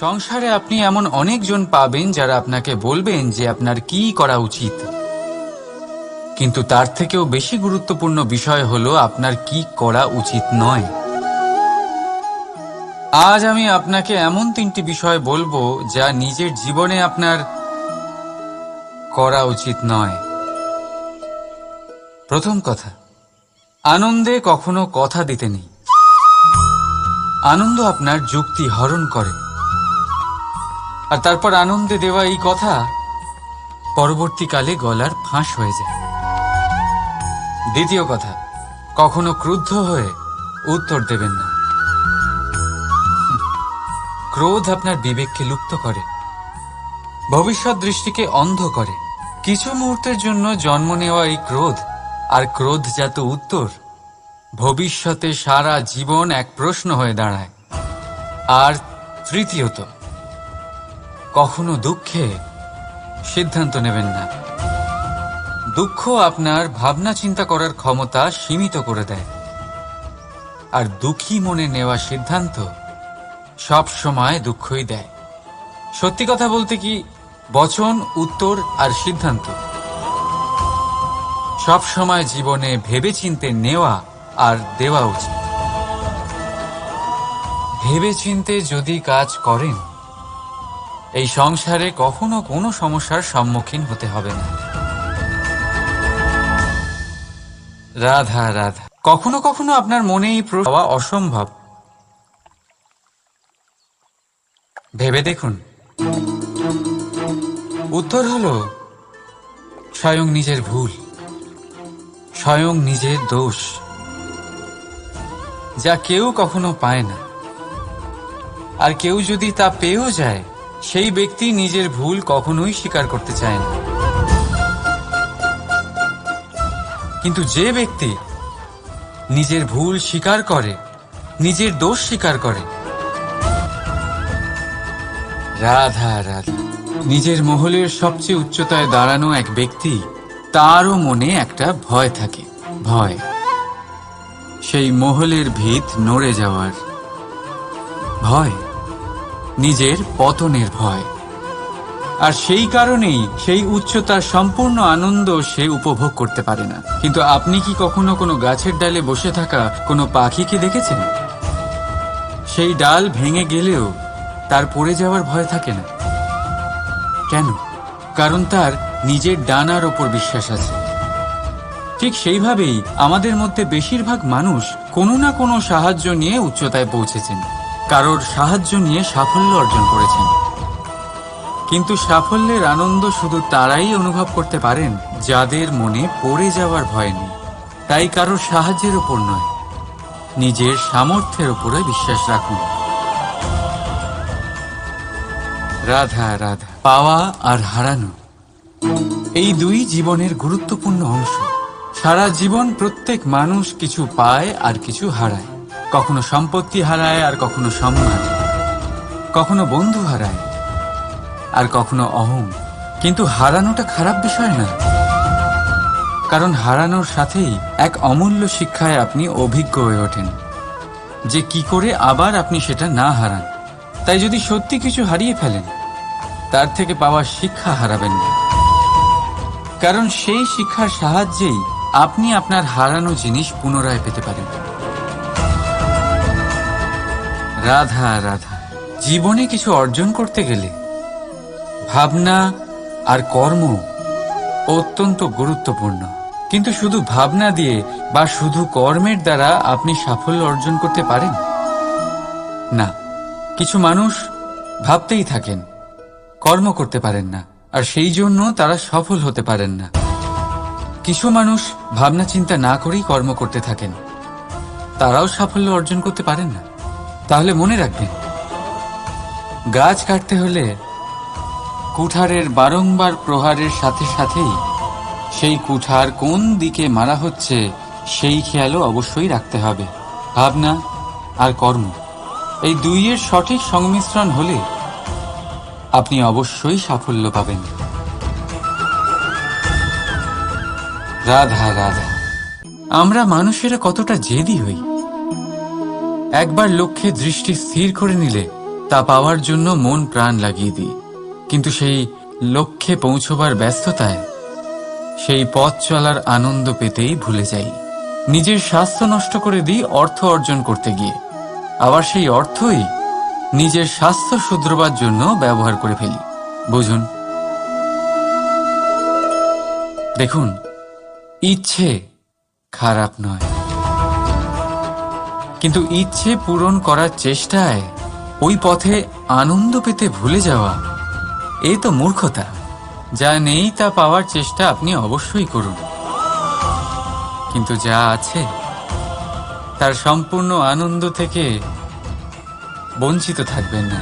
সংসারে আপনি এমন অনেকজন পাবেন যারা আপনাকে বলবেন যে আপনার কি করা উচিত, কিন্তু তার থেকেও বেশি গুরুত্বপূর্ণ বিষয় হলো আপনার কি করা উচিত নয়। আজ আমি আপনাকে এমন 3টি বিষয় বলবো যা নিজের জীবনে আপনার করা উচিত নয়। প্রথম কথা, আনন্দে কখনো কথা দিতে নেই। আনন্দ আপনার যুক্তি হরণ করে, আর তারপর আনন্দে দেওয়া এই কথা পরবর্তীকালে গলার ফাঁস হয়ে যায়। দ্বিতীয় কথা, কখনো ক্রুদ্ধ হয়ে উত্তর দেবেন না। ক্রোধ আপনার বিবেককে লুপ্ত করে, ভবিষ্যৎ দৃষ্টিকে অন্ধ করে। কিছু মুহূর্তের জন্য জন্ম নেওয়া এই ক্রোধ আর ক্রোধজাত উত্তর ভবিষ্যতে সারা জীবন এক প্রশ্ন হয়ে দাঁড়ায়। আর তৃতীয়ত, কখনো দুঃখে সিদ্ধান্ত নেবেন না। দুঃখ আপনার ভাবনা চিন্তা করার ক্ষমতা সীমিত করে দেয়, আর দুঃখী মনে নেওয়া সিদ্ধান্ত সব সময় দুঃখই দেয়। সত্যি কথা বলতে কি, বচন, উত্তর আর সিদ্ধান্ত সব সময় জীবনে ভেবেচিন্তে নেওয়া আর দেওয়া উচিত। ভেবেচিন্তে যদি কাজ করেন, এই সংসারে কখনো কোনো সমস্যার সম্মুখীন হতে হবে না। রাধা রাধা। কখনো কখনো আপনার মনে এই প্রশ্ন হওয়া অসম্ভব। ভেবে দেখুন। উত্তর হলো স্বয়ং নিজের ভুল, স্বয়ং নিজের দোষ, যা কেউ কখনো পায় না। আর কেউ যদি তা পেয়েও যায়, সেই ব্যক্তি নিজের ভুল কখনোই স্বীকার করতে চায় না। কিন্তু যে ব্যক্তি নিজের ভুল স্বীকার করে, নিজের দোষ স্বীকার করে, রাধা রাধা, নিজের মহলের সবচেয়ে উচ্চতায় দাঁড়ানো এক ব্যক্তি, তারও মনে একটা ভয় থাকে। ভয়, সেই মহলের ভিত নড়ে যাওয়ার ভয়, নিজের পতনের ভয়। আর সেই কারণেই সেই উচ্চতার সম্পূর্ণ আনন্দ সে উপভোগ করতে পারে না। কিন্তু আপনি কি কখনো কোনো গাছের ডালে বসে থাকা কোনো পাখিকে দেখেছেন? সেই ডাল ভেঙে গেলেও তার পড়ে যাওয়ার ভয় থাকে না। কেন? কারণ তার নিজের ডানার ওপর বিশ্বাস আছে। ঠিক সেইভাবেই আমাদের মধ্যে বেশিরভাগ মানুষ কোনো না কোনো সাহায্য নিয়ে উচ্চতায় পৌঁছেছেন, কারোর সাহায্য নিয়ে সাফল্য অর্জন করেছেন। কিন্তু সাফল্যের আনন্দ শুধু তারাই অনুভব করতে পারেন যাদের মনে পড়ে যাওয়ার ভয় নেই। তাই কারোর সাহায্যের ওপর নয়, নিজের সামর্থ্যের ওপরে বিশ্বাস রাখুন। রাধা রাধা। পাওয়া আর হারানো, এই দুই জীবনের গুরুত্বপূর্ণ অংশ। সারা জীবন প্রত্যেক মানুষ কিছু পায় আর কিছু হারায়। কখনো সম্পত্তি হারায় আর কখনো সম্মান, কখনো বন্ধু হারায় আর কখনো অহং। কিন্তু হারানোটা খারাপ বিষয় না, কারণ হারানোর সাথেই এক অমূল্য শিক্ষায় আপনি অভিজ্ঞ হয়ে ওঠেন যে কি করে আবার আপনি সেটা না হারান। তাই যদি সত্যি কিছু হারিয়ে ফেলেন, তার থেকে পাওয়া শিক্ষা হারাবেন না, কারণ সেই শিক্ষার সাহায্যেই আপনি আপনার হারানো জিনিস পুনরায় পেতে পারেন। রাধা রাধা। জীবনে কিছু অর্জন করতে গেলে ভাবনা আর কর্ম অত্যন্ত গুরুত্বপূর্ণ। কিন্তু শুধু ভাবনা দিয়ে বা শুধু কর্মের দ্বারা আপনি সাফল্য অর্জন করতে পারেন না। কিছু মানুষ ভাবতেই থাকেন, কর্ম করতে পারেন না, আর সেই জন্য তারা সফল হতে পারেন না। কিছু মানুষ ভাবনা চিন্তা না করেই কর্ম করতে থাকেন, তারাও সাফল্য অর্জন করতে পারেন না। তাহলে মনে রাখবেন, গাছ কাটতে হলে কুঠারের বারংবার প্রহারের সাথে সাথেই সেই কুঠার কোন দিকে মারা হচ্ছে সেই খেয়ালও অবশ্যই রাখতে হবে। ভাবনা আর কর্ম, এই দুইয়ের সঠিক সংমিশ্রণ হলে আপনি অবশ্যই সাফল্য পাবেন। রাধা রাধা। আমরা মানুষেরা কতটা জেদি হই। একবার লক্ষ্যে দৃষ্টি স্থির করে নিলে তা পাওয়ার জন্য মন প্রাণ লাগিয়ে দিই, কিন্তু সেই লক্ষ্যে পৌঁছবার ব্যস্ততায় সেই পথ চলার আনন্দ পেতেই ভুলে যাই। নিজের স্বাস্থ্য নষ্ট করে দিই অর্থ অর্জন করতে গিয়ে, আবার সেই অর্থই নিজের স্বাস্থ্য শুধরবার জন্য ব্যবহার করে ফেলি। বুঝুন, দেখুন, ইচ্ছে খারাপ নয়, কিন্তু ইচ্ছে পূরণ করার চেষ্টায় ওই পথে আনন্দ পেতে ভুলে যাওয়া, এই তো মূর্খতা। যা নেই তা পাওয়ার চেষ্টা আপনি অবশ্যই করুন, কিন্তু যা আছে তার সম্পূর্ণ আনন্দ থেকে বঞ্চিত থাকবেন না।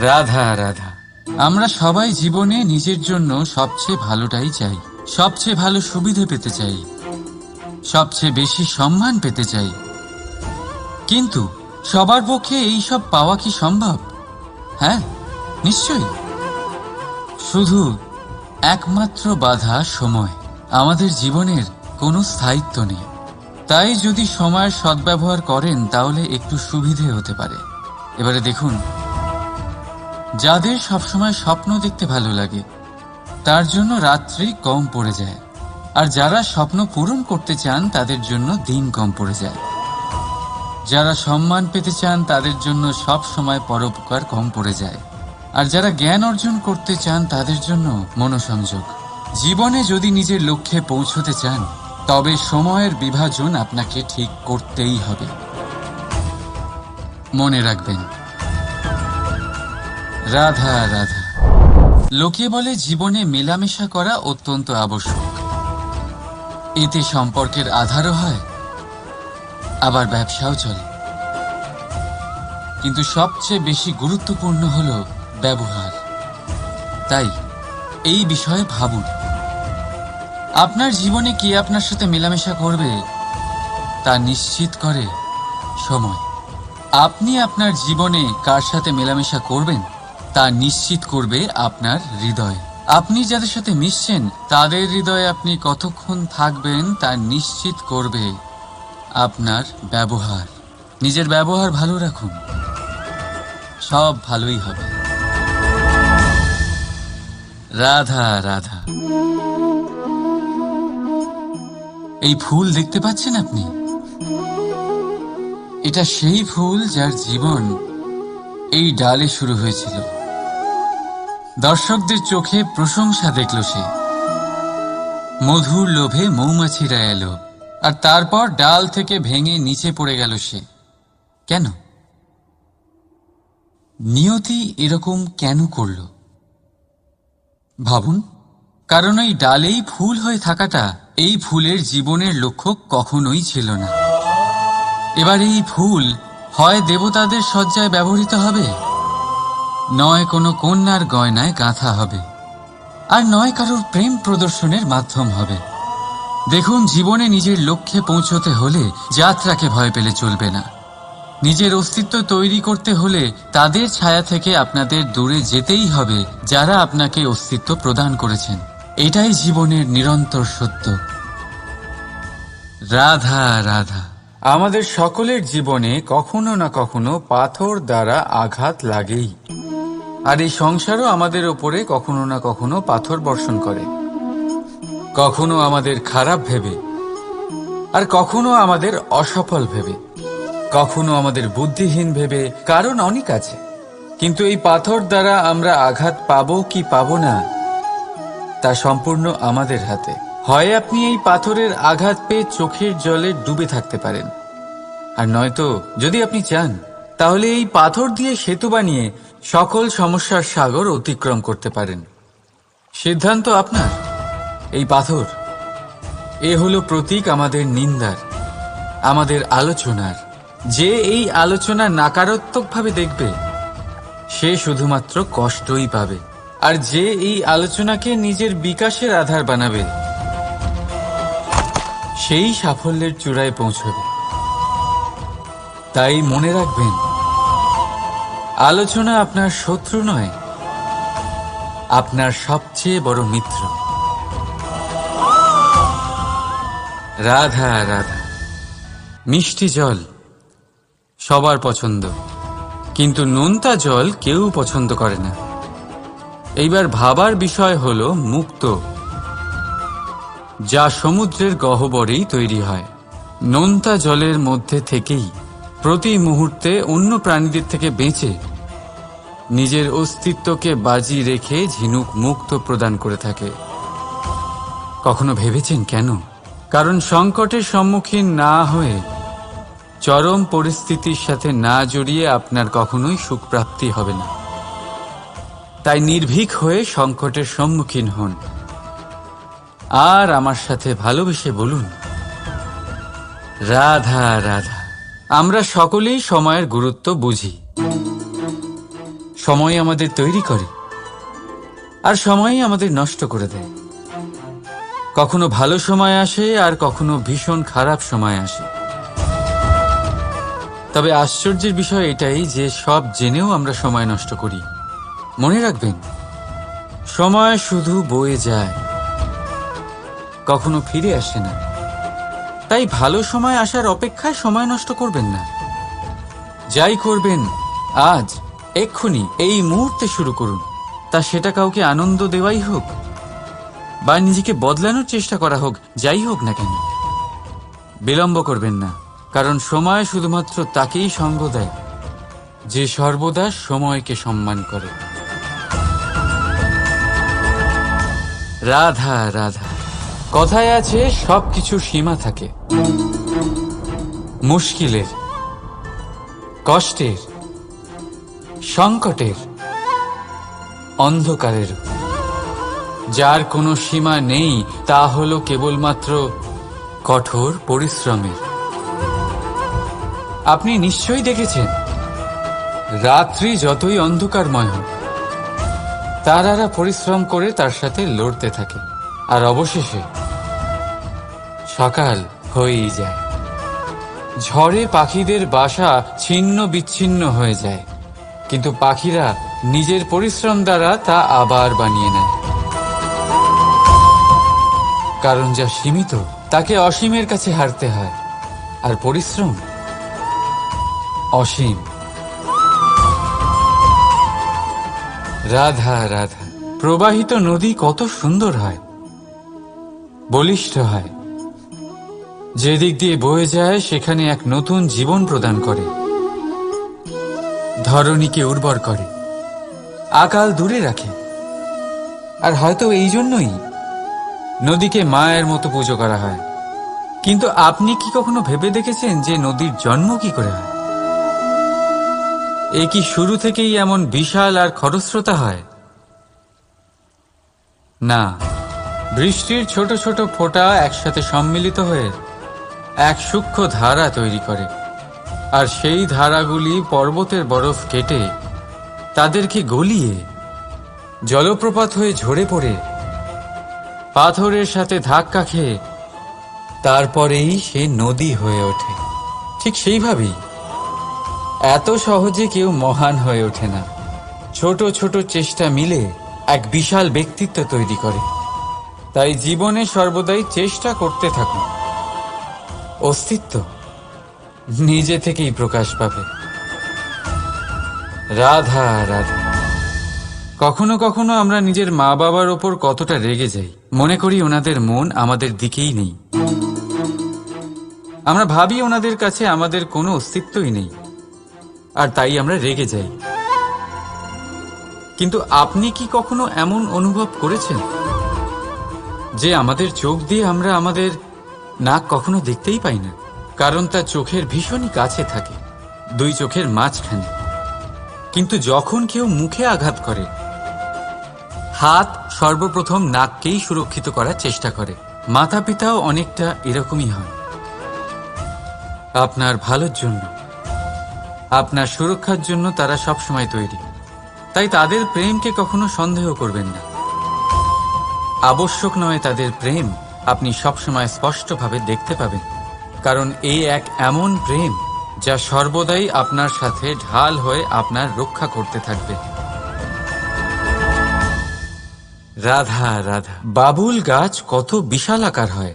রাধা রাধা। আমরা সবাই জীবনে নিজের জন্য সবচেয়ে ভালোটাই চাই, সবচেয়ে ভালো সুবিধে পেতে চাই, সবচেয়ে বেশি সম্মান পেতে চাই, কিন্তু সবার পক্ষে এই সব পাওয়া কি সম্ভব? হ্যাঁ, নিশ্চয়ই। শুধু একমাত্র বাধা সময়। আমাদের জীবনের কোনো স্থায়িত্ব নেই, তাই যদি সময়ের সদ্ব্যবহার করেন তাহলে একটু সুবিধে হতে পারে। এবারে দেখুন, যাদের সবসময় স্বপ্ন দেখতে ভালো লাগে তার জন্য রাত্রি কম পড়ে যায়, আর যারা স্বপ্ন পূরণ করতে চান তাদের জন্য দিন কম পড়ে যায়। যারা সম্মান পেতে চান তাদের জন্য সব সময় পরোপকার কম পড়ে যায়, আর যারা জ্ঞান অর্জন করতে চান তাদের জন্য মনোসংযোগ। জীবনে যদি নিজের লক্ষ্যে পৌঁছতে চান তবে সময়ের বিভাজন আপনাকে ঠিক করতেই হবে। মনে রাখবেন, রাধা রাধা। লোকে বলে জীবনে মেলামেশা করা অত্যন্ত আবশ্যক, এতে সম্পর্কের আধারও হয়, আবার ব্যবসাও চলে, কিন্তু সবচেয়ে বেশি গুরুত্বপূর্ণ হল ব্যবহার। তাই এই বিষয়ে ভাবুন, আপনার জীবনে কে আপনার সাথে মেলামেশা করবে তা নিশ্চিত করে সময়। আপনি আপনার জীবনে কার সাথে মেলামেশা করবেন তা নিশ্চিত করবে আপনার হৃদয়। আপনি যাদের সাথে মিশছেন তাদের হৃদয়ে আপনি কতক্ষণ থাকবেন তা নিশ্চিত করবে আপনার ব্যবহার। নিজের ব্যবহার ভালো রাখুন, সব ভালোই হবে। রাধা রাধা। এই ফুল দেখতে পাচ্ছেন আপনি? এটা সেই ফুল যার জীবন এই ডালে শুরু হয়েছিল। দর্শকদের চোখে প্রশংসা দেখল সে, মধুর লোভে মৌমাছিরা এলো, আর তারপর ডাল থেকে ভেঙে নিচে পড়ে গেল সে। কেন? নিয়তি এরকম কেন করল? ভাবুন, কারণ এই ডালেই ফুল হয়ে থাকাটা এই ফুলের জীবনের লক্ষ্য কখনোই ছিল না। এবার এই ফুল হয় দেবতাদের সজ্জায় ব্যবহৃত হবে, নয় কোনো কন্যার গয়নায় গাঁথা হবে, আর নয় কারোর প্রেম প্রদর্শনের মাধ্যম হবে। দেখুন, জীবনে নিজের লক্ষ্যে পৌঁছতে হলে যাত্রাকে ভয় পেলে চলবে না। নিজের অস্তিত্ব তৈরি করতে হলে তাদের ছায়া থেকে আপনাদের দূরে যেতেই হবে যারা আপনাকে অস্তিত্ব প্রদান করেছেন। এটাই জীবনের নিরন্তর সত্য। রাধা রাধা। আমাদের সকলের জীবনে কখনো না কখনো পাথর দ্বারা আঘাত লাগেই, আর এই সংসারও আমাদের ওপরে কখনো না কখনো পাথর বর্ষণ করে, কখনো আমাদের খারাপ ভেবে, আর কখনো আমাদের অসফল ভেবে, কখনো আমাদের বুদ্ধিহীন ভেবে। কারণ অনেক আছে, কিন্তু এই পাথর দ্বারা আমরা আঘাত পাবো কি পাবো না তা সম্পূর্ণ আমাদের হাতে। হয় আপনি এই পাথরের আঘাত পেয়ে চোখের জলে ডুবে থাকতে পারেন, আর নয়তো যদি আপনি চান তাহলে এই পাথর দিয়ে সেতু বানিয়ে সকল সমস্যার সাগর অতিক্রম করতে পারেন। সিদ্ধান্ত আপনার। এই পাথর, এ হলো প্রতীক আমাদের নিন্দার, আমাদের আলোচনার। যে এই আলোচনা নাকারাত্মকভাবে দেখবে সে শুধুমাত্র কষ্টই পাবে, আর যে এই আলোচনাকে নিজের বিকাশের আধার বানাবে সেই সাফল্যের চূড়ায় পৌঁছবে। তাই মনে রাখবেন, আলোচনা আপনার শত্রু নয়, আপনার সবচেয়ে বড় মিত্র। রাধা রাধা। মিষ্টি জল সবার পছন্দ, কিন্তু নোনতা জল কেউ পছন্দ করে না। এইবার ভাবার বিষয় হলো মুক্তো, যা সমুদ্রের গহ্বরেই তৈরি হয়। নোনতা জলের মধ্যে থেকেই প্রতি মুহূর্তে অন্য প্রাণীদের থেকে বেঁচে নিজের অস্তিত্বকে বাজি রেখে ঝিনুক মুক্ত প্রদান করে থাকে। কখনো ভেবেছেন কেন? কারণ সংকটের সম্মুখীন না হয়ে, চরম পরিস্থিতির সাথে না জড়িয়ে আপনার কখনোই সুখ প্রাপ্তি হবে না। তাই নির্ভীক হয়ে সংকটের সম্মুখীন হন আর আমার সাথে ভালোবেসে বলুন, রাধা রাধা। আমরা সকলেই সময়ের গুরুত্ব বুঝি। সময় আমাদের তৈরি করে আর সময়ই আমাদের নষ্ট করে দেয়। কখনো ভালো সময় আসে আর কখনো ভীষণ খারাপ সময় আসে। তবে আশ্চর্যের বিষয় এটাই যে সব জেনেও আমরা সময় নষ্ট করি। মনে রাখবেন, সময় শুধু বয়ে যায়, কখনো ফিরে আসে না। তাই ভালো সময় আসার অপেক্ষায় সময় নষ্ট করবেন না। যাই করবেন আজ, এক্ষুনি, এই মুহূর্তে শুরু করুন। তা সেটা কাউকে আনন্দ দেওয়াই হোক বা নিজেকে বদলানোর চেষ্টা করা হোক, যাই হোক না কেন, বিলম্ব করবেন না। কারণ সময় শুধুমাত্র তাকেই সঙ্গ দেয় যে সর্বদা সময়কে সম্মান করে। রাধা রাধা। কথায় আছে সবকিছু সীমা থাকে, মুশকিলের, কষ্টের, সংকটের, অন্ধকারের। যার কোনো সীমা নেই তা হলো কেবলমাত্র কঠোর পরিশ্রমের। আপনি নিশ্চয়ই দেখেছেন, রাত্রি যতই অন্ধকারময় হোক, তারারা পরিশ্রম করে তার সাথে লড়তে থাকে আর অবশেষে সকাল হয়েই যায়। ঝড়ে পাখিদের বাসা ছিন্ন বিচ্ছিন্ন হয়ে যায়, কিন্তু পাখিরা নিজের পরিশ্রম দ্বারা তা আবার বানিয়ে নেয়। কারণ যা সীমিত তাকে অসীমের কাছে হারতে হয়, আর পরিশ্রম অসীম। রাধা রাধা। প্রবাহিত নদী কত সুন্দর হয়, বলিষ্ঠ হয়। যেদিক দিয়ে বয়ে যায় সেখানে এক নতুন জীবন প্রদান করে, ধরণীকে উর্বর করে, আকাল দূরে রাখে। আর হয়তো এই জন্যই নদীকে মায়ের মতো পুজো করা হয়। কিন্তু আপনি কি কখনো ভেবে দেখেছেন যে নদীর জন্ম কি করে হয়? এ কি শুরু থেকেই এমন বিশাল আর খরস্রোতা হয়? না, বৃষ্টির ছোট ছোট ফোঁটা একসাথে সম্মিলিত হয়ে এক সূক্ষ্ম ধারা তৈরি করে, আর সেই ধারাগুলি পর্বতের বরফ কেটে তাদেরকে গলিয়ে জলপ্রপাত হয়ে ঝরে পড়ে পাথরের সাথে ধাক্কা খেয়ে তারপরেই সে নদী হয়ে ওঠে। ঠিক সেইভাবেই এত সহজে কেউ মহান হয়ে ওঠে না। ছোট ছোট চেষ্টা মিলে এক বিশাল ব্যক্তিত্ব তৈরি করে। তাই জীবনে সর্বদাই চেষ্টা করতে থাকুন। অস্তিত্ব নিজে থেকেই প্রকাশ পাবে। রাধা রাধা। কখনো কখনো আমরা নিজের মা বাবার ওপর কতটা রেগে যাই, মনে করি ওনাদের মন আমাদের দিকেই নেই। আমরা ভাবি ওনাদের কাছে আমাদের কোনো অস্তিত্বই নেই, আর তাই আমরা রেগে যাই। কিন্তু আপনি কি কখনো এমন অনুভব করেছেন যে আমাদের চোখ দিয়ে আমরা আমাদের নাক কখনো দেখতেই পাই না? কারণ তা চোখের ভীষণই কাছে থাকে, দুই চোখের মাঝখানে। কিন্তু যখন কেউ মুখে আঘাত করে, হাত সর্বপ্রথম নাককেই সুরক্ষিত করার চেষ্টা করে। মাতা পিতাও অনেকটা এরকমই হয়। আপনার ভালোর জন্য, আপনার সুরক্ষার জন্য তারা সবসময় তৈরি। তাই তাদের প্রেমকে কখনো সন্দেহ করবেন না। আবশ্যক নয় তাদের প্রেম আপনি সবসময় স্পষ্টভাবে দেখতে পাবেন, কারণ এই এক এমন প্রেম যা সর্বদাই আপনার সাথে ঢাল হয়ে আপনার রক্ষা করতে থাকবে। রাধা রাধা। বাবুল গাছ কত বিশাল আকার হয়,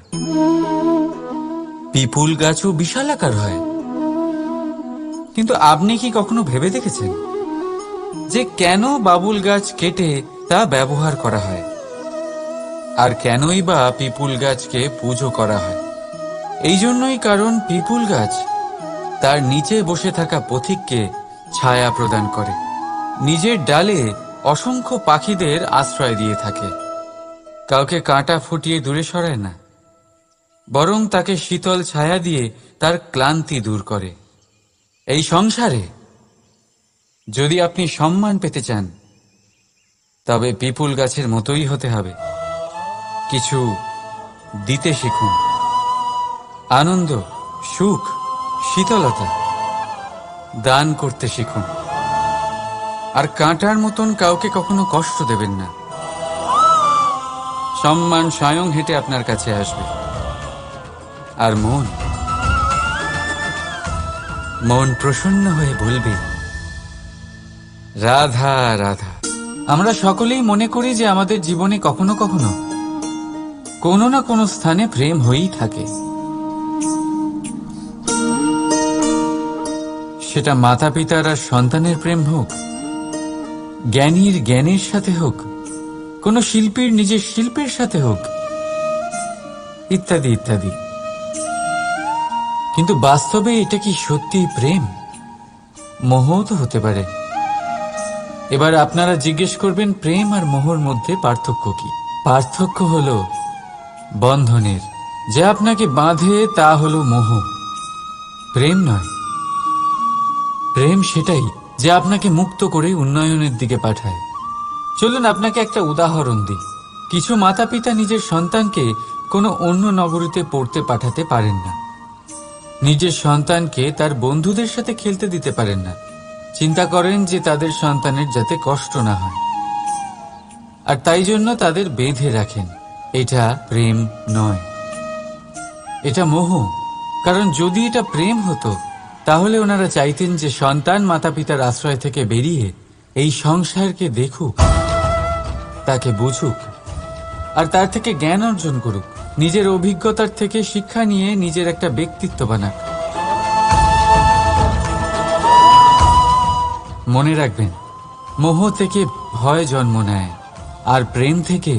পিপুল গাছও বিশাল আকার হয়, কিন্তু আপনি কি কখনো ভেবে দেখেছেন যে কেন বাবুল গাছ কেটে তা ব্যবহার করা হয়, আর কেনই বা পিপুল গাছকে পুজো করা হয়? এই জন্যই, কারণ পিপুল গাছ তার নিচে বসে থাকা পথিককে ছায়া প্রদান করে, নিজের ডালে অসংখ্য পাখিদের আশ্রয় দিয়ে থাকে, কাউকে কাঁটা ফুটিয়ে দূরে সরায় না, বরং তাকে শীতল ছায়া দিয়ে তার ক্লান্তি দূর করে। এই সংসারে যদি আপনি সম্মান পেতে চান, তবে পিপুল গাছের মতোই হতে হবে। কিছু দিতে শিখুন, আনন্দ, সুখ, শীতলতা দান করতে শিখুন, আর কাঁটার মতন কাউকে কখনো কষ্ট দেবেন না। সম্মান স্বয়ং হেঁটে আপনার কাছে আসবে। আর মন প্রসন্ন হয়ে বলবে, রাধা রাধা। আমরা সকলেই মনে করি যে আমাদের জীবনে কখনো কখনো কোনো না কোনো স্থানে প্রেম হয়েই থাকে। সেটা মাতা পিতার আর সন্তানের প্রেম হোক, জ্ঞানীর জ্ঞানের সাথে হোক, কোনো শিল্পীর নিজের শিল্পের সাথে হোক, ইত্যাদি ইত্যাদি। কিন্তু বাস্তবে এটা কি সত্যি প্রেম? মোহও তো হতে পারে। এবার আপনারা জিজ্ঞেস করবেন, প্রেম আর মোহর মধ্যে পার্থক্য কি? পার্থক্য হলো বন্ধনের। যে আপনাকে বাঁধে তা হলো মোহ, প্রেম নয়। প্রেম সেটাই যে আপনাকে মুক্ত করে উন্নয়নের দিকে পাঠায়। চলুন আপনাকে একটা উদাহরণ দিই। কিছু মাতা পিতা নিজের সন্তানকে কোনো অন্য নগরীতে পড়তে পাঠাতে পারেন না, নিজের সন্তানকে তার বন্ধুদের সাথে খেলতে দিতে পারেন না। চিন্তা করেন যে তাদের সন্তানের যাতে কষ্ট না হয়, আর তাই জন্য তাদের বেঁধে রাখেন। এটা প্রেম নয়, এটা মোহ। কারণ যদি এটা প্রেম হতো, তাহলে ওনারা চাইতেন যে সন্তান মাতা পিতার আশ্রয় থেকে বেরিয়ে এই সংসারকে দেখুক, তাকে বুঝুক, আর তার থেকে জ্ঞান অর্জন করুক, নিজের অভিজ্ঞতার থেকে শিক্ষা নিয়ে নিজের একটা ব্যক্তিত্ব বানাক। মনে রাখবেন, মোহ থেকে ভয় জন্ম নেয়, আর প্রেম থেকে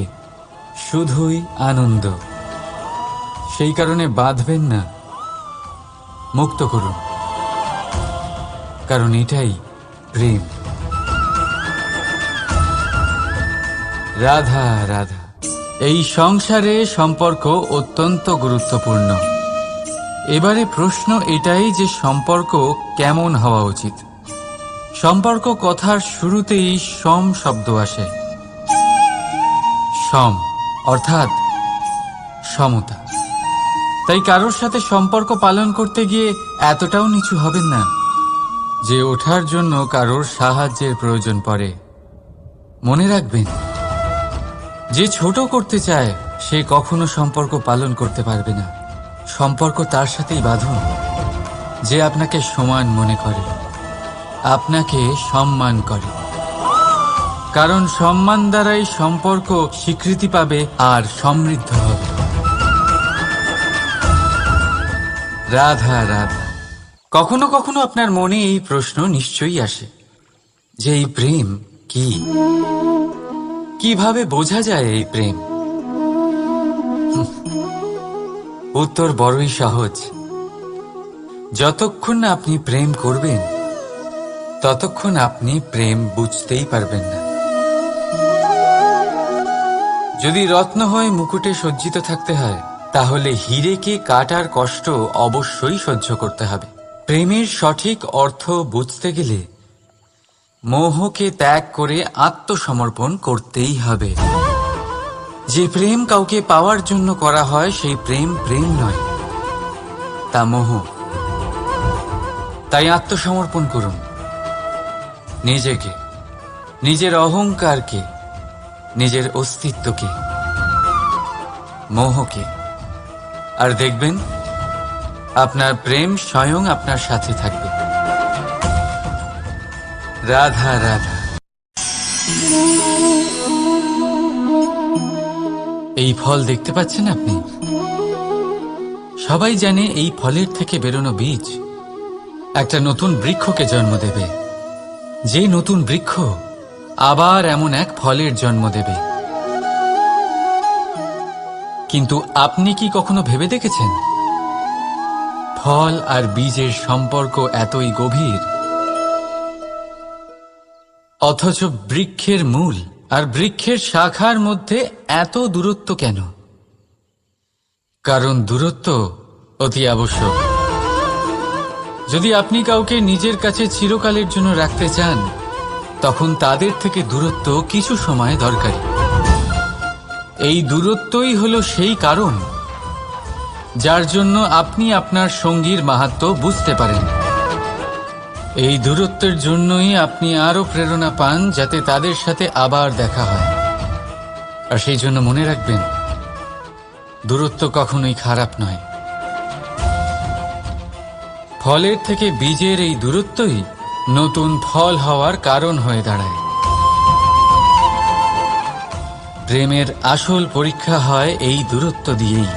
শুধুই আনন্দ। সেই কারণে বাঁধবেন না, মুক্ত করুন, কারণ এটাই প্রেম। রাধা রাধা। এই সংসারে সম্পর্ক অত্যন্ত গুরুত্বপূর্ণ। এবারে প্রশ্ন এটাই যে সম্পর্ক কেমন হওয়া উচিত। সম্পর্ক কথার শুরুতেই সম শব্দ আসে। সম অর্থাৎ সমতা। তাই কারোর সাথে সম্পর্ক পালন করতে গিয়ে এতটাও নিচু হবেন না যে ওঠার জন্য কারোর সাহায্যের প্রয়োজন পড়ে। মনে রাখবেন, যে ছোট করতে চায় সে কখনো সম্পর্ক পালন করতে পারবে না। সম্পর্ক তার সাথেই বাঁধুন যে আপনাকে সমান মনে করে, আপনাকে সম্মান করে। কারণ সম্মান দ্বারাই সম্পর্ক স্বীকৃতি পাবে আর সমৃদ্ধ হবে। রাধা রাধা। কখনো কখনো আপনার মনে এই প্রশ্ন নিশ্চয়ই আসে যে এই প্রেম কি, কিভাবে বোঝা যায় এই প্রেম? উত্তর বড়ই সহজ। যতক্ষণ না আপনি প্রেম করবেন, ততক্ষণ আপনি প্রেম বুঝতেই পারবেন না। যদি রত্ন হয়ে মুকুটে সজ্জিত থাকতে হয়, তাহলে হীরেকে কাটার কষ্ট অবশ্যই সহ্য করতে হবে। প্রেমের সঠিক অর্থ বুঝতে গেলে মোহকে ত্যাগ করে আত্মসমর্পণ করতেই হবে। যে প্রেম কাউকে পাওয়ার জন্য করা হয়, সেই প্রেম প্রেম নয়, তা মোহ। তাই আত্মসমর্পণ করুন নিজেকে, নিজের অহংকারকে, নিজের অস্তিত্বকে, মোহকে, আর দেখবেন আপনার প্রেম স্বয়ং আপনার সাথে থাকবে। রাধা রাধা। এই ফল দেখতে পাচ্ছেন আপনি? সবাই জানে এই ফলের থেকে বেরোনো বীজ একটা নতুন বৃক্ষকে জন্ম দেবে, যে নতুন বৃক্ষ আবার এমন এক ফলের জন্ম দেবে। কিন্তু আপনি কি কখনো ভেবে দেখেছেন ফল আর বীজের সম্পর্ক এতই গভীর, অথচ বৃক্ষের মূল আর বৃক্ষের শাখার মধ্যে এত দূরত্ব কেন? কারণ দূরত্ব অতি আবশ্যক। যদি আপনি কাউকে নিজের কাছে চিরকালের জন্য রাখতে চান, তখন তাদের থেকে দূরত্ব কিছু সময় দরকারি। এই দূরত্বই হলো সেই কারণ যার জন্য আপনি আপনার সঙ্গীর মাহাত্ম্য বুঝতে পারেন। এই দূরত্বের জন্যই আপনি আরো প্রেরণা পান যাতে তাদের সাথে আবার দেখা হয়। আর সেই জন্য মনে রাখবেন, দূরত্ব কখনোই খারাপ নয়। ফলের থেকে বীজের এই দূরত্বই নতুন ফল হওয়ার কারণ হয়ে দাঁড়ায়। প্রেমের আসল পরীক্ষা হয় এই দূরত্ব দিয়েই।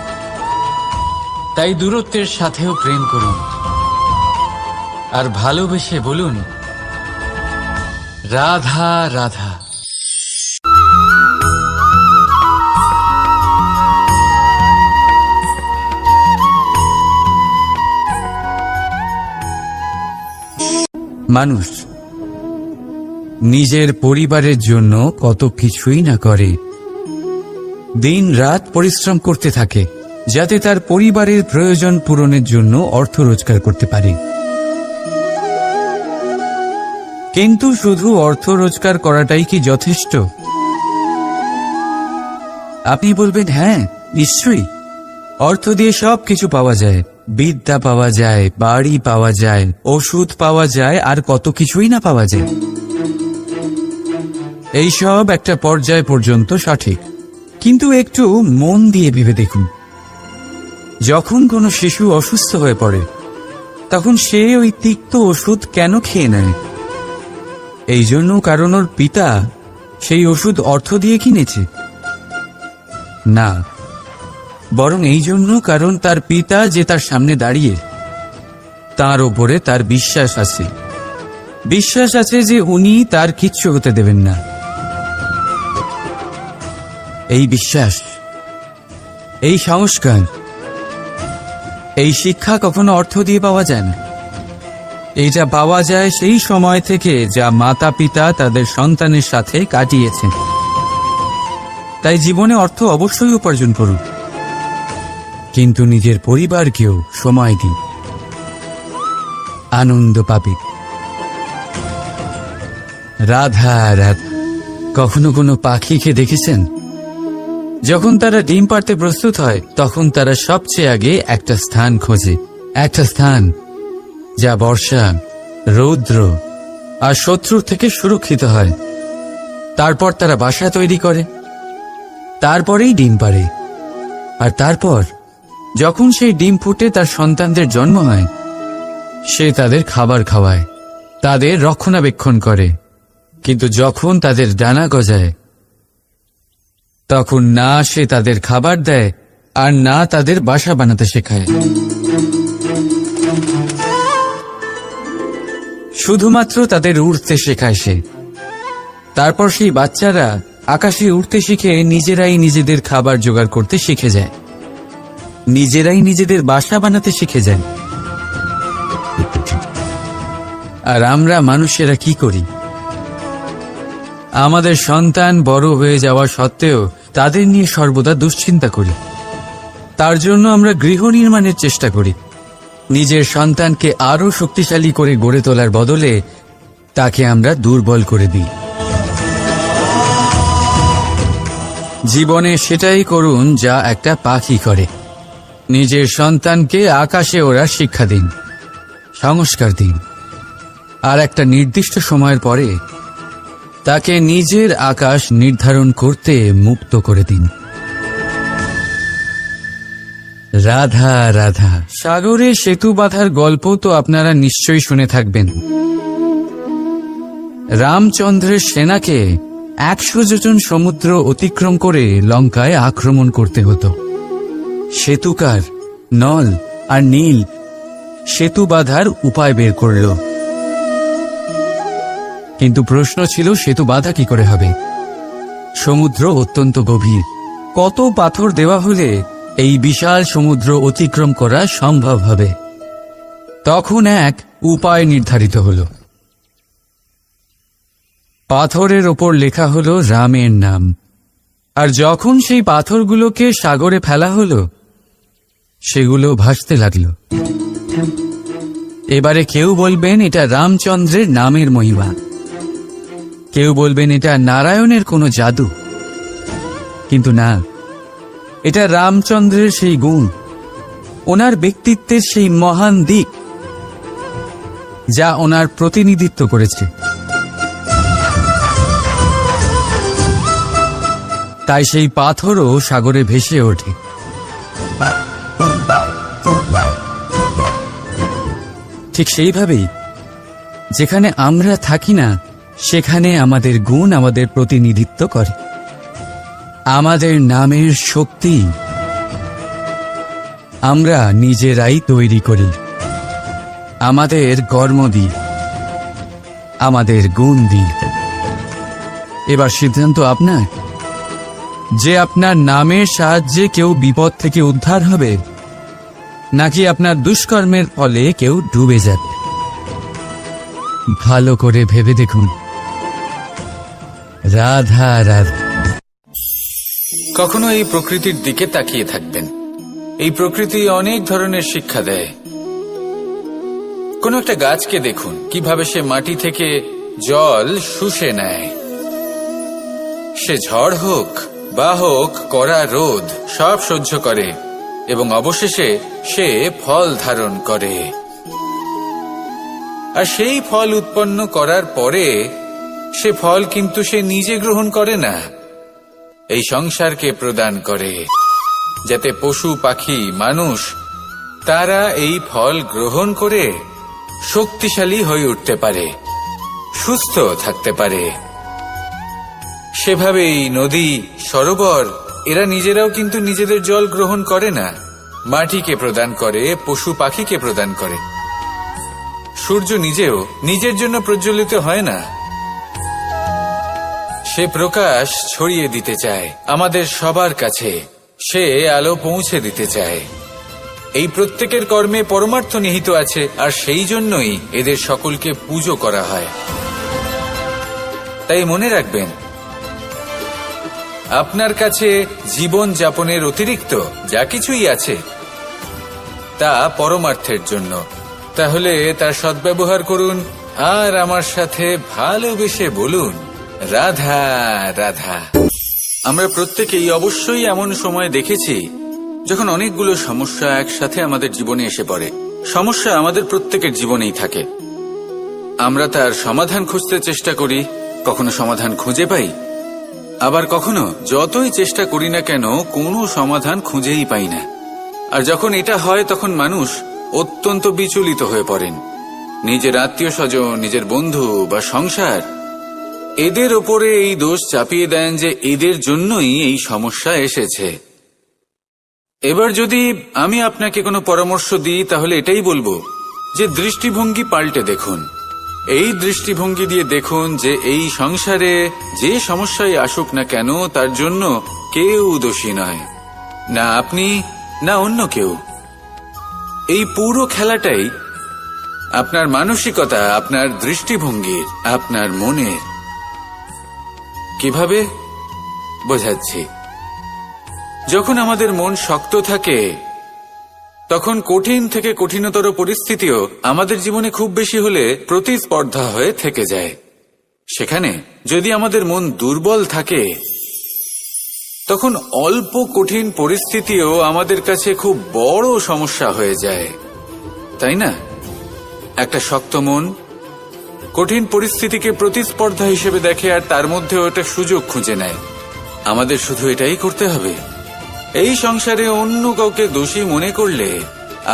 তাই দূরত্বের সাথেও প্রেম করুন আর ভালোবেসে বলুন, রাধা রাধা। মানুষ নিজের পরিবারের জন্য কত কিছুই না করে, দিন রাত পরিশ্রম করতে থাকে যাতে তার পরিবারের প্রয়োজন পূরণের জন্য অর্থ রোজগার করতে পারে। কিন্তু শুধু অর্থ রোজগার করাটাই কি যথেষ্ট? আপনি বলবেন, হ্যাঁ নিশ্চয়ই, অর্থ দিয়ে সব কিছু পাওয়া যায়, বিদ্যা পাওয়া যায়, বাড়ি পাওয়া যায়, ওষুধ পাওয়া যায়, আর কত কিছুই না পাওয়া যায়। এইসব একটা পর্যায় পর্যন্ত সঠিক, কিন্তু একটু মন দিয়ে ভেবে দেখুন, যখন কোনো শিশু অসুস্থ হয়ে পড়ে তখন সে ওই তিক্ত ওষুধ কেন খেয়ে নেয়? এই জন্য কারণ ওর পিতা সেই ওষুধ অর্থ দিয়ে কিনেছে? না, বরং এই জন্য কারণ তার পিতা যে তার সামনে দাঁড়িয়ে, তার ওপরে তার বিশ্বাস আছে। বিশ্বাস আছে যে উনি তার কিচ্ছু হতে দেবেন না। এই বিশ্বাস, এই সংস্কার, এই শিক্ষা কখনো অর্থ দিয়ে পাওয়া যায় না। এটা পাওয়া যায় সেই সময় থেকে যা মাতা পিতা তাদের সন্তানের সাথে কাটিয়েছেন। তাই জীবনে অর্থ অবশ্যই উপার্জন করুন, কিন্তু নিজের পরিবারকেও সময় দিন, আনন্দ পাবে। রাধা রাধা। কখনো কোনো পাখিকে দেখেছেন? যখন তারা ডিম পাড়তে প্রস্তুত হয় তখন তারা সবচেয়ে আগে একটা স্থান খোঁজে, একটা স্থান যা বর্ষা, রৌদ্র আর শত্রুর থেকে সুরক্ষিত হয়। তারপর তারা বাসা তৈরি করে, তারপরেই ডিম পাড়ে। আর তারপর যখন সেই ডিম ফুটে তার সন্তানদের জন্ম হয়, সে তাদের খাবার খাওয়ায়, তাদের রক্ষণাবেক্ষণ করে। কিন্তু যখন তাদের ডানা গজায়, তখন না সে তাদের খাবার দেয় আর না তাদের বাসা বানাতে শেখায়। শুধুমাত্র তাদের উড়তে শেখায় সে। তারপর সেই বাচ্চারা আকাশে উড়তে শিখে নিজেরাই নিজেদের খাবার জোগাড় করতে শিখে যায়, নিজেরাই নিজেদের বাসা বানাতে শিখে যায়। আর আমরা মানুষেরা কি করি? আমাদের সন্তান বড় হয়ে যাওয়া সত্ত্বেও তাদের নিয়ে সর্বদা দুশ্চিন্তা করি। তার জন্য আমরা গৃহ নির্মাণের চেষ্টা করি। নিজের সন্তানকে আরো শক্তিশালী করে গড়ে তোলার বদলে তাকে আমরা দুর্বল করে দিই। জীবনে সেটাই করুন যা একটা পাখি করে। নিজের সন্তানকে আকাশে ওড়ার শিক্ষা দিন, সংস্কার দিন, আর একটা নির্দিষ্ট সময়ের পরে তাকে নিজের আকাশ নির্ধারণ করতে মুক্ত করে দিন। রাধা রাধা। সাগরে সেতু বাঁধার গল্প তো আপনারা নিশ্চয়ই শুনে থাকবেন। রামচন্দ্রের সেনাকে 100 যোজন সমুদ্র অতিক্রম করে লঙ্কায় আক্রমণ করতে হতো। সেতুকার নল আর নীল সেতু বাঁধার উপায় বের করল। কিন্তু প্রশ্ন ছিল, সেতু বাঁধা কি করে হবে? সমুদ্র অত্যন্ত গভীর। কত পাথর দেওয়া হলে এই বিশাল সমুদ্র অতিক্রম করা সম্ভব হবে? তখন এক উপায় নির্ধারিত হল। পাথরের ওপর লেখা হলো রামের নাম। আর যখন সেই পাথরগুলোকে সাগরে ফেলা হলো, সেগুলো ভাসতে লাগলো। এবারে কেউ বলবেন এটা রামচন্দ্রের নামের মহিমা, কেউ বলবেন এটা নারায়ণের কোনো জাদু। কিন্তু না, এটা রামচন্দ্রের সেই গুণ, ওনার ব্যক্তিত্বের সেই মহান দিক যা ওনার প্রতিনিধিত্ব করেছে। তাই সেই পাথরও সাগরে ভেসে ওঠে। ঠিক সেইভাবেই যেখানে আমরা থাকি না, সেখানে আমাদের গুণ আমাদের প্রতিনিধিত্ব করে। আমাদের নামের শক্তি আমরা নিজেরাই তৈরি করি, আমাদের কর্ম দিয়ে, আমাদের গুণ দিয়ে। এবার সিদ্ধান্ত আপনার, যে আপনার নামের সাহায্যে কেউ বিপদ থেকে উদ্ধার হবে, নাকি আপনার দুষ্কর্মের ফলে কেউ ডুবে যাবে। ভালো করে ভেবে দেখুন। রাধা রাধা। কখনো এই প্রকৃতির দিকে তাকিয়ে থাকবেন। এই প্রকৃতি অনেক ধরনের শিক্ষা দেয়। কোন একটা গাছকে দেখুন, কিভাবে সে মাটি থেকে জল শুষে নেয়। সে ঝড় হোক বা হোক কড়া রোদ, সব সহ্য করে এবং অবশেষে সে ফল ধারণ করে। আর সেই ফল উৎপন্ন করার পরে সে ফল কিন্তু সে নিজে গ্রহণ করে না, এই সংসারকে প্রদান করে, যাতে পশু পাখি মানুষ তারা এই ফল গ্রহণ করে শক্তিশালী হয়ে উঠতে পারে, সুস্থ থাকতে পারে। সেভাবেই নদী, সরোবর এরা নিজেরাও কিন্তু নিজেদের জল গ্রহণ করে না, মাটিকে প্রদান করে, পশু পাখিকে প্রদান করে। সূর্য নিজেও নিজের জন্য প্রজ্বলিত হয় না, সে প্রকাশ ছড়িয়ে দিতে চায় আমাদের সবার কাছে, সে আলো পৌঁছে দিতে চায়। এই প্রত্যেকের কর্মে পরমার্থ নিহিত আছে, আর সেই জন্যই এদের সকলকে পুজো করা হয়। তাই মনে রাখবেন, আপনার কাছে জীবন যাপনের অতিরিক্ত যা কিছুই আছে তা পরমার্থের জন্য। তাহলে তার সদ্ব্যবহার করুন আর আমার সাথে ভালোবেসে বলুন, রাধা রাধা। আমরা প্রত্যেকেই অবশ্যই এমন সময় দেখেছি যখন অনেকগুলো সমস্যা একসাথে আমাদের জীবনে এসে পড়ে। সমস্যা আমাদের প্রত্যেকের জীবনেই থাকে। আমরা তার সমাধান খুঁজতে চেষ্টা করি, কখনো সমাধান খুঁজে পাই, আবার কখনো যতই চেষ্টা করি না কেন কোনো সমাধান খুঁজেই পাই না। আর যখন এটা হয় তখন মানুষ অত্যন্ত বিচলিত হয়ে পড়েন। নিজের আত্মীয় স্বজন, নিজের বন্ধু বা সংসার, এদের ওপরে এই দোষ চাপিয়ে দেন যে এদের জন্যই এই সমস্যা এসেছে। এবার যদি আমি আপনাকে কোনো পরামর্শ দিই, তাহলে এটাই বলবো যে দৃষ্টিভঙ্গি পাল্টে দেখুন। এই দৃষ্টিভঙ্গি দিয়ে দেখুন যে এই সংসারে যে সমস্যায় আসুক না কেন তার জন্য কেউ দোষী নয়, না আপনি না অন্য কেউ। এই পুরো খেলাটাই আপনার মানসিকতা, আপনার দৃষ্টিভঙ্গির, আপনার মনের। কিভাবে বোঝাচ্ছি? যখন আমাদের মন শক্ত থাকে তখন কঠিন থেকে কঠিনতর পরিস্থিতিও আমাদের জীবনে খুব বেশি হলে প্রতিস্পর্ধা হয়ে থেকে যায়। সেখানে যদি আমাদের মন দুর্বল থাকে তখন অল্প কঠিন পরিস্থিতিও আমাদের কাছে খুব বড় সমস্যা হয়ে যায়, তাই না? একটা শক্ত মন কঠিন পরিস্থিতিকে প্রতিস্পর্ধা হিসেবে দেখে আর তার মধ্যে ওটা সুযোগ খুঁজে নেয়। আমাদের শুধু এটাই করতে হবে। এই সংসারে অন্য কাউকে দোষী মনে করলে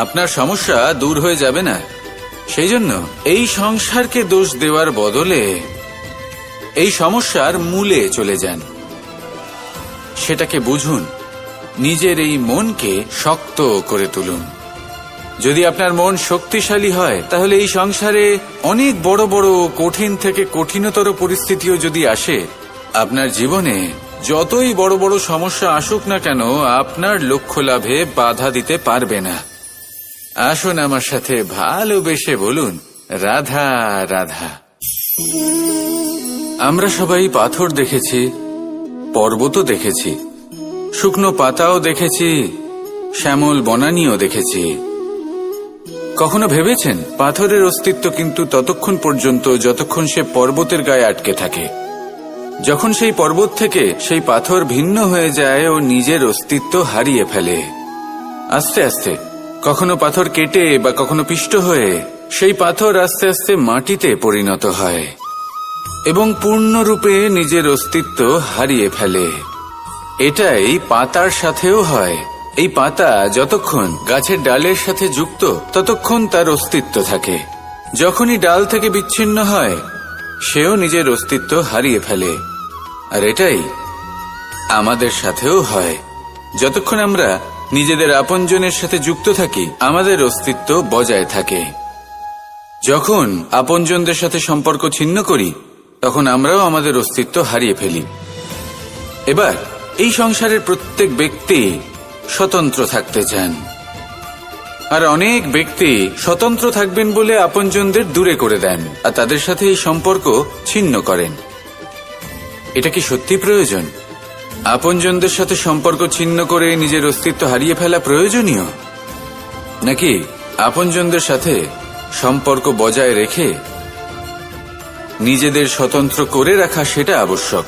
আপনার সমস্যা দূর হয়ে যাবে না। সেই জন্য এই সংসারকে দোষ দেওয়ার বদলে এই সমস্যার মূলে চলে যান, সেটাকে বুঝুন, নিজের এই মনকে শক্ত করে তুলুন। যদি আপনার মন শক্তিশালী হয় তাহলে এই সংসারে অনেক বড় বড় কঠিন থেকে কঠিনতর পরিস্থিতিও যদি আসে, আপনার জীবনে যতই বড় বড় সমস্যা আসুক না কেন আপনার লক্ষ্য লাভে বাধা দিতে পারবে না। আসুন আমার সাথে ভালোবেসে বলুন, রাধা রাধা। আমরা সবাই পাথর দেখেছি, পর্বতও দেখেছি, শুকনো পাতাও দেখেছি, শ্যামল বনানীও দেখেছি। কখনো ভেবেছেন পাথরের অস্তিত্ব কিন্তু ততক্ষণ পর্যন্ত যতক্ষণ সে পর্বতের গায়ে আটকে থাকে। যখন সেই পর্বত থেকে সেই পাথর ভিন্ন হয়ে যায় ও নিজের অস্তিত্ব হারিয়ে ফেলে। আস্তে আস্তে কখনো পাথর কেটে বা কখনো পিষ্ট হয়ে সেই পাথর আস্তে আস্তে মাটিতে পরিণত হয় এবং পূর্ণরূপে নিজের অস্তিত্ব হারিয়ে ফেলে। এটাই পাতার সাথেও হয়। এই পাতা যতক্ষণ গাছের ডালের সাথে যুক্ত ততক্ষণ তার অস্তিত্ব থাকে। যখনই ডাল থেকে বিচ্ছিন্ন হয় সেও নিজের অস্তিত্ব হারিয়ে ফেলে। আর এটাই আমাদের সাথেও হয়। যতক্ষণ আমরা নিজেদের আপনজনের সাথে যুক্ত থাকি আমাদের অস্তিত্ব বজায় থাকে। যখন আপনজনদের সাথে সম্পর্ক ছিন্ন করি তখন আমরাও আমাদের অস্তিত্ব হারিয়ে ফেলি। এবার এই সংসারের প্রত্যেক ব্যক্তি স্বতন্ত্র থাকতে চান, আর অনেক ব্যক্তি স্বতন্ত্র থাকবেন বলে আপনজনদের দূরে করে দেন আর তাদের সাথে এই সম্পর্ক ছিন্ন করেন। এটা কি সত্যি প্রয়োজন? আপনজনদের সাথে সম্পর্ক ছিন্ন করে নিজের অস্তিত্ব হারিয়ে ফেলা প্রয়োজনীয়, নাকি আপনজনদের সাথে সম্পর্ক বজায় রেখে নিজেদের স্বতন্ত্র করে রাখা সেটা আবশ্যক?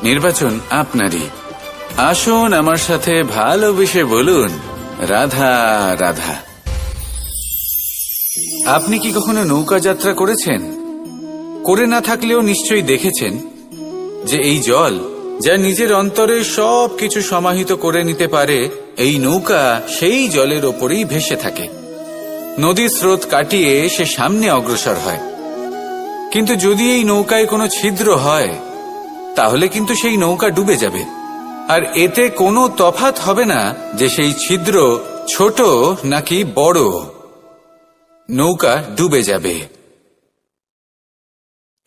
নির্বাচন আপনারই। আসুন আমার সাথে ভালোবেসে বলুন, রাধা রাধা। আপনি কি কখনো নৌকা যাত্রা করেছেন? করে না থাকলেও নিশ্চয়ই দেখেছেন যে এই জল যা নিজের অন্তরে সব কিছু সমাহিত করে নিতে পারে, এই নৌকা সেই জলের ওপরেই ভেসে থাকে। নদীর স্রোত কাটিয়ে সে সামনে অগ্রসর হয়। কিন্তু যদি এই নৌকায় কোনো ছিদ্র হয় তাহলে কিন্তু সেই নৌকা ডুবে যাবে। আর এতে কোনো তফাৎ হবে না যে সেই ছিদ্র ছোট নাকি বড়, নৌকা ডুবে যাবে।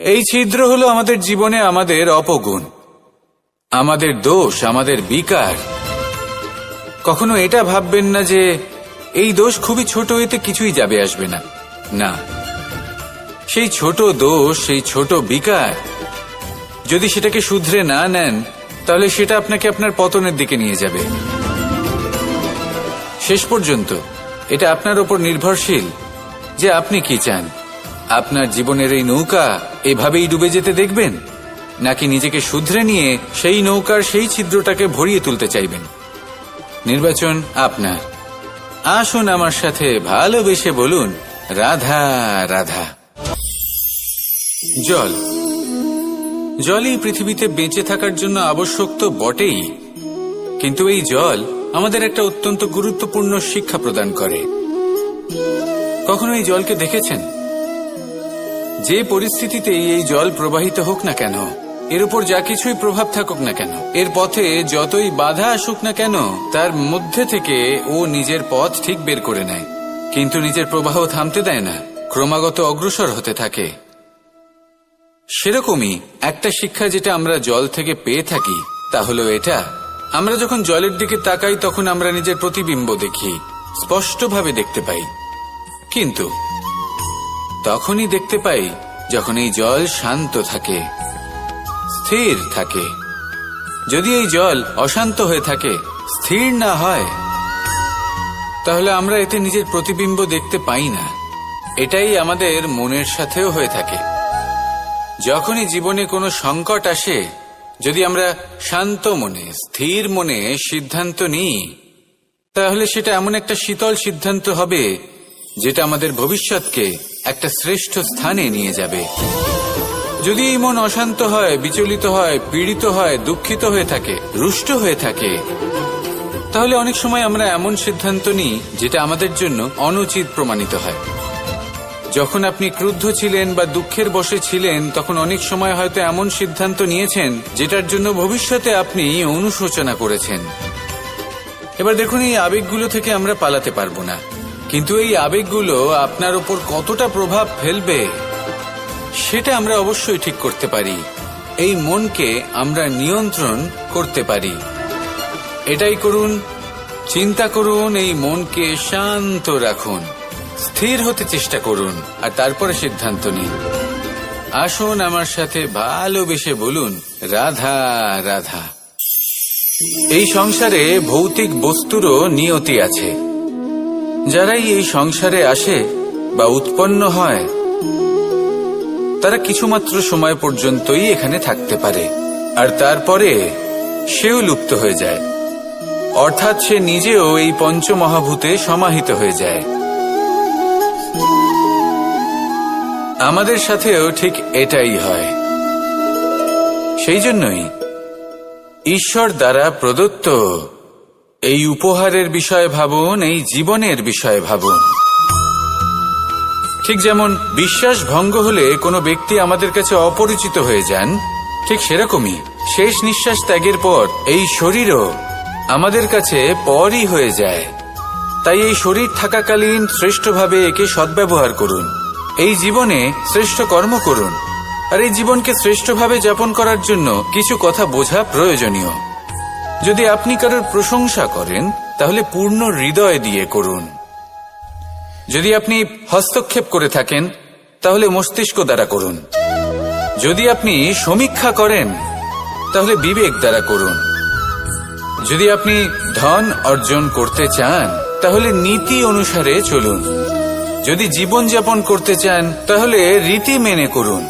এই ছিদ্র হলো আমাদের জীবনে আমাদের অপগুণ, আমাদের দোষ, আমাদের বিকার। কখনো এটা ভাববেন না যে এই দোষ খুবই ছোট, এতে কিছুই যাবে আসবে না। না, সেই ছোট দোষ, সেই ছোট বিকার যদি সেটাকে শুধরে না নেন তাহলে সেটা আপনাকে আপনার পতনের দিকে নিয়ে যাবে। শেষ পর্যন্ত এটা আপনার উপর নির্ভরশীল যে আপনি কি চান। আপনার জীবনের এই নৌকা এভাবেই ডুবে যেতে দেখবেন, নাকি নিজেকে শুধরে নিয়ে সেই নৌকার সেই ছিদ্রটাকে ভরিয়ে তুলতে চাইবেন? নির্বাচন আপনার। আসুন আমার সাথে ভালোবেসে বলুন, রাধা রাধা। জল, জলই পৃথিবীতে বেঁচে থাকার জন্য আবশ্যক তো বটেই, কিন্তু এই জল আমাদের একটা অত্যন্ত গুরুত্বপূর্ণ শিক্ষা প্রদান করে। কখনো এই জলকে দেখেছেন? যে পরিস্থিতিতেই এই জল প্রবাহিত হোক না কেন, এর উপর যা কিছুই প্রভাব থাকুক না কেন, এর পথে যতই বাধা আসুক না কেন, তার মধ্যে থেকে ও নিজের পথ ঠিক বের করে নেয়, কিন্তু নিজের প্রবাহ থামতে দেয় না, ক্রমাগত অগ্রসর হতে থাকে। সেরকমই একটা শিক্ষা যেটা আমরা জল থেকে পেয়ে থাকি তা হলো এটা, আমরা যখন জলের দিকে তাকাই তখন আমরা নিজের প্রতিবিম্ব দেখি, স্পষ্টভাবে দেখতে পাই। কিন্তু তখনই দেখতে পাই যখন এই জল শান্ত থাকে, স্থির থাকে। যদি এই জল অশান্ত হয়ে থাকে, স্থির না হয়, তাহলে আমরা এতে নিজের প্রতিবিম্ব দেখতে পাই না। এটাই আমাদের মনের সাথেও হয়ে থাকে। যখনই জীবনে কোনো সংকট আসে, যদি আমরা শান্ত মনে, স্থির মনে সিদ্ধান্ত নিই, তাহলে সেটা এমন একটা শীতল সিদ্ধান্ত হবে যেটা আমাদের ভবিষ্যৎকে একটা শ্রেষ্ঠ স্থানে নিয়ে যাবে। যদি এই মন অশান্ত হয়, বিচলিত হয়, পীড়িত হয়, দুঃখিত হয়ে থাকে, রুষ্ট হয়ে থাকে, তাহলে অনেক সময় আমরা এমন সিদ্ধান্ত নিই যেটা আমাদের জন্য অনুচিত প্রমাণিত হয়। যখন আপনি ক্রুদ্ধ ছিলেন বা দুঃখের বশে ছিলেন তখন অনেক সময় হয়তো এমন সিদ্ধান্ত নিয়েছেন যেটার জন্য ভবিষ্যতে আপনি অনুশোচনা করেছেন। এবার দেখুন, এই আবেগগুলো থেকে আমরা পালাতে পারবো না। কিন্তু এই আবেগগুলো আপনার উপর কতটা প্রভাব ফেলবে সেটা আমরা অবশ্যই ঠিক করতে পারি। এই মনকে আমরা নিয়ন্ত্রণ করতে পারি। এটাই করুন, চিন্তা করুন, এই মনকে শান্ত রাখুন, স্থির হতে চেষ্টা করুন, আর তারপরে সিদ্ধান্ত নিন। আসুন আমার সাথে ভালোবেসে বলুন, রাধা রাধা। এই সংসারে ভৌতিক বস্তুরও নিয়তি আছে। যারাই এই সংসারে আসে বা উৎপন্ন হয় তারা কিছুমাত্র সময় পর্যন্তই এখানে থাকতে পারে, আর তারপরে সেও লুপ্ত হয়ে যায়, অর্থাৎ সে নিজেও এই পঞ্চমহাভূতে সমাহিত হয়ে যায়। আমাদের সাথেও ঠিক এটাই হয়। সেই জন্যই ঈশ্বর দ্বারা প্রদত্ত এই উপহারের বিষয়ে ভাবুন, এই জীবনের বিষয়ে ভাবুন। ঠিক যেমন বিশ্বাস ভঙ্গ হলে কোনো ব্যক্তি আমাদের কাছে অপরিচিত হয়ে যান, ঠিক সেরকমই শেষ নিঃশ্বাস ত্যাগের পর এই শরীরও আমাদের কাছে পরই হয়ে যায়। তাই এই শরীর থাকাকালীন শ্রেষ্ঠভাবে একে সদ্ব্যবহার করুন, এই জীবনে শ্রেষ্ঠ কর্ম করুন। আর এই জীবনকে শ্রেষ্ঠভাবে যাপন করার জন্য কিছু কথা বোঝা প্রয়োজনীয়। যদি আপনি কারোর প্রশংসা করেন তাহলে পূর্ণ হৃদয় দিয়ে করুন। যদি আপনি হস্তক্ষেপ করে থাকেন তাহলে মস্তিষ্ক দ্বারা করুন। যদি আপনি সমীক্ষা করেন তাহলে বিবেক দ্বারা করুন। যদি আপনি ধন অর্জন করতে চান তাহলে নীতি অনুসারে চলুন। যদি জীবন যাপন করতে চান তাহলে রীতি মেনে করুন।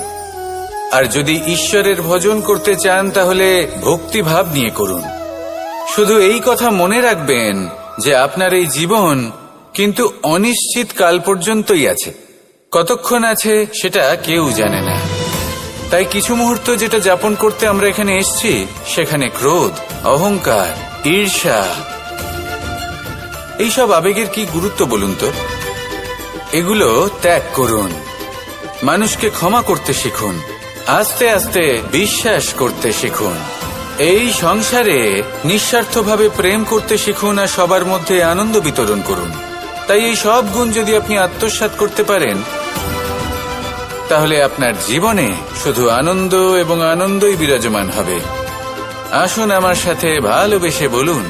আর যদি ঈশ্বরের ভজন করতে চান তাহলে ভক্তিভাব নিয়ে করুন। শুধু এই কথা মনে রাখবেন যে আপনার এই জীবন কিন্তু অনিশ্চিত কাল পর্যন্তই আছে। কতক্ষণ আছে সেটা কেউ জানে না। তাই কিছু মুহূর্ত যেটা যাপন করতে আমরা এখানে এসেছি সেখানে ক্রোধ, অহংকার, ঈর্ষা, এইসব আবেগের কি গুরুত্ব বলুন তো? এগুলো ত্যাগ করুন। মানুষকে ক্ষমা করতে শিখুন। আস্তে আস্তে বিশ্বাস করতে শিখুন। এই সংসারে নিঃস্বার্থভাবে প্রেম করতে শিখুন আর সবার মধ্যে আনন্দ বিতরণ করুন। তাই এই সব গুণ যদি আপনি আত্মসাৎ করতে পারেন তাহলে আপনার জীবনে শুধু আনন্দ এবং আনন্দই বিরাজমান হবে। আসুন আমার সাথে ভালোবেসে বলুন,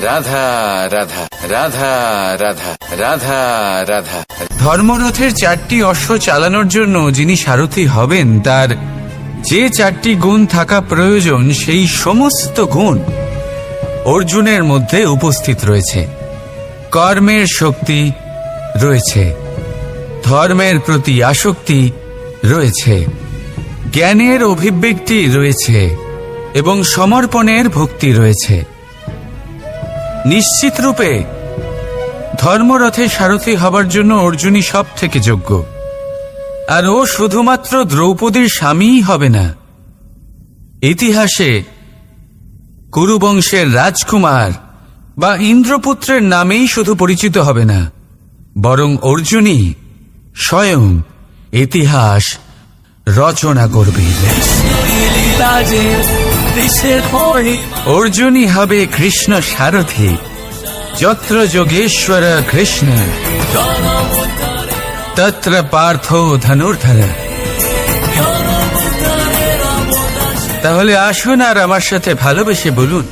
রাধা রাধা রাধা রাধা রাধা রাধা। ধর্মরথের 4টি অশ্ব চালানোর জন্য যিনি সারথি হবেন তার যে 4টি গুণ থাকা প্রয়োজন সেই সমস্ত গুণ অর্জুনের মধ্যে উপস্থিত রয়েছে। কর্মের শক্তি রয়েছে, ধর্মের প্রতি আসক্তি রয়েছে, জ্ঞানের অভিব্যক্তি রয়েছে এবং সমর্পণের ভক্তি রয়েছে। নিশ্চিত রূপে ধর্মরথে সারথি হবার জন্য অর্জুনই সব থেকে যোগ্য। আর ও শুধুমাত্র দ্রৌপদীর স্বামীই হবে না, ইতিহাসে কুরুবংশের রাজকুমার বা ইন্দ্রপুত্রের নামেই শুধু পরিচিত হবে না, বরং অর্জুনই স্বয়ং ইতিহাস রচনা করবে। অর্জুনই হবে কৃষ্ণ সারথি, যত্র যোগেশ্বর কৃষ্ণ তত্র পার্থ ধনুর্ধর। তাহলে আসুন আর আমার সাথে ভালোবেসে বলুন,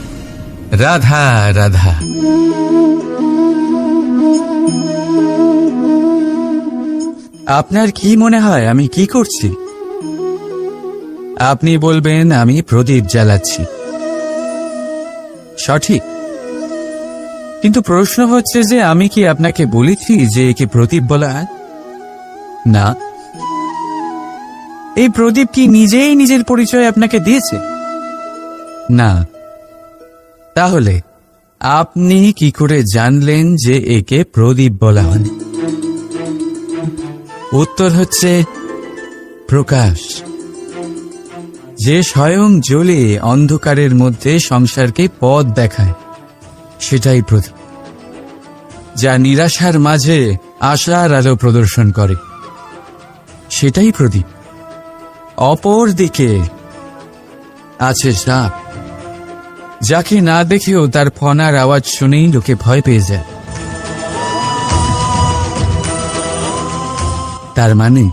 রাধা রাধা। আপনার কি মনে হয় আমি কি করছি? আপনি বলবেন আমি প্রদীপ জ্বালাচ্ছি। সঠিক, কিন্তু প্রশ্ন হচ্ছে যে আমি কি আপনাকে বলেছি যে একে প্রদীপ বলা হয়? না। এই প্রদীপ কি নিজেই নিজের পরিচয় আপনাকে দিয়েছে? না। তাহলে আপনি কি করে জানলেন যে একে প্রদীপ বলা হয়? উত্তর হচ্ছে প্রকাশ, যে স্বয়ং জ্বলে অন্ধকারের মধ্যে সংসারকে পথ দেখায়, সেটাই প্রদীপ। যা নিরাশার মাঝে আশার আলো প্রদর্শন করে, সেটাই প্রদীপ। অপর দিকে আছে সাপ, যাকে না দেখেও তার ফনার আওয়াজ শুনেই লোকে ভয় পেয়ে যায়। তার মানে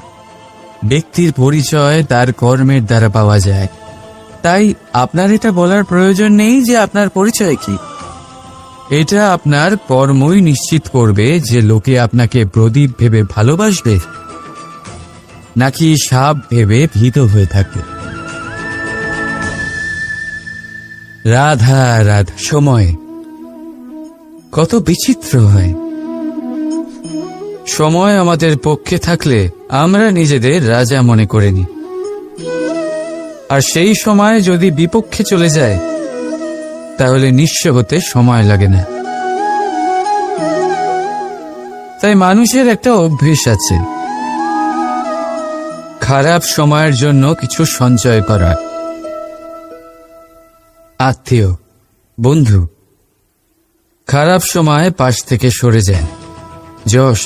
ব্যক্তির পরিচয় তার কর্মের দ্বারা পাওয়া যায়। তাই আপনার এটা বলার প্রয়োজন নেই যে আপনার পরিচয় কি। এটা আপনার কর্মই নিশ্চিত করবে যে লোকে আপনাকে প্রদীপ ভেবে ভালোবাসবে নাকি সাপ ভেবে ভীত হয়ে থাকবে। রাধা রাধা। সময় কত বিচিত্র হয়। সময় আমাদের পক্ষে থাকলে আমরা নিজেদের রাজা মনে করে নিই, আর সেই সময় যদি বিপক্ষে চলে যায় তাহলে নিঃস্ব হতে সময় লাগে না। তাই মানুষের একটা অভ্যেস আছে, খারাপ সময়ের জন্য কিছু সঞ্চয় করা। আত্মীয়, বন্ধু খারাপ সময় পাশ থেকে সরে যায়। যশ,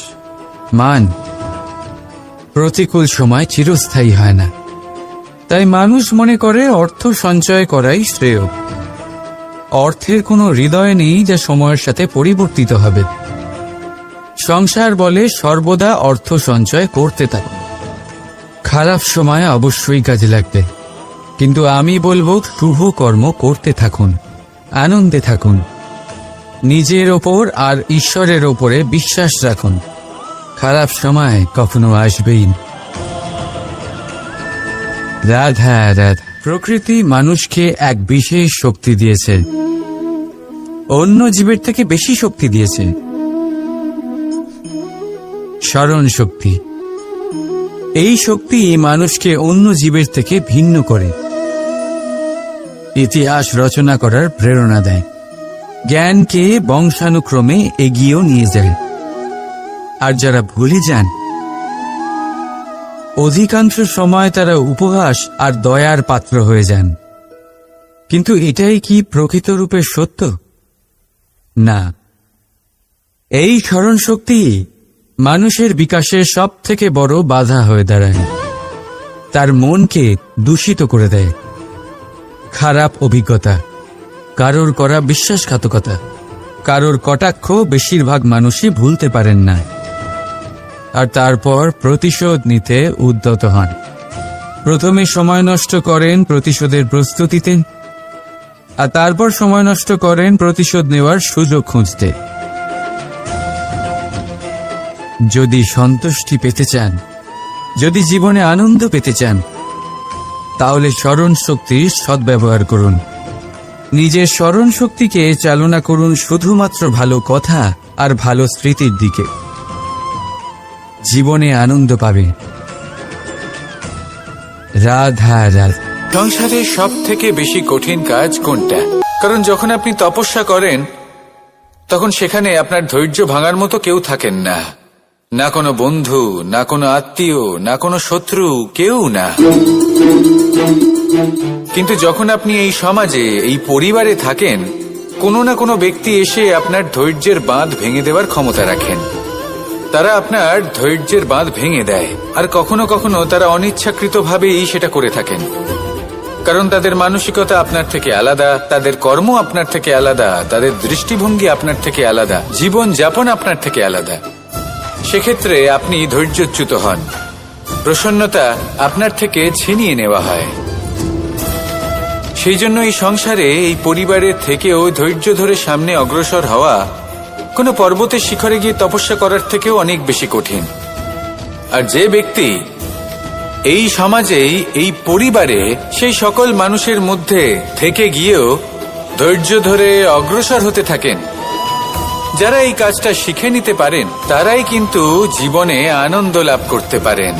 মান প্রতিকূল সময় চিরস্থায়ী হয় না। তাই মানুষ মনে করে অর্থ সঞ্চয় করাই শ্রেয়। অর্থের কোনো হৃদয় নেই যা সময়ের সাথে পরিবর্তিত হবে। সংসার বলে সর্বদা অর্থ সঞ্চয় করতে থাকুন। খারাপ সময় অবশ্যই কাজে লাগবে, কিন্তু আমি বলবো শুভ কর্ম করতে থাকুন, আনন্দে থাকুন, নিজের ওপর আর ঈশ্বরের ওপরে বিশ্বাস রাখুন। খারাপ সময় কখনো আসবেই না। রাধা রাধা। প্রকৃতি মানুষকে এক বিশেষ শক্তি দিয়েছে, অন্য জীবের থেকে বেশি শক্তি দিয়েছে। স্মরণ শক্তি। এই শক্তি মানুষকে অন্য জীবের থেকে ভিন্ন করে, ইতিহাস রচনা করার প্রেরণা দেয়, জ্ঞানকে বংশানুক্রমে এগিয়েও নিয়ে যায়। আর যারা ভুলে যান, অধিকাংশ সময় তারা উপহাস আর দয়ার পাত্র হয়ে যান। কিন্তু এটাই কি প্রকৃত রূপে সত্য? না। এই স্মরণ শক্তি মানুষের বিকাশের সব থেকে বড় বাধা হয়ে দাঁড়ায়। তার মনকে দূষিত করে দেয়। খারাপ অভিজ্ঞতা, কারোর করা বিশ্বাসঘাতকতা, কারোর কটাক্ষ বেশিরভাগ মানুষই ভুলতে পারেন না, আর তারপর প্রতিশোধ নিতে উদ্যত হন। প্রথমে সময় নষ্ট করেন প্রতিশোধের প্রস্তুতিতে, আর তারপর সময় নষ্ট করেন প্রতিশোধ নেওয়ার সুযোগ খুঁজতে। যদি সন্তুষ্টি পেতে চান, যদি জীবনে আনন্দ পেতে চান, তাহলে স্মরণ শক্তির সদ্ব্যবহার করুন। নিজের স্মরণ শক্তিকে চালনা করুন শুধুমাত্র ভালো কথা আর ভালো স্মৃতির দিকে। জীবনে আনন্দ পাবে। রাধা রাধা। সংসারের সব থেকে বেশি কঠিন কাজ কোনটা? কারণ যখন আপনি তপস্যা করেন তখন সেখানে আপনার ধৈর্য ভাঙার মতো কেউ থাকেন না, না কোনো বন্ধু, না কোনো আত্মীয়, না কোনো শত্রু, কেউ না। কিন্তু যখন আপনি এই সমাজে, এই পরিবারে থাকেন, কোনো না কোনো ব্যক্তি এসে আপনার ধৈর্যের বাঁধ ভেঙে দেওয়ার ক্ষমতা রাখেন। তারা আপনার ধৈর্যের বাঁধ ভেঙে দেয়, আর কখনো কখনো তারা অনিচ্ছাকৃতভাবেই সেটা করে থাকেন। কারণ তাদের মানসিকতা আপনার থেকে আলাদা, তাদের কর্ম আপনার থেকে আলাদা, তাদের দৃষ্টিভঙ্গি আপনার থেকে আলাদা, জীবন যাপন আপনার থেকে আলাদা। সেক্ষেত্রে আপনি ধৈর্যচ্যুত হন, প্রসন্নতা আপনার থেকে ছিনিয়ে নেওয়া হয়। সেই জন্য এই সংসারে, এই পরিবারের থেকেও ধৈর্য ধরে সামনে অগ্রসর হওয়া কোনো পর্বতের শিখরে গিয়ে তপস্যা করার থেকেও অনেক বেশি কঠিন। আর যে ব্যক্তি এই সমাজেই, এই পরিবারে, সেই সকল মানুষের মধ্যে থেকে গিয়েও ধৈর্য ধরে অগ্রসর হতে থাকেন, যারা এই কাজটা শিখে নিতে পারেন, তারাই কিন্তু জীবনে আনন্দ লাভ করতে পারেন।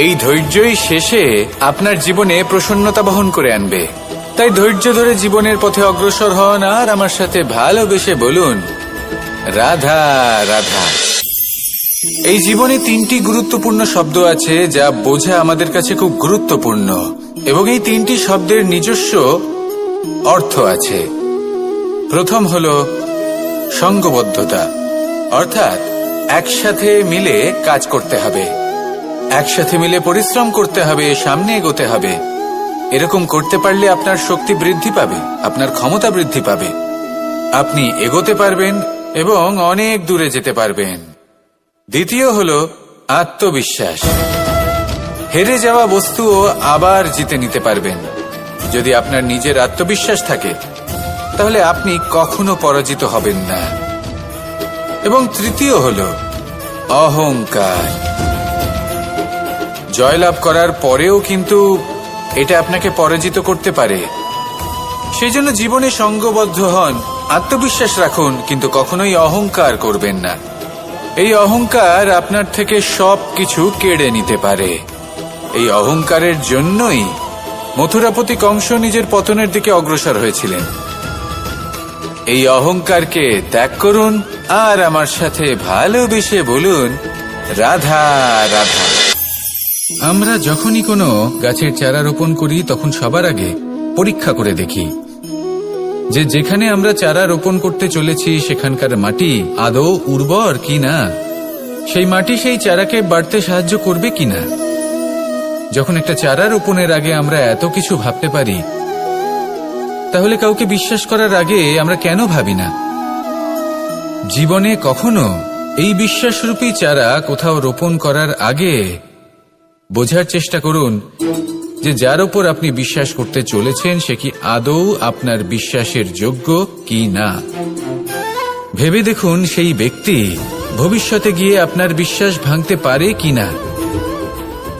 এই ধৈর্যই শেষে আপনার জীবনে প্রসন্নতা বহন করে আনবে। তাই ধৈর্য ধরে জীবনের পথে অগ্রসর হন আর আমার সাথে ভালোবেসে বলুন, রাধা রাধা। এই জীবনে তিনটি গুরুত্বপূর্ণ শব্দ আছে যা বোঝা আমাদের কাছে খুব গুরুত্বপূর্ণ, এবং এই তিনটি শব্দের নিজস্ব অর্থ আছে। প্রথম হলো সঙ্গবদ্ধতা, অর্থাৎ একসাথে মিলে কাজ করতে হবে, একসাথে মিলে পরিশ্রম করতে হবে, সামনে এগোতে হবে। এরকম করতে পারলে আপনার শক্তি বৃদ্ধি পাবে, আপনার ক্ষমতা বৃদ্ধি পাবে, আপনি এগোতে পারবেন এবং অনেক দূরে যেতে পারবেন। দ্বিতীয় হলো আত্মবিশ্বাস। হেরে যাওয়া বস্তুও আবার জিতে নিতে পারবেন যদি আপনার নিজের আত্মবিশ্বাস থাকে, তাহলে আপনি কখনো পরাজিত হবেন না। এবং তৃতীয় হল অহংকার। জয়লাভ করার পরেও কিন্তু এটা আপনাকে পরাজিত করতে পারে। সেই জন্য জীবনে সঙ্গবদ্ধ হন, আত্মবিশ্বাস রাখুন, কিন্তু কখনোই অহংকার করবেন না। এই অহংকার আপনার থেকে সবকিছু কেড়ে নিতে পারে। এই অহংকারের জন্যই মথুরাপতি কংস নিজের পতনের দিকে অগ্রসর হয়েছিলেন। এই অহংকারকে ত্যাগ করুন আর আমার সাথে ভালোবেসে বলুন, রাধা রাধা। আমরা যখনই কোনো গাছের চারা রোপণ করি তখন সবার আগে পরীক্ষা করে দেখি যে যেখানে আমরা চারা রোপণ করতে চলেছি সেখানকার মাটি আদৌ উর্বর কিনা, সেই মাটি সেই চারাকে বাড়তে সাহায্য করবে কিনা। যখন একটা চারা রোপণের আগে আমরা এত কিছু ভাবতে পারি, তাহলে কাউকে বিশ্বাস করার আগে আমরা কেন ভাবি না? জীবনে কখনো এই বিশ্বাসরূপী চারা কোথাও রোপণ করার আগে বোঝার চেষ্টা করুন যে যার উপর আপনি বিশ্বাস করতে চলেছেন সে কি আদৌ আপনার বিশ্বাসের যোগ্য কি না। ভেবে দেখুন সেই ব্যক্তি ভবিষ্যতে গিয়ে আপনার বিশ্বাস ভাঙতে পারে কিনা।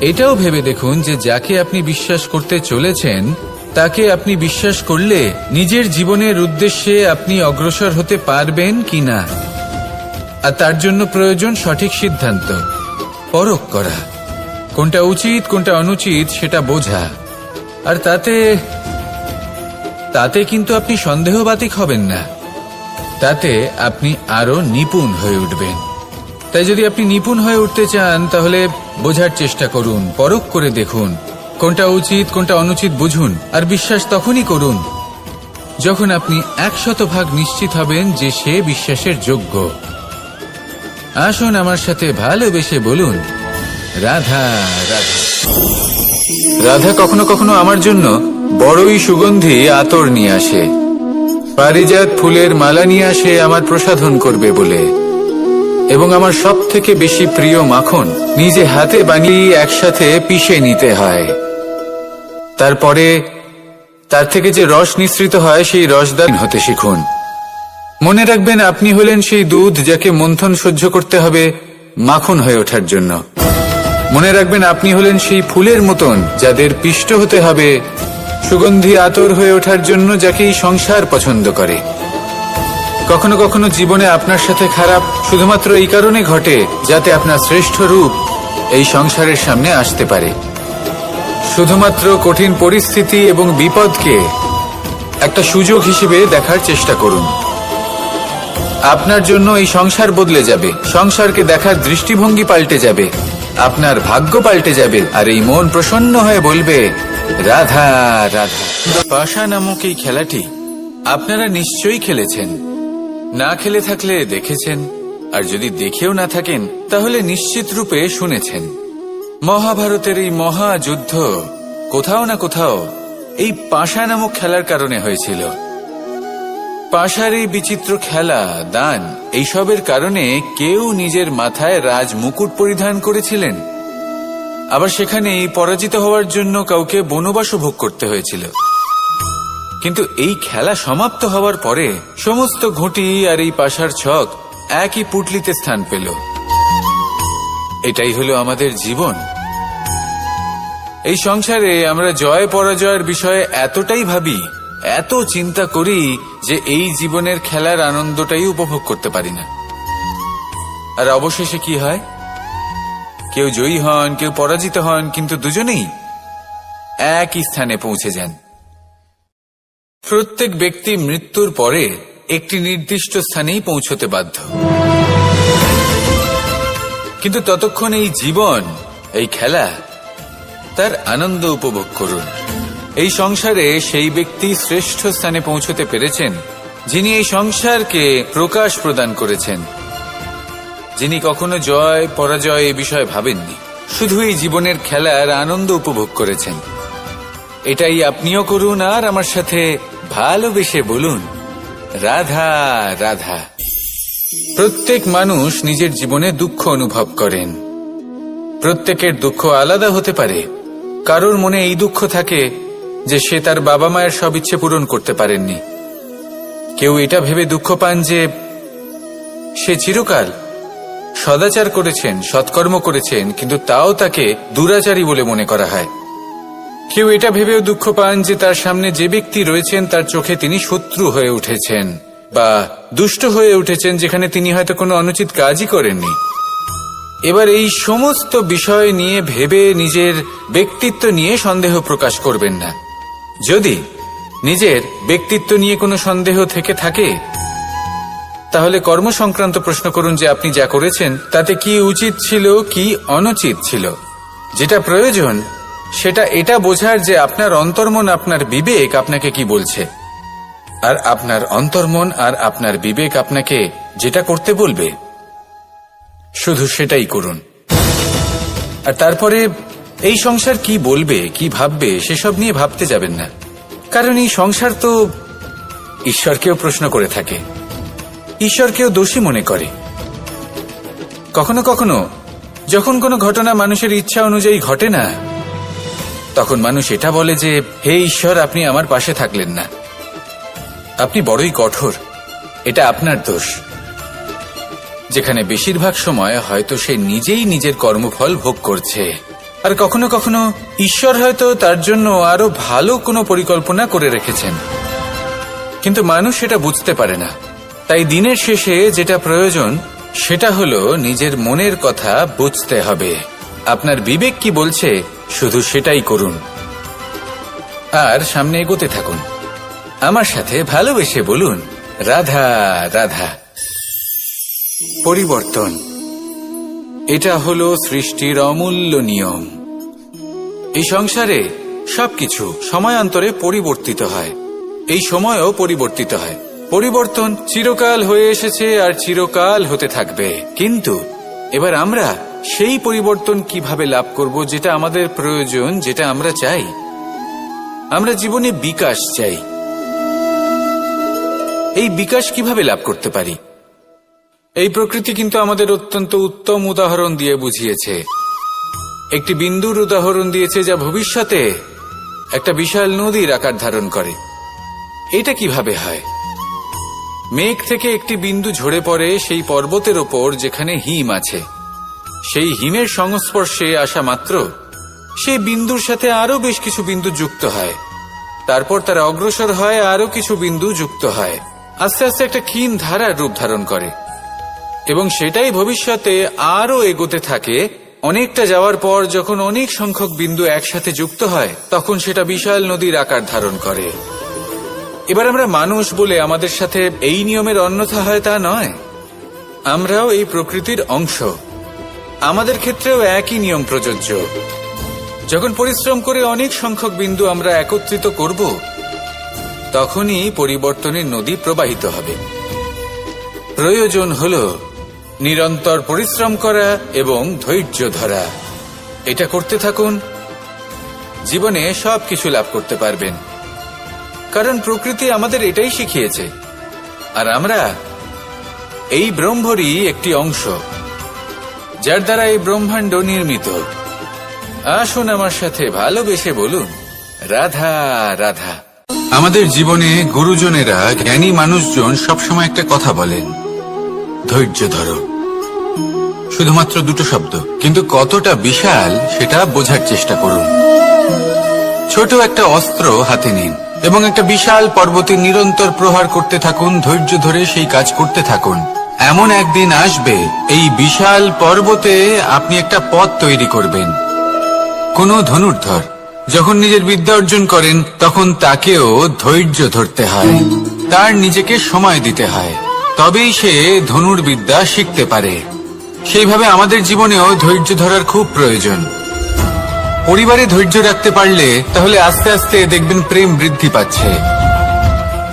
এটাও ভেবে দেখুন যে যাকে আপনি বিশ্বাস করতে চলেছেন তাকে আপনি বিশ্বাস করলে নিজের জীবনের উদ্দেশ্যে আপনি অগ্রসর হতে পারবেন কিনা। আর তার জন্য প্রয়োজন সঠিক সিদ্ধান্ত, পরখ করা, কোনটা উচিত কোনটা অনুচিত সেটা বোঝা। আর তাতে কিন্তু আপনি সন্দেহবাতিক হবেন না, তাতে আপনি আরো নিপুণ হয়ে উঠবেন। তাই যদি আপনি নিপুণ হয়ে উঠতে চান তাহলে বোঝার চেষ্টা করুন, পরখ করে দেখুন, কোনটা উচিত কোনটা অনুচিত বুঝুন। আর বিশ্বাস তখনই করুন যখন আপনি 100% নিশ্চিত হবেন যে সে বিশ্বাসের যোগ্য। আসুন আমার সাথে ভালোবেসে বলুন, রাধা রাধা। রাধা কখনো কখনো আমার জন্য বড়ই সুগন্ধি আতর নিয়ে আসে, পারিজাত ফুলের মালা নিয়ে আসে আমার প্রসাধন করবে বলে। এবং আমার সব থেকে বেশি প্রিয় মাখন নিজে হাতে বানিয়ে একসাথে পিষে নিতে হয়। তারপরে তার থেকে যে রস নিঃসৃত হয় সেই রসদান হতে শিখুন। মনে রাখবেন আপনি হলেন সেই দুধ যাকে মন্থন সহ্য করতে হবে মাখন হয়ে ওঠার জন্য। মনে রাখবেন আপনি হলেন সেই ফুলের মতন যাদের পিষ্ট হতে হবে সুগন্ধি আতর হয়ে ওঠার জন্য, যাকে এই সংসার পছন্দ করে। কখনো কখনো জীবনে আপনার সাথে খারাপ শুধুমাত্র এই কারণে ঘটে যাতে আপনার শ্রেষ্ঠ রূপ এই সংসারের সামনে আসতে পারে। শুধুমাত্র কঠিন পরিস্থিতি এবং বিপদকে একটা সুযোগ হিসেবে দেখার চেষ্টা করুন। আপনার জন্য এই সংসার বদলে যাবে, সংসারকে দেখার দৃষ্টিভঙ্গি পাল্টে যাবে, আপনার ভাগ্য পাল্টে যাবে। আর এই মন প্রসন্ন হয়ে বলবে, রাধা রাধা। পাশা নামক এই খেলাটি আপনারা নিশ্চয়ই খেলেছেন, না খেলে থাকলে দেখেছেন, আর যদি দেখেও না থাকেন তাহলে নিশ্চিত রূপে শুনেছেন। মহাভারতের এই মহাযুদ্ধ কোথাও না কোথাও এই পাশা নামক খেলার কারণে হয়েছিল। পাশার এই বিচিত্র খেলা, দান, এইসবের কারণে কেউ নিজের মাথায় রাজ মুকুট পরিধান করেছিলেন, আবার সেখানেই পরাজিত হওয়ার জন্য কাউকে বনবাস ভোগ করতে হয়েছিল। কিন্তু এই খেলা সমাপ্ত হওয়ার পরে সমস্ত ঘুঁটি আর এই পাশার ছক একই পুটলিতে স্থান পেল। এটাই হলো আমাদের জীবন। এই সংসারে আমরা জয় পরাজয়ের বিষয়ে এতটাই ভাবি, এত চিন্তা করি যে এই জীবনের খেলার আনন্দটাই উপভোগ করতে পারি না। আর অবশেষে কি হয়? কেউ জয়ী হন, কেউ পরাজিত হন, কিন্তু দুজনেই একই স্থানে পৌঁছে যান। প্রত্যেক ব্যক্তি মৃত্যুর পরে একটি নির্দিষ্ট স্থানেই পৌঁছতে বাধ্য, কিন্তু ততক্ষণ এই জীবন, এই খেলা, তার আনন্দ উপভোগ করুন। এই সংসারে সেই ব্যক্তি শ্রেষ্ঠ স্থানে পৌঁছতে পেরেছেন যিনি এই সংসারকে প্রকাশ প্রদান করেছেন, যিনি কখনো জয় পরাজয় এ বিষয়ে ভাবেননি, শুধু এই জীবনের খেলার আনন্দ উপভোগ করেছেন। এটাই আপনিও করুন আর আমার সাথে ভালোবেসে বলুন, রাধা রাধা। প্রত্যেক মানুষ নিজের জীবনে দুঃখ অনুভব করেন, প্রত্যেকের দুঃখ আলাদা হতে পারে। কারোর মনে এই দুঃখ থাকে যে সে তার বাবা মায়ের সব ইচ্ছে পূরণ করতে পারেননি। কেউ এটা ভেবে দুঃখ পান যে সে চিরকাল সদাচার করেছেন, সৎকর্ম করেছেন, কিন্তু তাও তাকে দুরাচারী বলে মনে করা হয়। কেউ এটা ভেবেও দুঃখ পান যে তার সামনে যে ব্যক্তি রয়েছেন তার চোখে তিনি শত্রু হয়ে উঠেছেন বা দুষ্ট হয়ে উঠেছেন, যেখানে তিনি হয়তো কোনো অনুচিত কাজই করেননি। এবার এই সমস্ত বিষয় নিয়ে ভেবে নিজের ব্যক্তিত্ব নিয়ে সন্দেহ প্রকাশ করবেন না। যদি নিজের ব্যক্তিত্ব নিয়ে কোনো সন্দেহ থেকে থাকে, তাহলে কর্ম সংক্রান্ত প্রশ্ন করুন যে আপনি যা করেছেন তাতে কি উচিত ছিল, কি অনুচিত ছিল। যেটা প্রয়োজন সেটা এটা বোঝার যে আপনার অন্তর্মন, আপনার বিবেক আপনাকে কি বলছে, আর আপনার অন্তর্মন আর আপনার বিবেক আপনাকে যেটা করতে বলবে শুধু সেটাই করুন। আর তারপরে এই সংসার কি বলবে, কি ভাববে সেসব নিয়ে ভাবতে যাবেন না। কারণ এই সংসার তো ঈশ্বরকেও প্রশ্ন করে থাকে, ঈশ্বরকেও দোষী মনে করে। কখনো কখনো যখন কোনো ঘটনা মানুষের ইচ্ছা অনুযায়ী ঘটে না, তখন মানুষ এটা বলে যে হে ঈশ্বর, আপনি আমার পাশে থাকলেন না, আপনি বড়ই কঠোর, এটা আপনার দোষ। যেখানে বেশিরভাগ সময় হয়তো সে নিজেই নিজের কর্মফল ভোগ করছে। আর কখনো কখনো ঈশ্বর হয়তো তার জন্য আরো ভালো কোনো পরিকল্পনা করে রেখেছেন, কিন্তু মানুষ সেটা বুঝতে পারে না। তাই দিনের শেষে যেটা প্রয়োজন সেটা হলো নিজের মনের কথা বুঝতে হবে। আপনার বিবেক কি বলছে শুধু সেটাই করুন, আর সামনে এগোতে থাকুন। আমার সাথে ভালোবেসে বলুন, রাধা রাধা। পরিবর্তন, এটা হলো সৃষ্টির অমূল্য নিয়ম। এই সংসারে সবকিছু সময়ান্তরে পরিবর্তিত হয়, এই সময়ও পরিবর্তিত হয়। পরিবর্তন চিরকাল হয়ে এসেছে আর চিরকাল হতে থাকবে। কিন্তু এবার আমরা সেই পরিবর্তন কিভাবে লাভ করব যেটা আমাদের প্রয়োজন, যেটা আমরা চাই। আমরা জীবনে বিকাশ চাই। এই বিকাশ কিভাবে লাভ করতে পারি? এই প্রকৃতি কিন্তু আমাদের অত্যন্ত উত্তম উদাহরণ দিয়ে বুঝিয়েছে। একটি বিন্দুর উদাহরণ দিয়েছে যা ভবিষ্যতে একটা বিশাল নদীর আকার ধারণ করে। এটা কিভাবে হয়? মেঘ থেকে একটি বিন্দু ঝরে পড়ে সেই পর্বতের ওপর যেখানে হিম আছে। সেই হিমের সংস্পর্শে আসা মাত্র সেই বিন্দুর সাথে আরো বেশ কিছু বিন্দু যুক্ত হয়। তারপর তারা অগ্রসর হয়, আরো কিছু বিন্দু যুক্ত হয়, আস্তে আস্তে একটা ক্ষীণ ধারার রূপ ধারণ করে, এবং সেটাই ভবিষ্যতে আরো এগোতে থাকে। অনেকটা যাওয়ার পর যখন অনেক সংখ্যক বিন্দু একসাথে যুক্ত হয়, তখন সেটা বিশাল নদীর আকার ধারণ করে। এবার আমরা মানুষ বলে আমাদের সাথে এই নিয়মের অন্যথা হয় তা নয়। আমরাও এই প্রকৃতির অংশ, আমাদের ক্ষেত্রেও একই নিয়ম প্রযোজ্য। যখন পরিশ্রম করে অনেক সংখ্যক বিন্দু আমরা একত্রিত করব, তখনই পরিবর্তনের নদী প্রবাহিত হবে। প্রয়োজন হলো নিরন্তর পরিশ্রম করা এবং ধৈর্য ধরা। এটা করতে থাকুন, জীবনে সবকিছু লাভ করতে পারবেন। কারণ প্রকৃতি আমাদের এটাই শিখিয়েছে, আর আমরা এই ব্রহ্মরই একটি অংশ, যার দ্বারা এই ব্রহ্মাণ্ড নির্মিত। আসুন আমার সাথে ভালোবেসে বলুন, রাধা রাধা। আমাদের জীবনে গুরুজনেরা, জ্ঞানী মানুষজন সবসময় একটা কথা বলেন, ধৈর্য ধরো। শুধুমাত্র দুটো শব্দ, কিন্তু কতটা বিশাল সেটা বোঝার চেষ্টা করুন। ছোট একটা অস্ত্র হাতে নিন এবং একটা বিশাল পর্বতে নিরন্তর প্রহার করতে থাকুন। ধৈর্য ধরে সেই কাজ করতে থাকুন। এমন একদিন আসবে এই বিশাল পর্বতে আপনি একটা পথ তৈরি করবেন। কোনো ধনুর্ধর যখন নিজের বিদ্যা অর্জন করেন, তখন তাকেও ধৈর্য ধরতে হয়, তার নিজেকে সময় দিতে হয়, তবেই সে ধনুর্বিদ্যা শিখতে পারে। সেইভাবে আমাদের জীবনেও ধৈর্য ধরার খুব প্রয়োজন। পরিবারে ধৈর্য রাখতে পারলে তাহলে আস্তে আস্তে দেখবেন প্রেম বৃদ্ধি পাচ্ছে।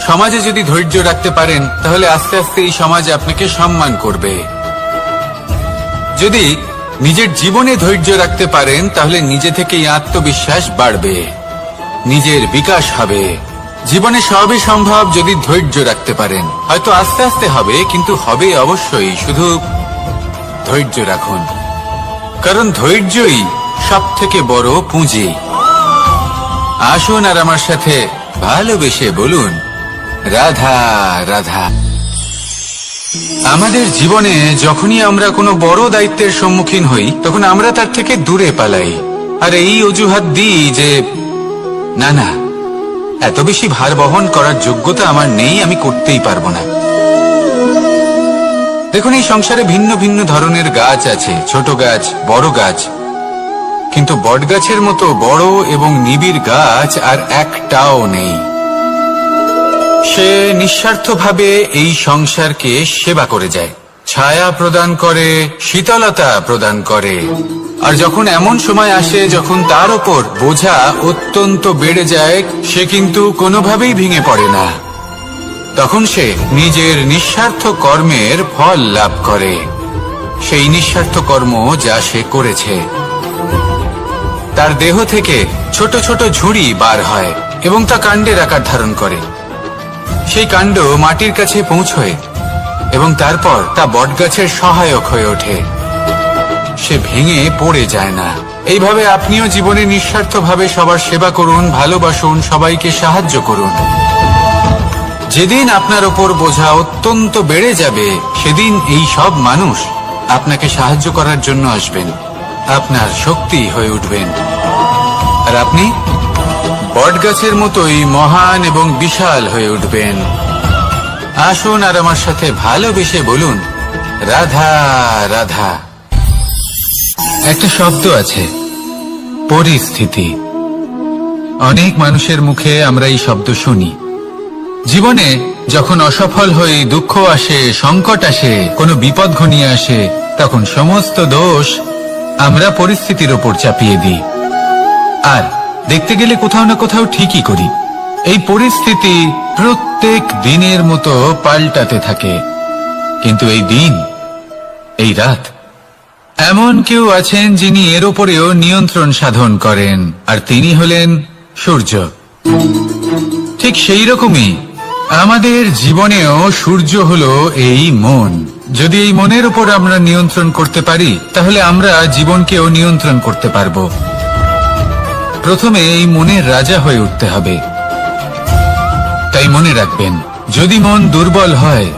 সমাজে যদি ধৈর্য রাখতে পারেন, তাহলে আস্তে আস্তে এই সমাজ আপনাকে সম্মান করবে। যদি নিজের জীবনে ধৈর্য রাখতে পারেন, তাহলে নিজে থেকেই আত্মবিশ্বাস বাড়বে, নিজের বিকাশ হবে। জীবনে সবই সম্ভব যদি ধৈর্য রাখতে পারেন। হয়তো আস্তে আস্তে হবে, কিন্তু হবে অবশ্যই। শুধু ধৈর্য রাখুন, কারণ ধৈর্যই সব থেকে বড় পুঁজি। আসুন আর আমার সাথে ভালোবেসে বলুন, রাধা রাধা। আমাদের জীবনে যখনই আমরা কোনো বড় দায়িত্বের সম্মুখীন হই, তখন আমরা তার থেকে দূরে পালাই, আর এই অজুহাত দিই যে না না, এত বেশি ভার বহন করার যোগ্যতা আমার নেই, আমি করতেই পারবো না। দেখুন, এই সংসারে ভিন্ন ভিন্ন ধরনের গাছ আছে, ছোট গাছ, বড় গাছ, কিন্তু বট গাছের মতো বড় এবং নিবিড় গাছ আর একটাও নেই। সে নিঃস্বার্থভাবে এই সংসারকে সেবা করে যায়, ছায়া প্রদান করে, শীতলতা প্রদান করে। আর যখন এমন সময় আসে যখন তার ওপর বোঝা অত্যন্ত বেড়ে যায়, সে কিন্তু কোনোভাবেই ভেঙে পড়ে না। তখন সে নিজের নিঃস্বার্থ কর্মের ফল লাভ করে, সেই নিঃস্বার্থ কর্ম যা সে করেছে। তার দেহ থেকে ছোট ছোট ঝুড়ি বার হয় এবং তা কাণ্ডের আকার ধারণ করে। সেই কাণ্ড মাটির কাছে পৌঁছয় এবং তারপর তা বটগাছের সহায়ক হয়ে ওঠে। সে ভেঙে পড়ে যায় না। এইভাবে আপনিও জীবনে নিঃস্বার্থভাবে সবার সেবা করুন, ভালোবাসুন, সবাইকে সাহায্য করুন। যেদিন আপনার ওপর বোঝা অত্যন্ত বেড়ে যাবে, সেদিন এই সব মানুষ আপনাকে সাহায্য করার জন্য আসবেন, আপনার শক্তি হয়ে উঠবেন, আর আপনি বটগাছের মতোই মহান এবং বিশাল হয়ে উঠবেন। আসুন আর আমার সাথে ভালোবেসে বলুন, রাধা রাধা। একটা শব্দ আছে, পরিস্থিতি। অনেক মানুষের মুখে আমরা এই শব্দ শুনি। জীবনে যখন অসফল হয়ে দুঃখ আসে, সংকট আসে, কোনো বিপদ ঘনিয়ে আসে, তখন সমস্ত দোষ আমরা পরিস্থিতির ওপর চাপিয়ে দিই, আর দেখতে গেলে কোথাও না কোথাও ঠিকই করি। এই পরিস্থিতি প্রত্যেক দিনের মতো পাল্টাতে থাকে, কিন্তু এই দিন, এই রাত, এমন কেউ আছেন যিনি এর ওপরেও নিয়ন্ত্রণ সাধন করেন, আর তিনি হলেন সূর্য। ঠিক সেই রকমই আমাদের জীবনেও সূর্য হলো এই মন। যদি এই মনের উপর আমরা নিয়ন্ত্রণ করতে পারি, তাহলে আমরা জীবনকেও নিয়ন্ত্রণ করতে পারবো। প্রথমে এই মনের রাজা হয়ে উঠতে হবে। তাই মনে রাখবেন, যদি মন দুর্বল হয়,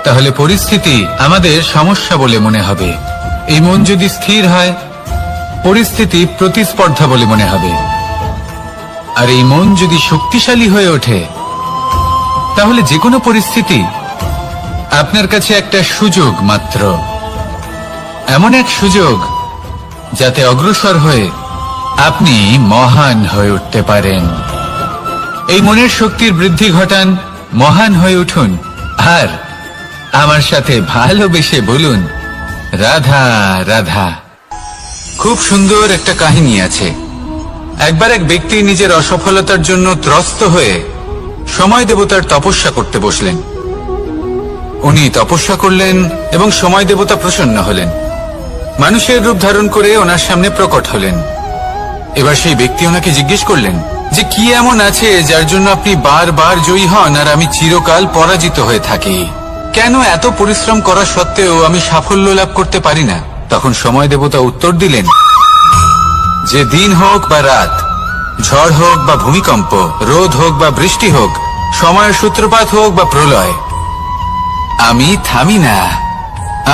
তাহলে পরিস্থিতি আমাদের সমস্যা বলে মনে হবে। এই মন যদি স্থির হয়, পরিস্থিতি প্রতিস্পর্ধা বলে মনে হবে। আর এই মন যদি শক্তিশালী হয়ে ওঠে, তাহলে যে কোনো পরিস্থিতি আপনার কাছে একটা সুযোগ মাত্র, এমন এক সুযোগ যাতে অগ্রসর হয়ে আপনি মহান হয়ে উঠতে পারেন। এই মনের শক্তির বৃদ্ধি ঘটান, মহান হয়ে উঠুন, আর আমার সাথে ভালোবেসে বলুন, রাধা রাধা। খুব সুন্দর একটা কাহিনী আছে। একবার এক ব্যক্তি নিজের অসফলতার জন্য ত্রস্ত হয়ে সময় দেবতার তপস্যা করতে বসলেন। উনি তপস্যা করলেন এবং সময় দেবতা প্রসন্ন হলেন, মানুষের রূপ ধারণ করে ওনার সামনে প্রকট হলেন। এবার সেই ব্যক্তি ওনাকে জিজ্ঞেস করলেন যে কি এমন আছে যার জন্য আপনি বারবার জয়ী হন আর আমি চিরকাল পরাজিত হয়ে থাকি? কেন এত পরিশ্রম করা সত্ত্বেও আমি সাফল্য লাভ করতে পারি না? তখন সময় দেবতা উত্তর দিলেন যে দিন হোক বা রাত, ঝড় হোক বা ভূমিকম্প, রোদ হোক বা বৃষ্টি হোক, সময়ের সূত্রপাত হোক বা প্রলয়, আমি থামি না,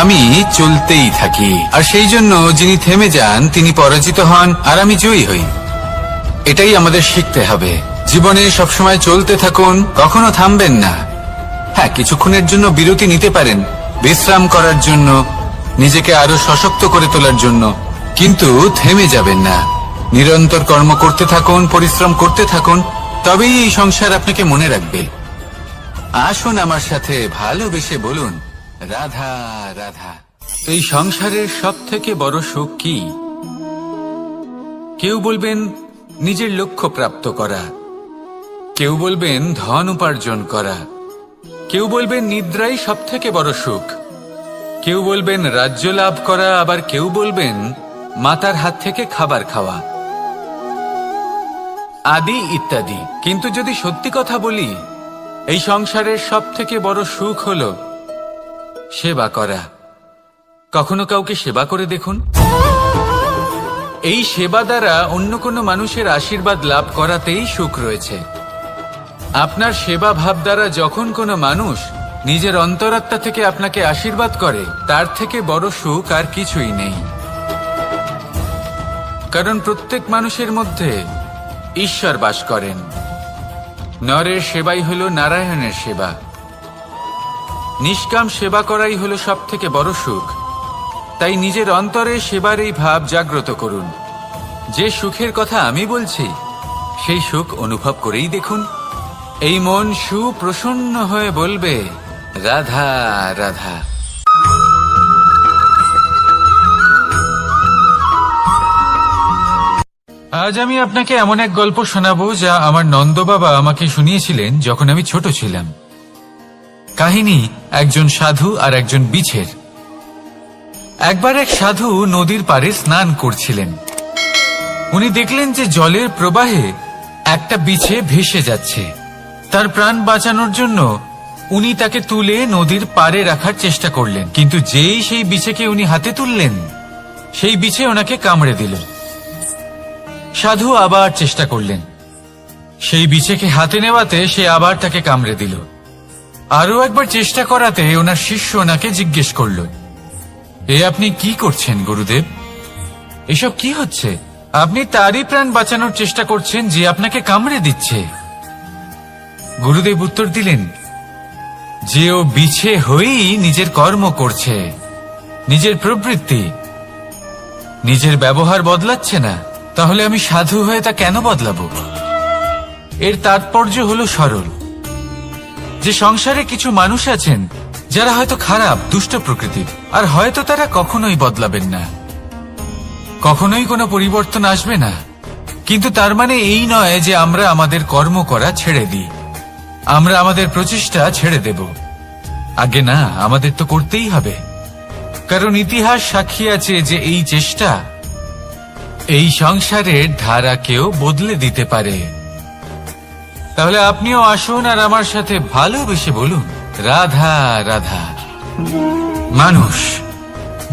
আমি চলতেই থাকি। আর সেই জন্য যিনি থেমে যান তিনি পরাজিত হন আর আমি জয়ী হই। এটাই আমাদের শিখতে হবে। জীবনে সবসময় চলতে থাকুন, কখনো থামবেন না। হ্যাঁ, কিছুক্ষণের জন্য বিরতি নিতে পারেন, বিশ্রাম করার জন্য, নিজেকে আরো সশক্ত করে তোলার জন্য, কিন্তু থেমে যাবেন না। নিরন্তর কর্ম করতে থাকুন, পরিশ্রম করতে থাকুন, তবেই এই সংসার আপনাকে মনে রাখবে। আসুন আমার সাথে ভালোবেসে বলুন, রাধা রাধা। এই সংসারের সব থেকে বড় সুখ কি? কেউ বলবেন নিজের লক্ষ্য প্রাপ্ত করা, কেউ বলবেন ধন উপার্জন করা, কেউ বলবেন নিদ্রাই সব থেকে বড় সুখ, কেউ বলবেন রাজ্য লাভ করা, আবার কেউ বলবেন মাতার হাত থেকে খাবার খাওয়া, আদি ইত্যাদি। কিন্তু যদি সত্যি কথা বলি, এই সংসারের সব থেকে বড় সুখ হলো সেবা করা। কখনো কাউকে সেবা করে দেখুন। এই সেবা দ্বারা অন্য কোনো মানুষের আশীর্বাদ লাভ করাতেই সুখ রয়েছে। আপনার সেবা ভাব দ্বারা যখন কোনো মানুষ নিজের অন্তরাত্মা থেকে আপনাকে আশীর্বাদ করে, তার থেকে বড় সুখ আর কিছুই নেই। কারণ প্রত্যেক মানুষের মধ্যে ঈশ্বর বাস করেন। নরের সেবাই হলো নারায়ণের সেবা। নিষ্কাম সেবা করাই হলো সব থেকে বড় সুখ। তাই নিজের অন্তরে সেবার এই ভাব জাগ্রত করুন। যে সুখের কথা আমি বলছি, সেই সুখ অনুভব করেই দেখুন। এই মন সুপ্রসন্ন হয়ে বলবে, রাধা রাধা। আজ আমি আপনাকে এমন এক গল্প শোনাবো যা আমার নন্দ বাবা আমাকে শুনিয়েছিলেন যখন আমি ছোট ছিলাম। কাহিনী একজন সাধু আর একজন বিছের। একবার এক সাধু নদীর পাড়ে স্নান করছিলেন। উনি দেখলেন যে জলের প্রবাহে একটা বিছে ভেসে যাচ্ছে। তার প্রাণ বাঁচানোর জন্য উনি তাকে তুলে নদীর পাড়ে রাখার চেষ্টা করলেন, কিন্তু যেই সেই বিছেকে উনি হাতে তুললেন, সেই বিছে ওনাকে কামড়ে দিল। সাধু আবার চেষ্টা করলেন। সেই বিছেকে হাতে নেওয়াতে সে আবার তাকে কামড়ে দিল। আরো একবার চেষ্টা করাতে ওনার শিষ্য ওনাকে জিজ্ঞেস করল, এ আপনি কি করছেন গুরুদেব? এসব কি হচ্ছে? আপনি তারই প্রাণ বাঁচানোর চেষ্টা করছেন যে আপনাকে কামড়ে দিচ্ছে। গুরুদেব উত্তর দিলেন, যে ও বিছে হয়েই নিজের কর্ম করছে, নিজের প্রবৃত্তি, নিজের ব্যবহার বদলাচ্ছে না, তাহলে আমি সাধু হয়ে তা কেন বদলাবো? এর তাৎপর্য হলো সরল, যে সংসারে কিছু মানুষ আছেন যারা হয়তো খারাপ, দুষ্ট প্রকৃতির, আর হয়তো তারা কখনোই বদলাবেন না, কখনোই কোনো পরিবর্তন আসবে না। কিন্তু তার মানে এই নয় যে আমরা আমাদের কর্ম করা ছেড়ে দিই, আমরা আমাদের প্রচেষ্টা ছেড়ে দেব। আগে না, আমাদের তো করতেই হবে, কারণ ইতিহাস সাক্ষী আছে যে এই চেষ্টা এই সংসারের ধারাকেও বদলে দিতে পারে। তাহলে আপনিও আসুন আর আমার সাথে ভালোবেসে বলুন, রাধা রাধা। মানুষ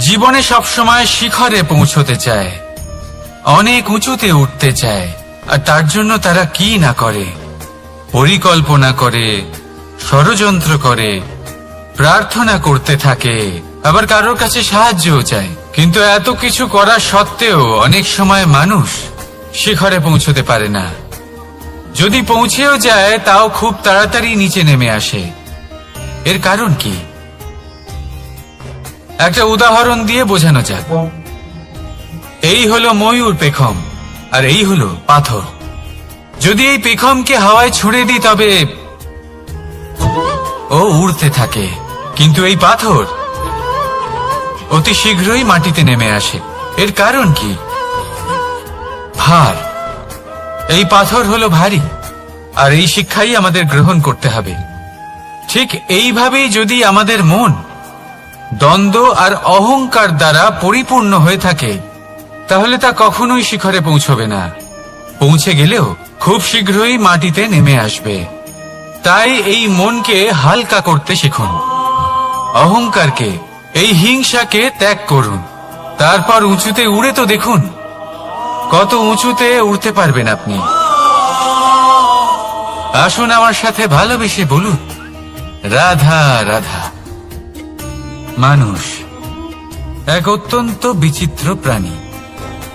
জীবনে সবসময় শিখরে পৌঁছতে চায়, অনেক উঁচুতে উঠতে চায়, আর তার জন্য তারা কি না করে, পরিকল্পনা করে, ষড়যন্ত্র করে, প্রার্থনা করতে থাকে, আবার কারোর কাছে সাহায্যও চায়। কিন্তু এত কিছু করা সত্ত্বেও অনেক সময় মানুষ শিখরে পৌঁছতে পারে না। যদি পৌঁছেও যায় তাও খুব তাড়াতাড়ি নিচে নেমে আসে। এর কারণ কি? একটা উদাহরণ দিয়ে বোঝানো যাক। এই হলো ময়ূর পেখম, আর এই হলো পাথর। যদি এই পেখমকে হাওয়ায় ছুঁড়ে দিই তবে ও উড়তে থাকে, কিন্তু এই পাথর অতি শীঘ্রই মাটিতে নেমে আসে। এর কারণ কি? ভার। এই পাথর হলো ভারী, আর এই শিক্ষাই আমাদের গ্রহণ করতে হবে। ঠিক এইভাবেই যদি আমাদের মন দ্বন্দ্ব আর অহংকার দ্বারা পরিপূর্ণ হয়ে থাকে, তাহলে তা কখনোই শিখরে পৌঁছবে না। পৌঁছে গেলেও খুব শীঘ্রই মাটিতে নেমে আসবে। তাই এই মনকে হালকা করতে শিখুন, অহংকারকে, এই হিংসাকে ত্যাগ করুন। তারপর উঁচুতে উড়ে তো দেখুন, কত উঁচুতে উড়তে পারবেন আপনি। আসুন আমার সাথে ভালোবেসে বলুন, রাধা রাধা। মানুষ এক অত্যন্ত বিচিত্র প্রাণী।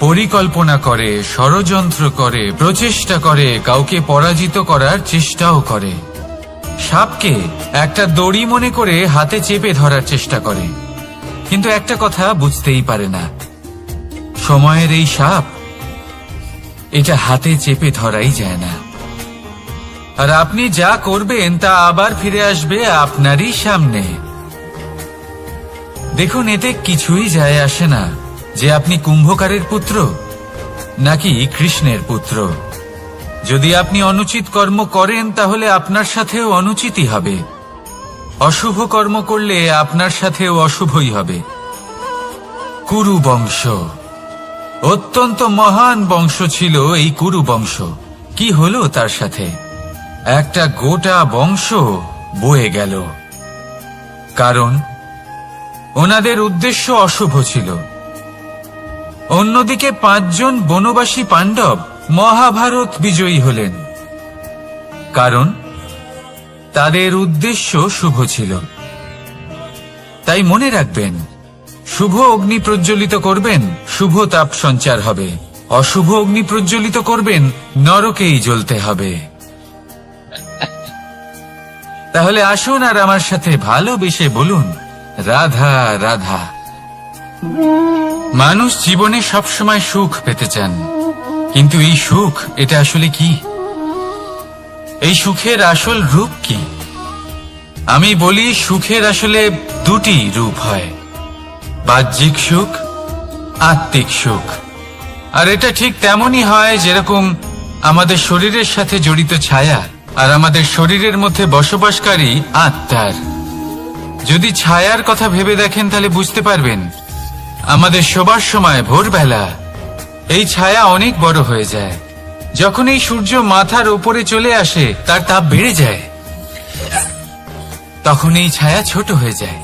পরিকল্পনা করে, ষড়যন্ত্র করে, প্রচেষ্টা করে, কাউকে পরাজিত করার চেষ্টাও করে। সাপকে একটা দড়ি মনে করে হাতে চেপে ধরার চেষ্টা করে, কিন্তু একটা কথা বুঝতেই পারে না, সময়ের এই সাপ, এটা হাতে চেপে ধরাই যায় না। আর আপনি যা করবেন তা আবার ফিরে আসবে আপনারই সামনে। দেখুন, এতে কিছুই যায় আসে না যে আপনি কুম্ভকারের পুত্র নাকি কৃষ্ণের পুত্র। যদি আপনি অনুচিত কর্ম করেন তাহলে আপনার সাথেও অনুচিতই হবে। অশুভ কর্ম করলে আপনার সাথেও অশুভই হবে। কুরু বংশ অত্যন্ত মহান বংশ ছিল। এই কুরু বংশ কি হলো তার সাথে? একটা গোটা বংশ বয়ে গেল, কারণ ওনাদের উদ্দেশ্য অশুভ ছিল। অন্যদিকে 5 জন বনবাসী পাণ্ডব মহাভারত বিজয়ী হলেন, কারণ তাদের উদ্দেশ্য শুভ ছিল। তাই মনে রাখবেন, শুভ অগ্নি প্রজ্বলিত করবেন, শুভ তাপ সঞ্চার হবে। অশুভ অগ্নি প্রজ্বলিত করবেন, নরকেই জ্বলতে হবে। তাহলে আসুন আর আমার সাথে ভালোবেসে বলুন, রাধা রাধা। মানুষ জীবনে সবসময় সুখ পেতে চান, কিন্তু এই সুখ এটা আসলে কি? এই সুখের আসল রূপ কি? আমি বলি, সুখের আসলে 2টি রূপ হয়, বাহ্যিক সুখ, আত্মিক সুখ। আর এটা ঠিক তেমনই হয় যেরকম আমাদের শরীরের সাথে জড়িত ছায়া আর আমাদের শরীরের মধ্যে বসবাসকারী আত্মার। যদি ছায়ার কথা ভেবে দেখেন তাহলে বুঝতে পারবেন, আমাদের শোবার সময় ভোরবেলা এই ছায়া অনেক বড় হয়ে যায়। যখন এই সূর্য মাথার উপরে চলে আসে, তার তাপ বেড়ে যায়, তখন এই ছায়া ছোট হয়ে যায়।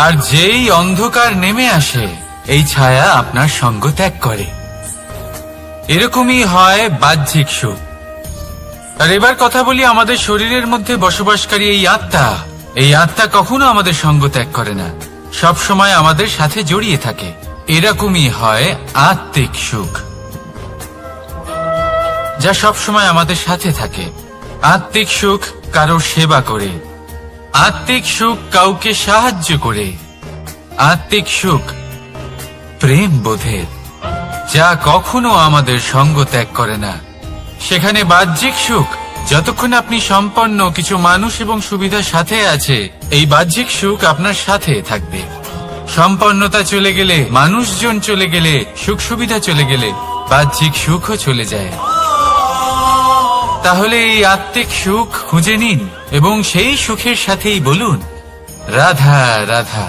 আর যেই অন্ধকার নেমে আসে, এই ছায়া আপনার সঙ্গ ত্যাগ করে। এরকমই হয় বাহ্যিক সুখ। আর এবার কথা বলি আমাদের শরীরের মধ্যে বসবাসকারী এই আত্মা। এই আত্মা কখনো আমাদের সঙ্গ ত্যাগ করে না, সব সময় আমাদের সাথে জড়িয়ে থাকে। এরকমই হয় আত্মিক সুখ, যা সব সময় আমাদের সাথে থাকে। আত্মিক সুখ কারোর সেবা করে, আত্মিক সুখ কাউকে সাহায্য করে, আত্মিক সুখ প্রেম বোধের, যা কখনো আমাদের সঙ্গ ত্যাগ করে না। সেখানে বাহ্যিক সুখ, যতক্ষণ আপনি সম্পন্ন কিছু মানুষ এবং সুবিধার সাথে আছে, এই বাহ্যিক সুখ আপনার সাথে থাকবে। সম্পন্নতা চলে গেলে, মানুষজন চলে গেলে, সুখ সুবিধা চলে গেলে, বাহ্যিক সুখও চলে যায়। তাহলে এই আত্মিক সুখ খুঁজে নিন এবং সেই সুখের সাথেই বলুন, রাধা রাধা।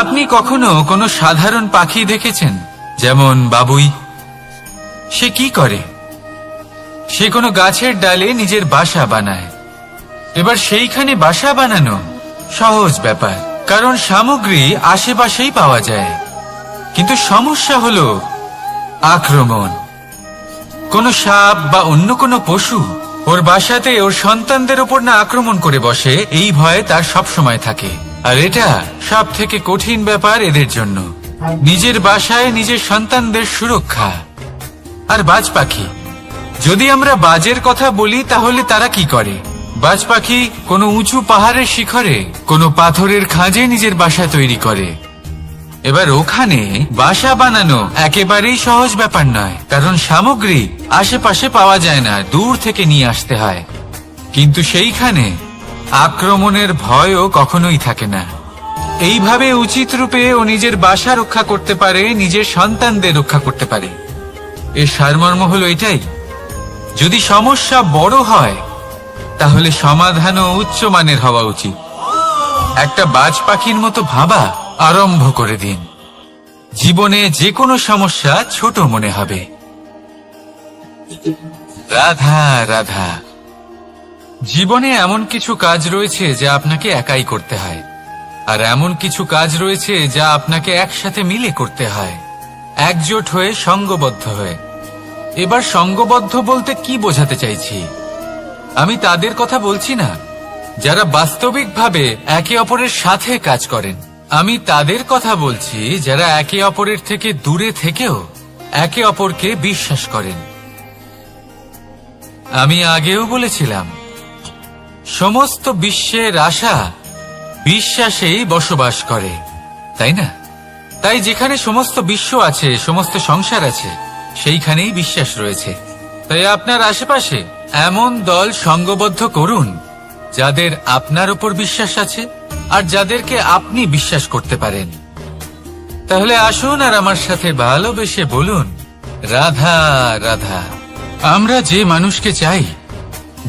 আপনি কখনো কোনো সাধারণ পাখি দেখেছেন? যেমন বাবুই। সে কি করে? সে কোনো গাছের ডালে নিজের বাসা বানায়। এবার সেইখানে বাসা বানানো সহজ ব্যাপার, কারণ সামগ্রী আশেপাশেই পাওয়া যায়। কিন্তু সমস্যা হলো আক্রমণ। কোনো সাপ বা অন্য কোনো পশু ওর বাসাতে ওর সন্তানদের ওপর না আক্রমণ করে বসে, এই ভয়ে তার সব সময় থাকে। আর এটা সব থেকে কঠিন ব্যাপার এদের জন্য, নিজের বাসায় নিজের সন্তানদের সুরক্ষা। আর বাজ পাখি, যদি আমরা বাজের কথা বলি তাহলে তারা কি করে? বাজ পাখি কোনো উঁচু পাহাড়ের শিখরে, কোনো পাথরের খাঁজে নিজের বাসা তৈরি করে। এবার ওখানে বাসা বানানো একেবারেই সহজ ব্যাপার নয়, কারণ সামগ্রী আশেপাশে পাওয়া যায় না, দূর থেকে নিয়ে আসতে হয়। কিন্তু সেইখানে আক্রমণের ভয়ও কখনোই থাকে না। এইভাবে উচিত রূপে ও নিজের বাসা রক্ষা করতে পারে, নিজের সন্তানদের রক্ষা করতে পারে। এর সারমর্ম হলো এটাই, যদি সমস্যা বড় হয় তাহলে সমাধানও উচ্চমানের হওয়া উচিত। একটা বাজ পাখির মতো ভাবা আরম্ভ করে দিন, জীবনে যে কোনো সমস্যা ছোট মনে হবে। রাধা রাধা। জীবনে এমন কিছু কাজ রয়েছে যা আপনাকে একাই করতে হয়, আর এমন কিছু কাজ রয়েছে যা আপনাকে একসাথে মিলে করতে হয়, একজোট হয়ে, সঙ্গবদ্ধ হয়ে। এবার সঙ্গবদ্ধ বলতে কি বোঝাতে চাইছি? আমি তাদের কথা বলছি না যারা বাস্তবিকভাবে একে অপরের সাথে কাজ করেন। আমি তাদের কথা বলছি যারা একে অপরের থেকে দূরে থেকেও একে অপরকে বিশ্বাস করেন। আমি আগেও বলেছিলাম, সমস্ত বিশ্বের আশা বিশ্বাসেই বসবাস করে, তাই না? তাই যেখানে সমস্ত বিশ্ব আছে, সমস্ত সংসার আছে, সেইখানেই বিশ্বাস রয়েছে। তাই আপনার আশেপাশে এমন দল সঙ্গবদ্ধ করুন যাদের আপনার উপর বিশ্বাস আছে আর যাদেরকে আপনি বিশ্বাস করতে পারেন। তাহলে আসুন আর আমার সাথে ভালোবেসে বলুন, রাধা রাধা। আমরা যে মানুষকে চাই,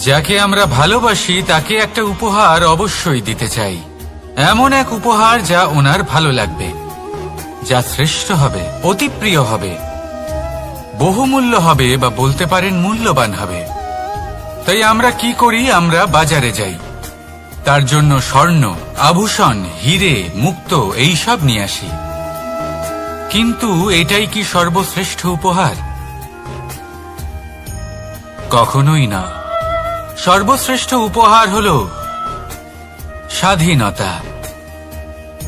যাকে আমরা ভালোবাসি, তাকে একটা উপহার অবশ্যই দিতে চাই। এমন এক উপহার যা ওনার ভালো লাগবে, যা শ্রেষ্ঠ হবে, অতি প্রিয় হবে, বহুমূল্য হবে, বা বলতে পারেন মূল্যবান হবে। তাই আমরা কি করি? আমরা বাজারে যাই, তার জন্য স্বর্ণ, আভূষণ, হিরে, মুক্তো এইসব নিয়ে আসি। কিন্তু এটাই কি সর্বশ্রেষ্ঠ উপহার? কখনোই না। সর্বশ্রেষ্ঠ উপহার হলো স্বাধীনতা।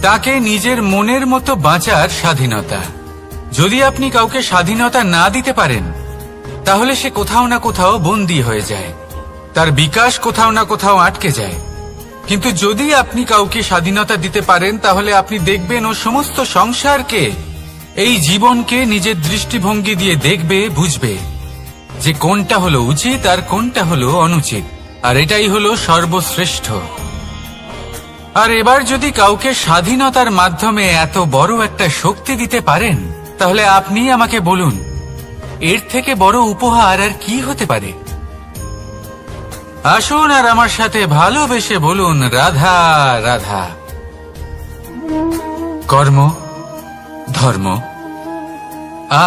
তাকে নিজের মনের মতো বাঁচার স্বাধীনতা। যদি আপনি কাউকে স্বাধীনতা না দিতে পারেন, তাহলে সে কোথাও না কোথাও বন্দী হয়ে যায়, তার বিকাশ কোথাও না কোথাও আটকে যায়। কিন্তু যদি আপনি কাউকে স্বাধীনতা দিতে পারেন, তাহলে আপনি দেখবেন ও সমস্ত সংসারকে, এই জীবনকে নিজের দৃষ্টিভঙ্গি দিয়ে দেখবে, বুঝবে যে কোনটা হলো উচিত আর কোনটা হলো অনুচিত। আর এটাই হলো সর্বশ্রেষ্ঠ। আর এবার যদি কাউকে স্বাধীনতার মাধ্যমে এত বড় একটা শক্তি দিতে পারেন, তাহলে আপনি আমাকে বলুন, এর থেকে বড় উপহার আর কি হতে পারে? আসুন আর আমার সাথে ভালোবেসে বলুন, রাধা রাধা। কর্ম, ধর্ম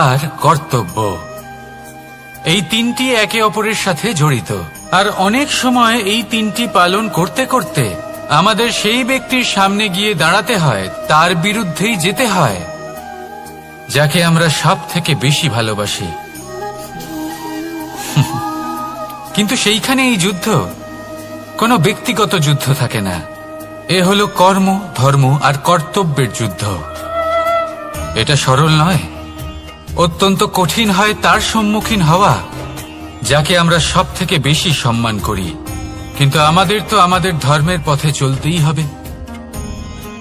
আর কর্তব্য, এই তিনটি একে অপরের সাথে জড়িত। আর অনেক সময় এই তিনটি পালন করতে করতে আমাদের সেই ব্যক্তির সামনে গিয়ে দাঁড়াতে হয়, তার বিরুদ্ধেই যেতে হয়, যাকে আমরা সব থেকে বেশি ভালোবাসি। কিন্তু সেইখানে এই যুদ্ধ কোনো ব্যক্তিগত যুদ্ধ থাকে না। এ হলো কর্ম, ধর্ম আর কর্তব্যের যুদ্ধ। এটা সরল নয়, অত্যন্ত কঠিন হয় তার সম্মুখীন হওয়া যাকে আমরা সব থেকে বেশি সম্মান করি। কিন্তু আমাদের তো আমাদের ধর্মের পথে চলতেই হবে,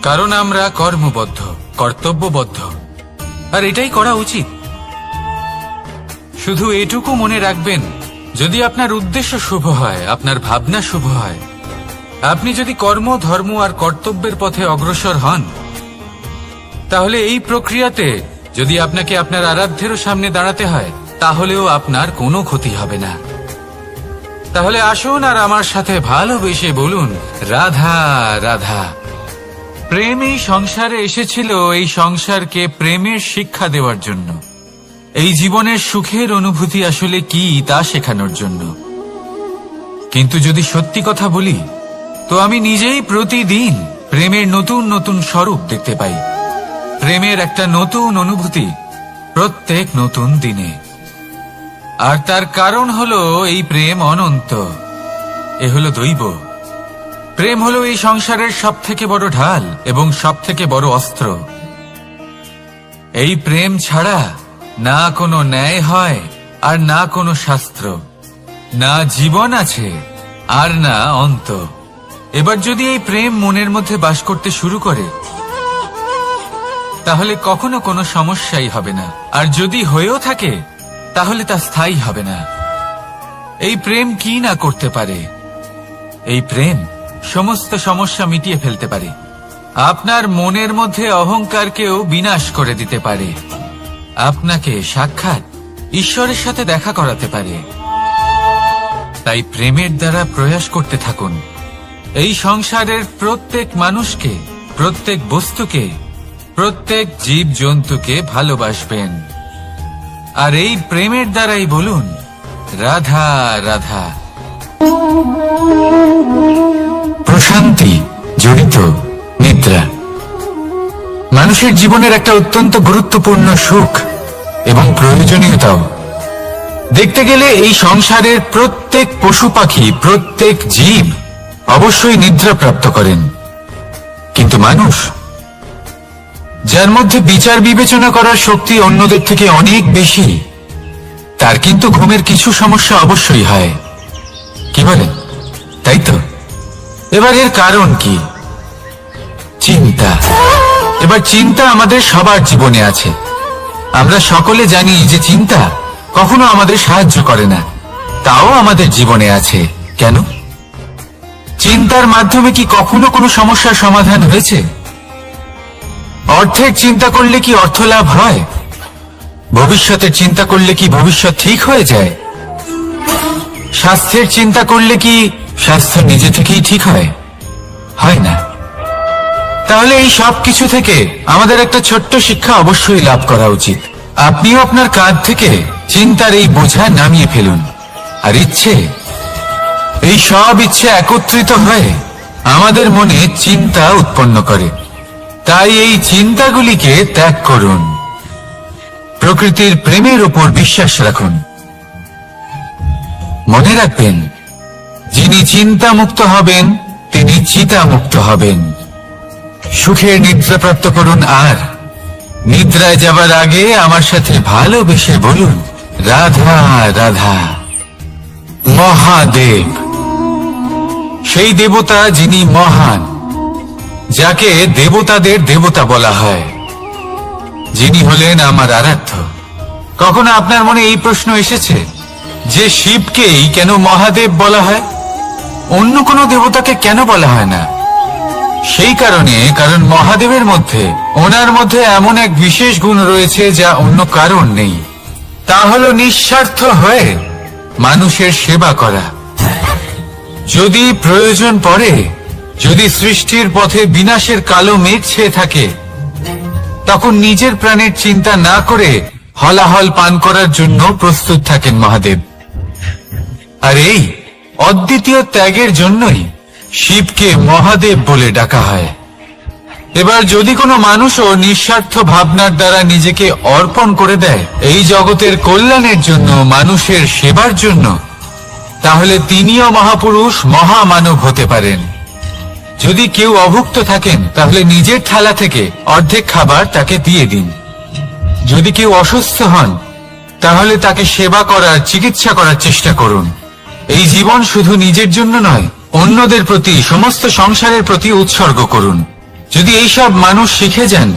কারণ আমরা কর্মবদ্ধ, কর্তব্যবদ্ধ, আর এটাই করা উচিত। শুধু এটুকু মনে রাখবেন, যদি আপনার উদ্দেশ্য শুভ হয়, আপনার ভাবনা শুভ হয়, আপনি যদি কর্ম, ধর্ম আর কর্তব্যের পথে অগ্রসর হন, তাহলে এই প্রক্রিয়াতে যদি আপনাকে আপনার আরাধ্যেরও সামনে দাঁড়াতে হয়, তাহলেও আপনার কোনো ক্ষতি হবে না। তাহলে আসুন আর আমার সাথে ভালোবেসে বলুন, রাধা রাধা। প্রেম এই সংসারে এসেছিল এই সংসারকে প্রেমের শিক্ষা দেওয়ার জন্য, এই জীবনের সুখের অনুভূতি আসলে কি তা শেখানোর জন্য। কিন্তু যদি সত্যি কথা বলি, তো আমি নিজেই প্রতিদিন প্রেমের নতুন নতুন স্বরূপ দেখতে পাই, প্রেমের একটা নতুন অনুভূতি প্রত্যেক নতুন দিনে। আর তার কারণ হলো এই প্রেম অনন্ত, এ হলো দৈব। প্রেম হলো এই সংসারের সব থেকে বড় ঢাল এবং সব থেকে বড় অস্ত্র। এই প্রেম ছাড়া না কোনো ন্যায় হয় আর না কোনো শাস্ত্র, না জীবন আছে আর না অন্ত। এবার যদি এই প্রেম মনের মধ্যে বাস করতে শুরু করে, তাহলে কখনো কোনো সমস্যাই হবে না। আর যদি হয়েও থাকে, তাহলে তা স্থায়ী হবে না। এই প্রেম কি না করতে পারে? এই প্রেম সমস্ত সমস্যা মিটিয়ে ফেলতে পারে, আপনার মনের মধ্যে অহংকারকেও বিনাশ করে দিতে পারে, আপনাকে সাক্ষাৎ ঈশ্বরের সাথে দেখা করাতে পারে। তাই প্রেমের দ্বারা প্রয়াস করতে থাকুন, এই সংসারের প্রত্যেক মানুষকে, প্রত্যেক বস্তুকে, প্রত্যেক জীব জন্তুকে ভালোবাসবেন। আর এই প্রেমের দ্বারাই বলুন, রাধা রাধা। প্রশান্তি জড়িত নিদ্রা মানুষের জীবনের একটা অত্যন্ত গুরুত্বপূর্ণ সুখ এবং প্রয়োজনীয়তাও। দেখতে গেলে এই সংসারের প্রত্যেক পশু পাখি, প্রত্যেক জীব অবশ্যই নিদ্রা প্রাপ্ত করেন, কিন্তু মানুষ, যার মধ্যে বিচার বিবেচনা করার শক্তি অন্যদের থেকে অনেক বেশি, তার কিন্তু ঘুমের কিছু সমস্যা অবশ্যই হয়। কি বলেন? তাই তো। এবার এর কারণ কি? চিন্তা। এবার চিন্তা আমাদের সবার জীবনে আছে। আমরা সকলে জানি যে চিন্তা কখনো আমাদের সাহায্য করে না, তাও আমাদের জীবনে আছে। কেন? চিন্তার মাধ্যমে কি কখনো কোনো সমস্যার সমাধান হয়েছে? অর্থের চিন্তা করলে কি অর্থ লাভ হয়? ভবিষ্যতের চিন্তা করলে কি ভবিষ্যৎ ঠিক হয়ে যায়? স্বাস্থ্যের চিন্তা করলে কি স্বাস্থ্য নিজে থেকেই ঠিক হয়? হয় না। তাহলে এই সব কিছু থেকে আমাদের একটা ছোট্ট শিক্ষা অবশ্যই লাভ করা উচিত। আপনিও আপনার কাঁধ থেকে চিন্তার এই বোঝা নামিয়ে ফেলুন। আর ইচ্ছে, এই সব ইচ্ছে একত্রিত হয়ে আমাদের মনে চিন্তা উৎপন্ন করে। তাই এই চিন্তাগুলিকে ত্যাগ করুন। প্রকৃতির প্রেমের উপর বিশ্বাস রাখুন। মনে রাখবেন, যিনি চিন্তামুক্ত হবেন তিনি চিতামুক্ত হবেন। সুখের নিদ্রা প্রাপ্ত করুন, আর নিদ্রায় যাবার আগে আমার সাথে ভালোবেসে বলুন, রাধা রাধা। মহাদেব, সেই দেবতা যিনি মহান, যাকে দেবতাদের দেবতা বলা হয়, যিনি হলেন আমার আরাধ্য। কখনো আপনার মনে এই প্রশ্ন এসেছে যে শিবকেই কেন মহাদেব বলা হয়, অন্য কোনো দেবতাকে কেন বলা হয় না? সেই কারণ মহাদেবের মধ্যে, ওনার মধ্যে এমন এক বিশেষ গুণ রয়েছে যা অন্য কারণ নেই। তা হলো নিঃস্বার্থ হয়ে মানুষের সেবা করা। যদি প্রয়োজন পড়ে, যদি সৃষ্টির পথে বিনাশের কালো মেঘ ছেয়ে থাকে, তখন নিজের প্রাণের চিন্তা না করে হলাহল পান করার জন্য প্রস্তুত থাকেন মহাদেব। আর এই অদ্বিতীয় ত্যাগের জন্যই শিবকে মহাদেব বলে ডাকা হয়। এবার যদি কোনো মানুষও নিঃস্বার্থ ভাবনার দ্বারা নিজেকে অর্পণ করে দেয় এই জগতের কল্যাণের জন্য, মানুষের সেবার জন্য, তাহলে তিনিও মহাপুরুষ, মহামানব হতে পারেন। যদি কেউ অভুক্ত থাকেন, তাহলে নিজের থালা থেকে অর্ধেক খাবার তাকে দিয়ে দিন। যদি কেউ অসুস্থ হন, তাহলে তাকে সেবা করার, চিকিৎসা করার চেষ্টা করুন। এই জীবন শুধু নিজের জন্য নয়, অন্যদের প্রতি, সমস্ত সংসারের প্রতি উৎসর্গ করুন। যদি এইসব মানুষ শিখে যান,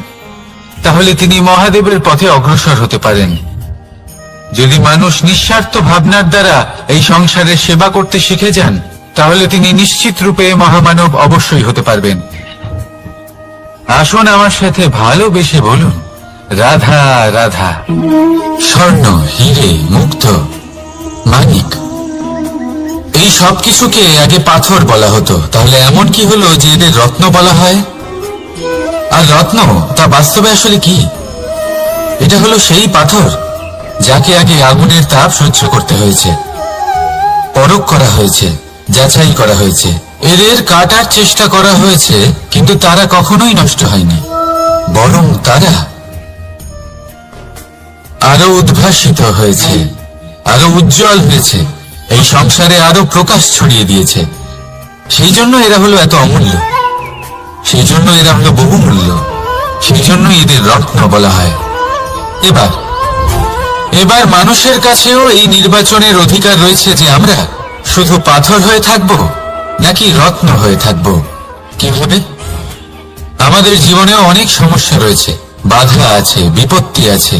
তাহলে তিনি মহাদেবের পথে অগ্রসর হতে পারেন। যদি মানুষ নিঃস্বার্থ ভাবনার দ্বারা এই সংসারের সেবা করতে শিখে যান, তাহলে তিনি নিশ্চিত রূপে মহামানব অবশ্যই হতে পারবেন। আসুন আমার সাথে ভালোবেসে বলুন, রাধা রাধা। স্বর্ণ, হিরে, মুক্ত, মানিক, এই সব কিছুকে আগে পাথর বলা হতো। তাহলে এমন কি হলো যে এদের রত্ন বলা হয়? আর রত্ন তা বাস্তবে আসলে কি? এটা হলো সেই পাথর যাকে আগে আগুনের তাপ সহ্য করতে হয়েছে, পরখ করা হয়েছে, যাচাই করা হয়েছে, এদের কাটার চেষ্টা করা হয়েছে, কিন্তু তারা কখনোই নষ্ট হয়নি, বরং তারা আরো উদ্ভাসিত হয়েছে, আরো উজ্জ্বল হয়েছে, এই সংসারে আরো প্রকাশ ছড়িয়ে দিয়েছে। সেই জন্য এরা হলো এত অমূল্য, সেই জন্য এরা হলো বহুমূল্য, সেই জন্য এদের রত্ন বলা হয়। এবার মানুষের কাছেও এই নির্বাচনের অধিকার রয়েছে যে আমরা শুধু পাথর হয়ে থাকব নাকি রত্ন হয়ে থাকব। কিভাবে? আমাদের জীবনেও অনেক সমস্যা রয়েছে, বাধা আছে, বিপত্তি আছে।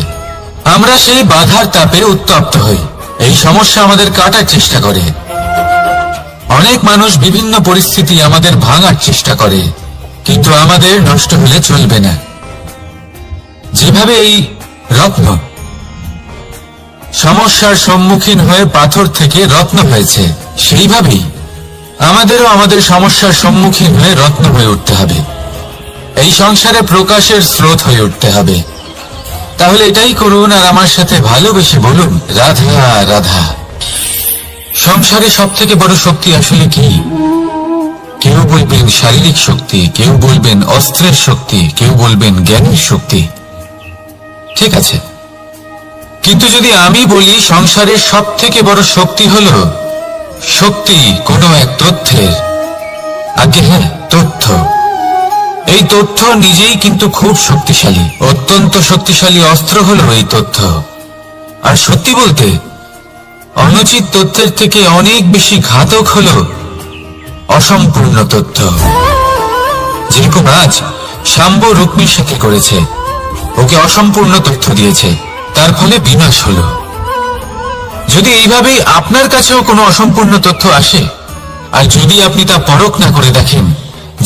আমরা সেই বাধার তাপে উত্তপ্ত হই, এই সমস্যা আমাদের কাটার চেষ্টা করে। অনেক মানুষ বিভিন্ন পরিস্থিতি আমাদের ভাঙার চেষ্টা করে, কিন্তু আমাদের নষ্ট হলে চলবে না। যেভাবে এই রত্ন সমস্যার সম্মুখীন হয়ে পাথর থেকে রত্ন হয়েছে, সেইভাবেই আমাদেরও আমাদের সমস্যার সম্মুখীন হয়ে রত্ন হয়ে উঠতে হবে, এই সংসারে প্রকাশের স্রোত হয়ে উঠতে হবে। তাহলে এটাই করুন, আর আমার সাথে ভালোবেসে বলুন, রাধা রাধা। সংসারে সব থেকে বড় শক্তি আসলে কি? কেউ বলবেন শারীরিক শক্তি, কেউ বলবেন অস্ত্রের শক্তি, কেউ বলবেন জ্ঞানের শক্তি। ঠিক আছে, কিন্তু যদি আমি বলি সংসারের সব থেকে বড় শক্তি হলো শক্তি কোনো এক তথ্যের, আগে হ্যাঁ, তথ্য। এই তথ্য নিজেই কিন্তু খুব শক্তিশালী, অত্যন্ত শক্তিশালী অস্ত্র হলো এই তথ্য। আর সত্যি বলতে, অনুচিত তথ্যের থেকে অনেক বেশি ঘাতক হলো অসম্পূর্ণ তথ্য। যেরকম আজ শাম্ব রুক্মির সাথে করেছে, ওকে অসম্পূর্ণ তথ্য দিয়েছে, তার ফলে বিনাশ হলো। যদি এইভাবেই আপনার কাছেও কোনো অসম্পূর্ণ তথ্য আসে, আর যদি আপনি তা পরখ না করে দেখেন,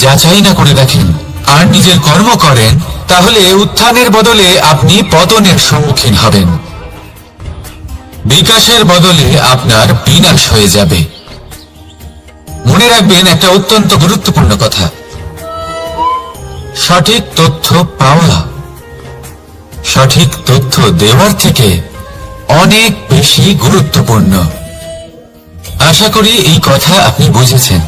যাচাই না করে দেখেন, আর নিজের কর্ম করেন, তাহলে উত্থানের বদলে আপনি পতনের সম্মুখীন হবেন, বিকাশের বদলে আপনার বিনাশ হয়ে যাবে। মনে রাখবেন একটা অত্যন্ত গুরুত্বপূর্ণ কথা, সঠিক তথ্য পাওয়া সঠিক তথ্য দেওয়ার থেকে অনেক বেশি গুরুত্বপূর্ণ। আশা করি এই কথা আপনি বুঝেছেন।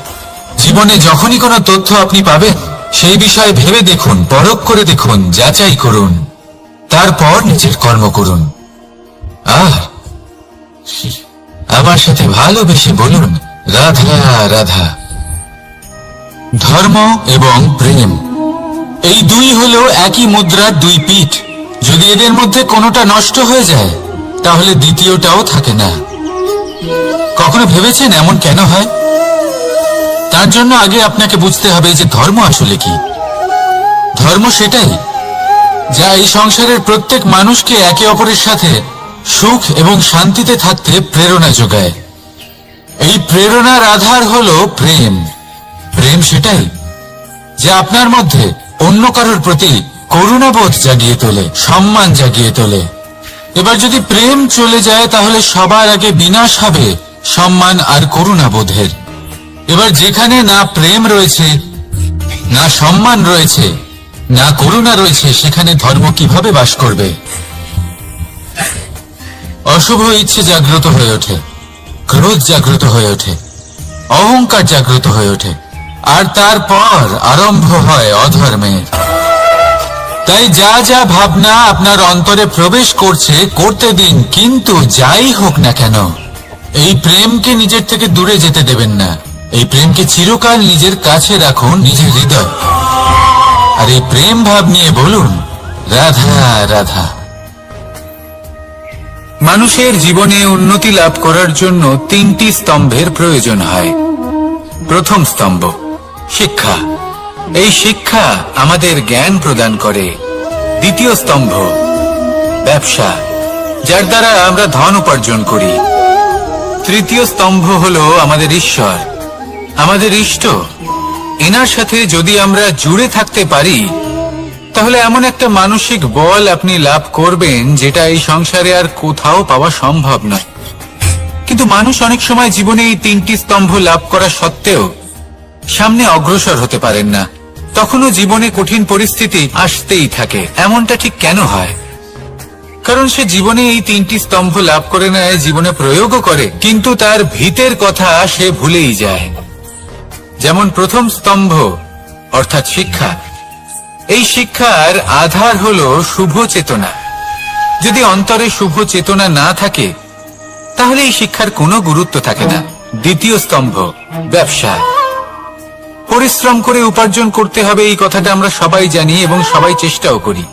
জীবনে যখনই কোনো তথ্য আপনি পাবেন, সেই বিষয়ে ভেবে দেখুন, পরখ করে দেখুন, যাচাই করুন। তারপর নিজের কর্ম করুন। আমার সাথে ভালোবেসে বলুন, রাধা রাধা। ধর্ম এবং প্রেম, এই দুই হলো একই মুদ্রার দুই পিঠ। যদি এদের মধ্যে কোনোটা নষ্ট হয়ে যায়, তাহলে দ্বিতীয়টাও থাকে না। কখনো ভেবেছেন এমন কেন হয়? তার জন্য আগে আপনাকে বুঝতে হবে যে ধর্ম আসলে কি। ধর্ম সেটাই যা এই সংসারের প্রত্যেক মানুষকে একে অপরের সাথে সুখ এবং শান্তিতে থাকতে প্রেরণা যোগায়। এই প্রেরণার আধার হলো প্রেম। প্রেম সেটাই যা আপনার মধ্যে অন্য কারোর প্রতি করুণাবোধ জাগিয়ে তোলে, সম্মান জাগিয়ে তোলে। এবার যদি প্রেম চলে যায়, তাহলে সবার আগে বিনাশ হবে সম্মান আর করুণাবোধের। এবার যেখানে না প্রেম রয়েছে, না সম্মান রয়েছে, না করুণা রয়েছে, সেখানে ধর্ম কিভাবে বাস করবে? অশুভ ইচ্ছে জাগ্রত হয়ে ওঠে, ক্রোধ জাগ্রত হয়ে ওঠে, অহংকার জাগ্রত হয়ে ওঠে, আর তারপর আরম্ভ হয় অধর্মের। তাই যা যা ভাবনা আপনার অন্তরে প্রবেশ করছে করতে দিন, কিন্তু যাই হোক না কেন এই প্রেমকে নিজের থেকে দূরে যেতে দেবেন না। এই প্রেমকে চিরকাল নিজের কাছে রাখুন, নিজের হৃদয়। আর এই প্রেম ভাব নিয়ে বলুন, রাধা রাধা। মানুষের জীবনে উন্নতি লাভ করার জন্য তিনটি স্তম্ভের প্রয়োজন হয়। প্রথম স্তম্ভ শিক্ষা। এই শিক্ষা আমাদের জ্ঞান প্রদান করে। দ্বিতীয় স্তম্ভ ব্যবসা, যার দ্বারা আমরা ধন উপার্জন করি। তৃতীয় স্তম্ভ হলো আমাদের ঈশ্বর, আমাদের ইষ্ট। এনার সাথে যদি আমরা জুড়ে থাকতে পারি, তাহলে এমন একটা মানসিক বল আপনি লাভ করবেন যেটা এই সংসারে আর কোথাও পাওয়া সম্ভব নয়। কিন্তু মানুষ অনেক সময় জীবনে এই তিনটি স্তম্ভ লাভ করা সত্ত্বেও সামনে অগ্রসর হতে পারেন না। তখনও জীবনে কঠিন পরিস্থিতি আসতেই থাকে। এমনটা ঠিক কেন হয়? কারণ সে জীবনে এই তিনটি স্তম্ভ লাভ করে নেয়, জীবনে প্রয়োগও করে, কিন্তু তার ভিতের কথা সে ভুলেই যায়। যেমন প্রথম স্তম্ভ অর্থাৎ শিক্ষা। এই শিক্ষার আধার হলো শুভ চেতনা। যদি অন্তরে শুভ চেতনা না থাকে, তাহলে এই শিক্ষার কোনো গুরুত্ব থাকে না। দ্বিতীয় স্তম্ভ ব্যবসা। পরিশ্রম করে উপার্জন করতে হবে, এই কথাটা আমরা সবাই জানি এবং সবাই চেষ্টাও করি।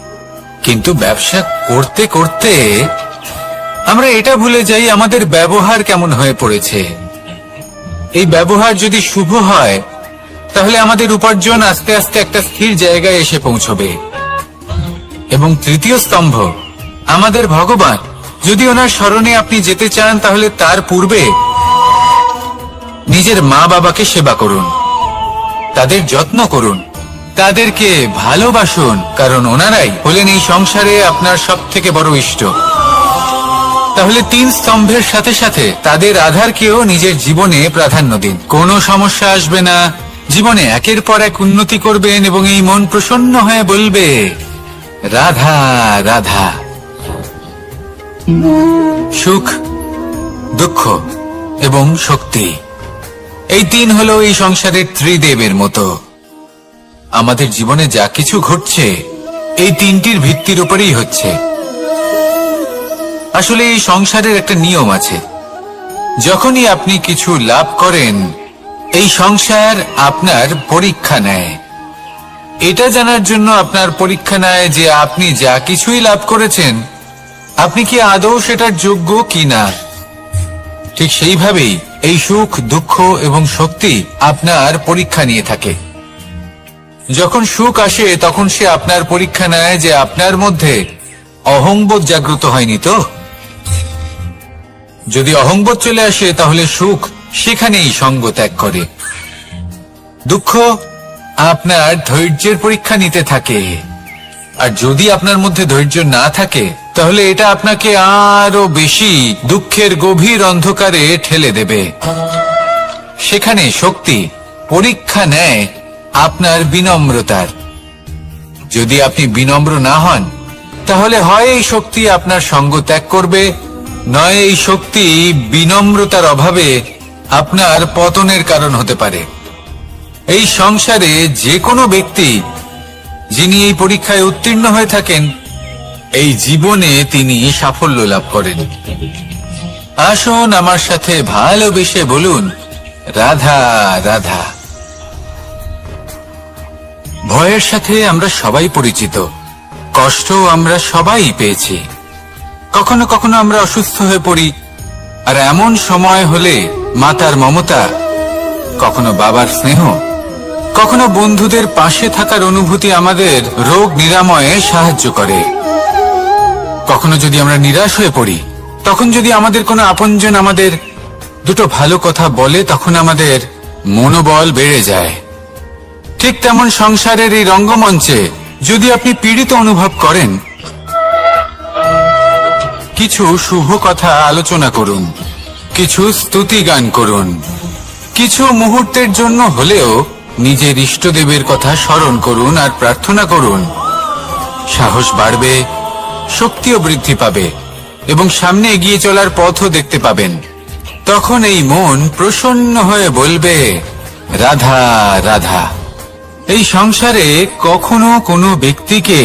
কিন্তু ব্যবসা করতে করতে আমরা এটা ভুলে যাই আমাদের ব্যবহার কেমন হয়ে পড়েছে। এই ব্যবহার যদি শুভ হয়, তাহলে আমাদের উপার্জন আস্তে আস্তে একটা স্থির জায়গায় এসে পৌঁছবে। এবং তৃতীয় স্তম্ভ আমাদের ভগবান। যদি ওনার স্মরণে আপনি যেতে চান, তাহলে তার পূর্বে নিজের মা বাবাকে সেবা করুন, তাদের যত্ন করুন, তাদেরকে ভালোবাসুন, কারণ ওনারাই হলেন এই সংসারে আপনার সব থেকে বড় ইষ্ট। তাহলে তিন স্তম্ভের সাথে সাথে তাদের আধারকেও নিজের জীবনে প্রাধান্য দিন। কোনো সমস্যা আসবে না, জীবনে একের পর এক উন্নতি করবেন এবং এই মন প্রসন্ন হয়ে বলবে, রাধা রাধা। সুখ, দুঃখ এবং শক্তি, এই তিন হলো এই সংসারের ত্রিদেবের মতো। আমাদের জীবনে যা কিছু ঘটছে এই তিনটির ভিত্তির উপরেই হচ্ছে। আসলে এই সংসারের একটা নিয়ম আছে। যখনই আপনি কিছু লাভ করেন, এই সংসার আপনার পরীক্ষা নেয়। এটা জানার জন্য আপনার পরীক্ষা নেয় যে আপনি যা কিছুই লাভ করেছেন, আপনি কি আদৌ সেটার যোগ্য কিনা। ঠিক সেইভাবেই এই সুখ, দুঃখ এবং শক্তি আপনার পরীক্ষা নিয়ে থাকে। যখন সুখ আসে, তখন সে আপনার পরীক্ষা নেয় যে আপনার মধ্যে অহংবোধ জাগ্রত হয়নি তো। যদি অহংবোধ চলে আসে, তাহলে সুখ সেখানেই সঙ্গ ত্যাগ করে। দুঃখ আপনার ধৈর্যের পরীক্ষা নিতে থাকে, আর যদি আপনার মধ্যে ধৈর্য না থাকে, তাহলে এটা আপনাকে আরো বেশি দুঃখের গভীর অন্ধকারে ঠেলে দেবে। সেখানে শক্তি পরীক্ষা নেয় আপনার বিনম্রতার। যদি আপনি বিনম্র না হন, তাহলে হয় এই শক্তি আপনার সঙ্গ ত্যাগ করবে, নয় এই শক্তি বিনম্রতার অভাবে আপনার পতনের কারণ হতে পারে। এই সংসারে যে কোনো ব্যক্তি যিনি এই পরীক্ষায় উত্তীর্ণ হয়ে থাকেন, এই জীবনে তিনি সাফল্য লাভ করেন। আসুন আমার সাথে ভালোবেসে বলুন, রাধা রাধা। ভয়ের সাথে আমরা সবাই পরিচিত, কষ্ট আমরা সবাই পেয়েছি। কখনো কখনো আমরা অসুস্থ হয়ে পড়ি, আর এমন সময় হলে মাতার মমতা, কখনো বাবার স্নেহ, কখনো বন্ধুদের পাশে থাকার অনুভূতি আমাদের রোগ নিরাময়ে সাহায্য করে। কখনো যদি আমরা নিরাশ হয়ে পড়ি, তখন যদি আমাদের কোনো আপনজন আমাদের দুটো ভালো কথা বলে, তখন আমাদের মনোবল বেড়ে যায়। ঠিক তেমন সংসারের এই রঙ্গমঞ্চে যদি আপনি পীড়িত অনুভব করেন, কিছু শুভ কথা আলোচনা করুন, কিছু স্তুতি গান করুন, কিছু মুহূর্তের জন্য হলেও নিজের ইষ্টদেবের কথা স্মরণ করুন আর প্রার্থনা করুন। সাহস বাড়বে, শক্তিও বৃদ্ধি পাবে এবং সামনে এগিয়ে চলার পথও দেখতে পাবেন। তখন এই মন প্রসন্ন হয়ে বলবে, রাধা রাধা। এই সংসারে কখনো কোনো ব্যক্তিকে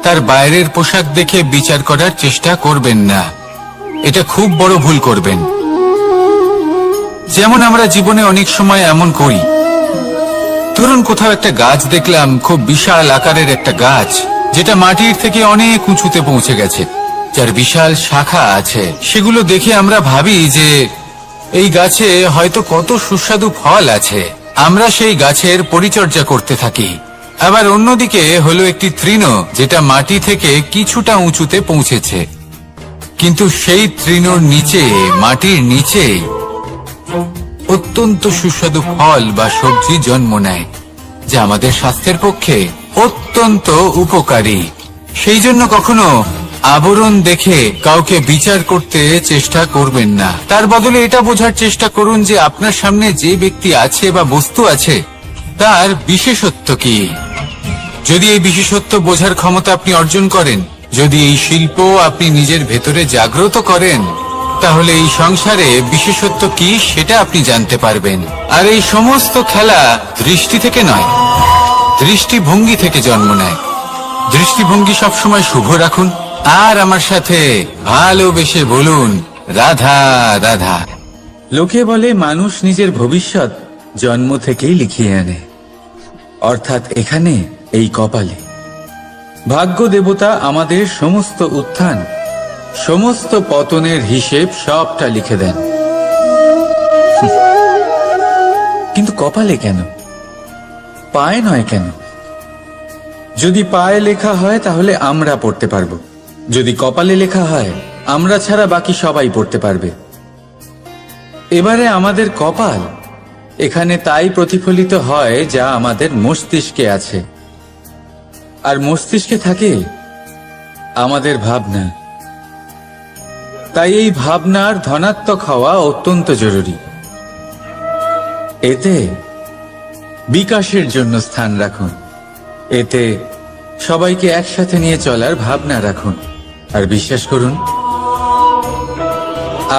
তার বাইরের পোশাক দেখে বিচার করার চেষ্টা করবেন না, এটা খুব বড় ভুল করবেন। যেমন আমরা জীবনে অনেক সময় এমন করি, ধরুন কোথাও একটা গাছ দেখলাম, খুব বিশাল আকারের একটা গাছ, যেটা মাটির থেকে অনেক উঁচুতে পৌঁছে গেছে, যার বিশাল শাখা আছে। সেগুলো দেখে আমরা ভাবি যে এই গাছে হয়তো কত সুস্বাদু ফল আছে, আমরা সেই গাছের পরিচর্যা করতে থাকি। আবার অন্যদিকে হলো একটি তৃণ, যেটা মাটি থেকে কিছুটা উঁচুতে পৌঁছেছে, কিন্তু সেই তৃণর নিচে, মাটির নিচে অত্যন্ত সুস্বাদু ফল বা সবজি জন্ম নেয়, যা আমাদের স্বাস্থ্যের পক্ষে অত্যন্ত উপকারী। সেই জন্য কখনো আবরণ দেখে কাউকে বিচার করতে চেষ্টা করবেন না। তার বদলে এটা বোঝার চেষ্টা করুন যে আপনার সামনে যে ব্যক্তি আছে বা বস্তু আছে, তার বিশেষত্ব কি। যদি এই বিশেষত্ব বোঝার ক্ষমতা আপনি অর্জন করেন, যদি এই শিল্প আপনি নিজের ভেতরে জাগ্রত করেন, তাহলে এই সংসারে বিশেষত্ব কি সেটা আপনি জানতে পারবেন। আর এই সমস্ত খেলা দৃষ্টি থেকে নয়, দৃষ্টিভঙ্গি থেকে জন্ম নেয়। দৃষ্টিভঙ্গি সবসময় শুভ রাখুন আর আমার সাথে ভালোবেসে বলুন, রাধা রাধা। লোকে বলে মানুষ নিজের ভবিষ্যৎ জন্ম থেকেই লিখিয়ে আনে, অর্থাৎ এখানে এই কপালে। ভাগ্য দেবতা আমাদের সমস্ত উত্থান, সমস্ত পতনের হিসেব সবটা লিখে দেন। কিন্তু কপালে কেন, পায়ে নয় কেন? যদি পায়ে লেখা হয় তাহলে আমরা পড়তে পারবো, যদি কপালে লেখা হয় আমরা ছাড়া বাকি সবাই পড়তে পারবে। এবারে আমাদের কপাল এখানে তাই প্রতিফলিত হয় যা আমাদের মস্তিষ্কে আছে, আর মস্তিষ্কে থাকে আমাদের ভাবনা। তাই এই ভাবনার ধনাত্মক হওয়া অত্যন্ত জরুরি। এতে বিকাশের জন্য স্থান রাখুন, এতে সবাইকে একসাথে নিয়ে চলার ভাবনা রাখুন, আর বিশ্বাস করুন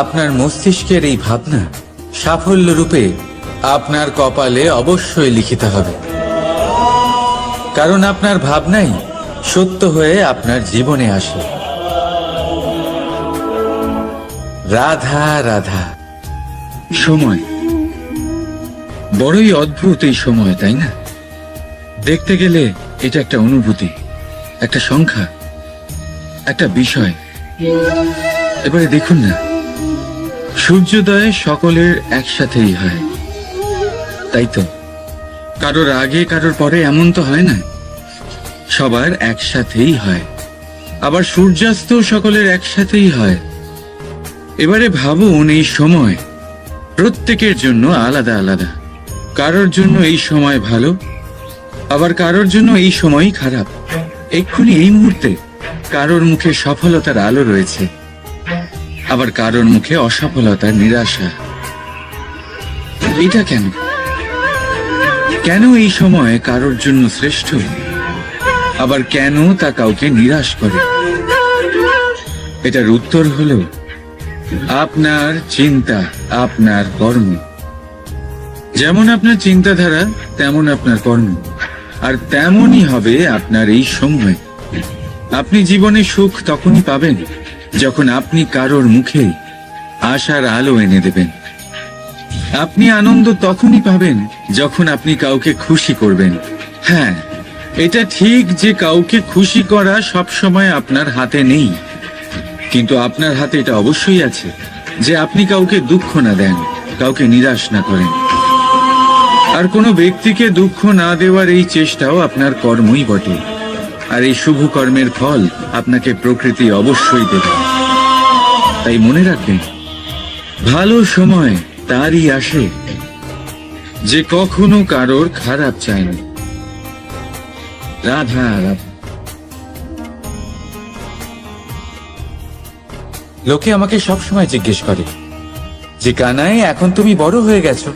আপনার মস্তিষ্কের এই ভাবনা সাফল্য রূপে আপনার কপালে অবশ্যই লিখিত হবে। কারণ আপনার ভাবনাই সত্য হয়ে আপনার জীবনে আসে। রাধা রাধা। সময় বড়ই অদ্ভুত, এই সময়, তাই না? দেখতে গেলে এটা একটা অনুভূতি, একটা সংখ্যা, একটা বিষয়। এবারে দেখুন না, সূর্যোদয় সকলের একসাথেই হয়, তাই তো? কারোর আগে কারোর পরে এমন তো হয় না, সবার একসাথেই হয়। আবার সূর্যাস্ত সকলের একসাথেই হয়। এবারে ভাবুন, এই সময় প্রত্যেকের জন্য আলাদা আলাদা। কারোর জন্য এই সময় ভালো, আবার কারোর জন্য এই সময়ই খারাপ। এক্ষুনি এই মুহূর্তে কারোর মুখে সফলতার আলো রয়েছে, আবার কারোর মুখে অসফলতার নিরাশা। এটা কেন? কেন এই সময় কারোর জন্য শ্রেষ্ঠ, আবার কেন তা কাউকে নিরাশ করে? এটার উত্তর হলো আপনার চিন্তা, আপনার কর্ম। যেমন আপনার চিন্তাধারা তেমন আপনার কর্ম, আর তেমনই হবে আপনার এই সময়। আপনি জীবনে সুখ তখনই পাবেন যখন আপনি কারোর মুখে আশার আলো এনে দেবেন। আপনি আনন্দ তখনই পাবেন যখন আপনি কাউকে খুশি করবেন। হ্যাঁ, এটা ঠিক যে কাউকে খুশি করা সবসময় আপনার হাতে নেই, কিন্তু আপনার হাতে এটা অবশ্যই আছে যে আপনি কাউকে দুঃখ না দেন, কাউকে নিরাশ না করেন। আর কোনো ব্যক্তিকে দুঃখ না দেওয়ার এই চেষ্টাও আপনার কর্মই বটে। আর এই শুভ কর্মের ফল আপনাকে প্রকৃতি অবশ্যই দেবে। তাই মনে রাখবেন, ভালো সময় তারই আসে যে কখনো কারোর খারাপ চায় না। রাধা রাধা। লোকে আমাকে সবসময় জিজ্ঞেস করে যে কানাই, এখন তুমি বড় হয়ে গেছো,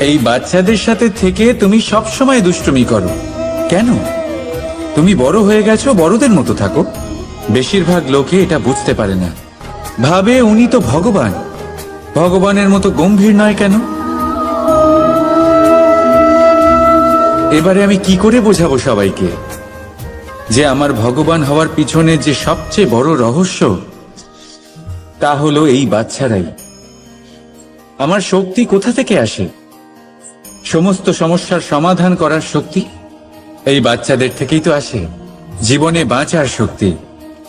এই বাচ্চাদের সাথে থেকে তুমি সবসময় দুষ্টুমি করো কেন? তুমি বড় হয়ে গেছো, বড়দের মতো থাকো। বেশিরভাগ লোকে এটা বুঝতে পারে না, ভাবে উনি তো ভগবান, ভগবানের মতো গম্ভীর নয় কেন? এবারে আমি কি করে বোঝাবো সবাইকে যে আমার ভগবান হওয়ার পিছনে যে সবচেয়ে বড় রহস্য তা হলো এই বাচ্চারাই। আমার শক্তি কোথা থেকে আসে? সমস্ত সমস্যার সমাধান করার শক্তি এই বাচ্চাদের থেকেই তো আসে। জীবনে বাঁচার শক্তি,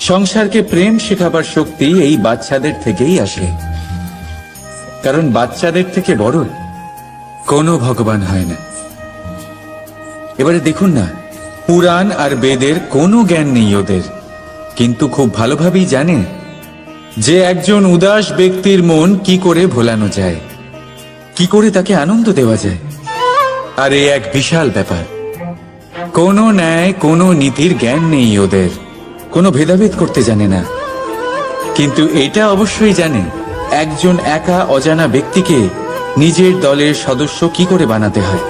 সংসারকে প্রেম শেখাবার শক্তি এই বাচ্চাদের থেকেই আসে। কারণ বাচ্চাদের থেকে বড় কোনো ভগবান হয় না। এবারে দেখুন না, পুরাণ আর বেদের কোনো জ্ঞান নেই ওদের, কিন্তু খুব ভালোভাবেই জানে যে একজন উদাস ব্যক্তির মন কি করে ভোলানো যায়, কি করে তাকে আনন্দ দেওয়া যায়। আর এই এক বিশাল ব্যাপার। কোনো ন্যায়, কোনো নীতির জ্ঞান নেই ওদের, কোনো ভেদাভেদ করতে জানে না। কিন্তু এটা অবশ্যই জানে একজন একা অজানা ব্যক্তিকে নিজের দলের সদস্য কি করে বানাতে হয়,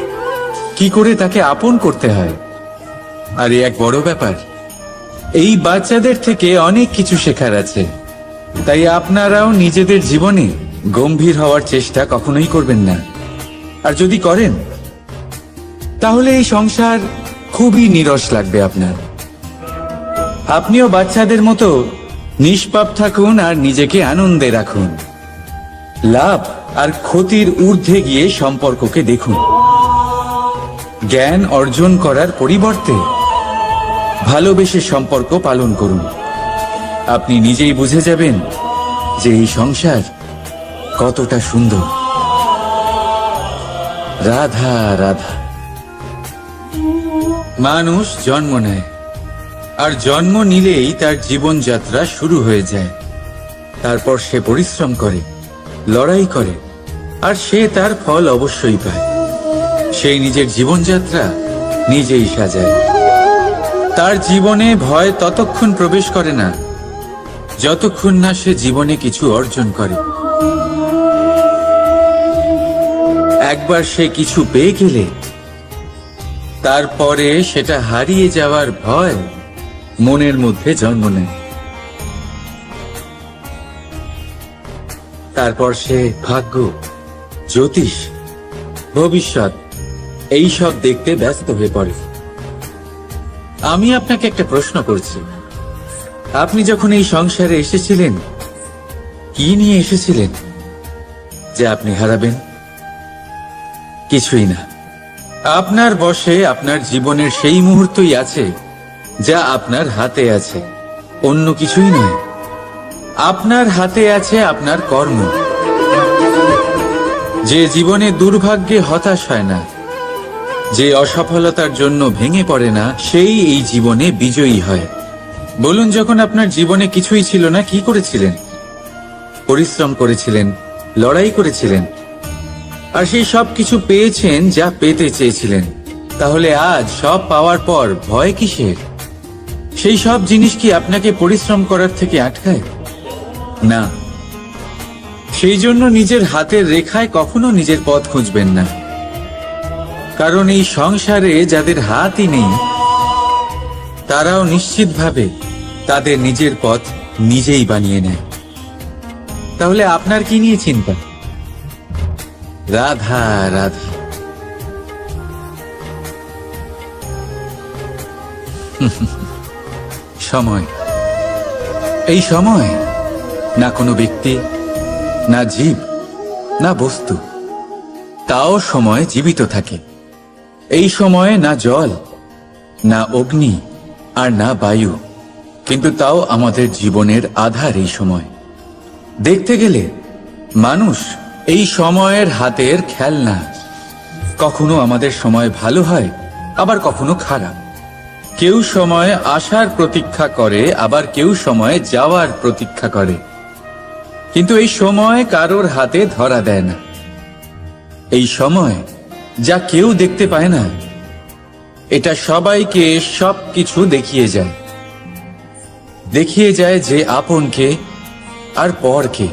কি করে তাকে আপন করতে হয়। আর এই এক বড় ব্যাপার। এই বাচ্চাদের থেকে অনেক কিছু শেখার আছে। তাই আপনারাও নিজেদের জীবনে গম্ভীর হওয়ার চেষ্টা কখনোই করবেন না। আর যদি করেন তাহলে এই সংসার খুবই নিরস লাগবে আপনার। আপনিও বাচ্চাদের মতো নিষ্পাপ থাকুন আর নিজেকে আনন্দে রাখুন। লাভ আর ক্ষতির ঊর্ধ্বে গিয়ে সম্পর্ককে দেখুন। জ্ঞান অর্জন করার পরিবর্তে ভালোবেসে সম্পর্ক পালন করুন। আপনি নিজেই বুঝে যাবেন যে এই সংসার কতটা সুন্দর। রাধা রাধা। মানুষ জন্ম নেয়, আর জন্ম নিলেই তার জীবনযাত্রা শুরু হয়ে যায়। তারপর সে পরিশ্রম করে, লড়াই করে, আর সে তার ফল অবশ্যই পায়। সেই নিজের জীবনযাত্রা নিজেই সাজায়। তার জীবনে ভয় ততক্ষণ প্রবেশ করে না যতক্ষণ না সে জীবনে কিছু অর্জন করে। একবার সে কিছু পেয়ে গেলে তারপরে সেটা হারিয়ে যাওয়ার ভয় মনের মধ্যে জন্ম নেয়। তারপর সে ভাগ্য, জ্যোতিষ, ভবিষ্যৎ এইসব দেখতে ব্যস্ত হয়ে পড়ে। আমি আপনাকে একটা প্রশ্ন করছি, আপনি যখন এই সংসারে এসেছিলেন কি নিয়ে এসেছিলেন যে আপনি হারাবেন? কিছুই না। আপনার বশে আপনার জীবনের সেই মুহূর্তই আছে যা আপনার হাতে আছে, অন্য কিছুই নয়। আপনার হাতে আছে আপনার কর্ম। যে জীবনে দুর্ভাগ্যে হতাশ হয় না, যে অসফলতার জন্য ভেঙে পড়ে না, সেই এই জীবনে বিজয়ী হয়। বলুন, যখন আপনার জীবনে কিছুই ছিল না কি করেছিলেন? পরিশ্রম করেছিলেন, লড়াই করেছিলেন, আর সেই সব কিছু পেয়েছেন যা পেতে চেয়েছিলেন। তাহলে আজ সব পাওয়ার পর ভয় কিসের? সেই সব জিনিস কি আপনাকে পরিশ্রম করার থেকে আটকায়? না। সেই জন্য নিজের হাতের রেখায় কখনো নিজের পথ খুঁজবেন না। কারণ এই সংসারে যাদের হাতই নেই তারাও নিশ্চিতভাবে তাদের নিজের পথ নিজেই বানিয়ে নেয়। তাহলে আপনার কি নিয়ে চিন্তা? রাধা রাধা। সময়। এই সময় না কোনো ব্যক্তি, না জীব, না বস্তু, তাও সময় জীবিত থাকে। এই সময়ে না জল, না অগ্নি, আর না বায়ু, কিন্তু তাও আমাদের জীবনের আধার এই সময়। দেখতে গেলে মানুষ এই সময়ের হাতের খেলনা। কখনো আমাদের সময় ভালো হয়, আবার কখনো খারাপ। কেউ সময় আসার প্রতীক্ষা করে, আবার কেউ সময় যাওয়ার প্রতীক্ষা করে, কিন্তু এই সময় কারোর হাতে ধরা দেয় না। এই সময় যা কেউ দেখতে পায় না, এটা সবাইকে সবকিছু দেখিয়ে যায়। দেখিয়ে যায় যে আপনকে আর পরকে,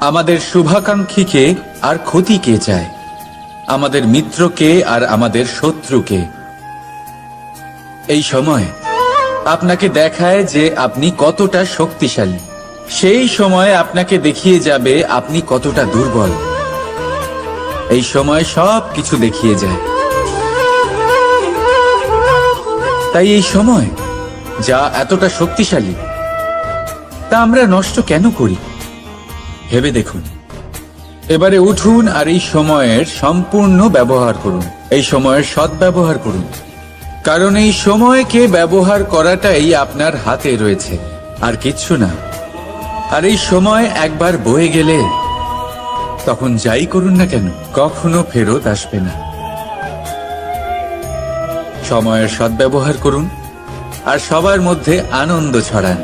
আমাদের শুভাকাঙ্ক্ষীকে আর ক্ষতিকে চায়, আমাদের মিত্রকে আর আমাদের শত্রুকে। এই সময় আপনাকে দেখায় যে আপনি কতটা শক্তিশালী, সেই সময় আপনাকে দেখিয়ে যাবে আপনি কতটা দুর্বল। এই সময় সব কিছু দেখিয়ে যায়। তাই এই সময় যা এতটা শক্তিশালী, তা আমরা নষ্ট কেন করি? ভেবে দেখুন। এবারে উঠুন আর এই সময়ের সম্পূর্ণ ব্যবহার করুন। এই সময়ের সদ্ব্যবহার করুন, কারণ এই সময়কে ব্যবহার করাটাই আপনার হাতে রয়েছে, আর কিচ্ছু না। আর এই সময় একবার বয়ে গেলে তখন যাই করুন না কেন, কখনো ফেরত আসবে না। সময়ের সদ্ব্যবহার করুন আর সবার মধ্যে আনন্দ ছড়ান।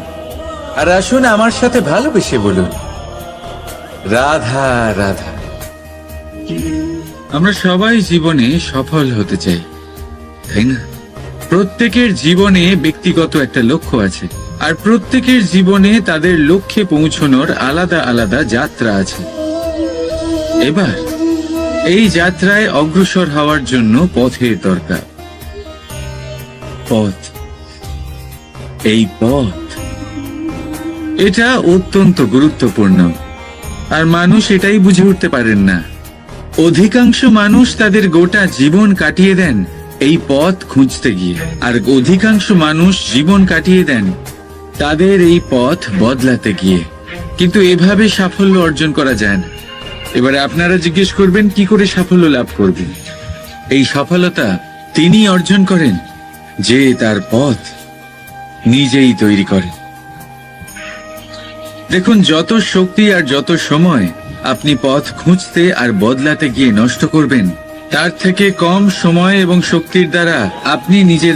আর আসুন আমার সাথে ভালোবেসে বলুন, রাধা রাধা। আমরা সবাই জীবনে সফল হতে চাই, তাই না? প্রত্যেকের জীবনে ব্যক্তিগত একটা লক্ষ্য আছে, আর প্রত্যেকের জীবনে তাদের লক্ষ্যে পৌঁছানোর আলাদা আলাদা যাত্রা আছে। এবার এই যাত্রায় অগ্রসর হওয়ার জন্য পথের দরকার। পথ, এই পথ, এটা অত্যন্ত গুরুত্বপূর্ণ, আর মানুষ এটাই বুঝে উঠতে পারেন না। অধিকাংশ মানুষ তাদের গোটা জীবন কাটিয়ে দেন এই পথ খুঁজতে গিয়ে, আর অধিকাংশ মানুষ জীবন কাটিয়ে দেন তাদের এই পথ বদলাতে গিয়ে। কিন্তু এভাবে সাফল্য অর্জন করা যায় না। এবারে আপনারা জিজ্ঞেস করবেন, কি করে সাফল্য লাভ করবেন? এই সফলতা তিনি অর্জন করেন যে তার পথ নিজেই তৈরি করেন। দেখুন, যত শক্তি আর যত সময় আপনি পথ খুঁজতে আর বদলাতে গিয়ে নষ্ট করবেন, তার থেকে কম সময় এবং শক্তির দ্বারা আপনি নিজের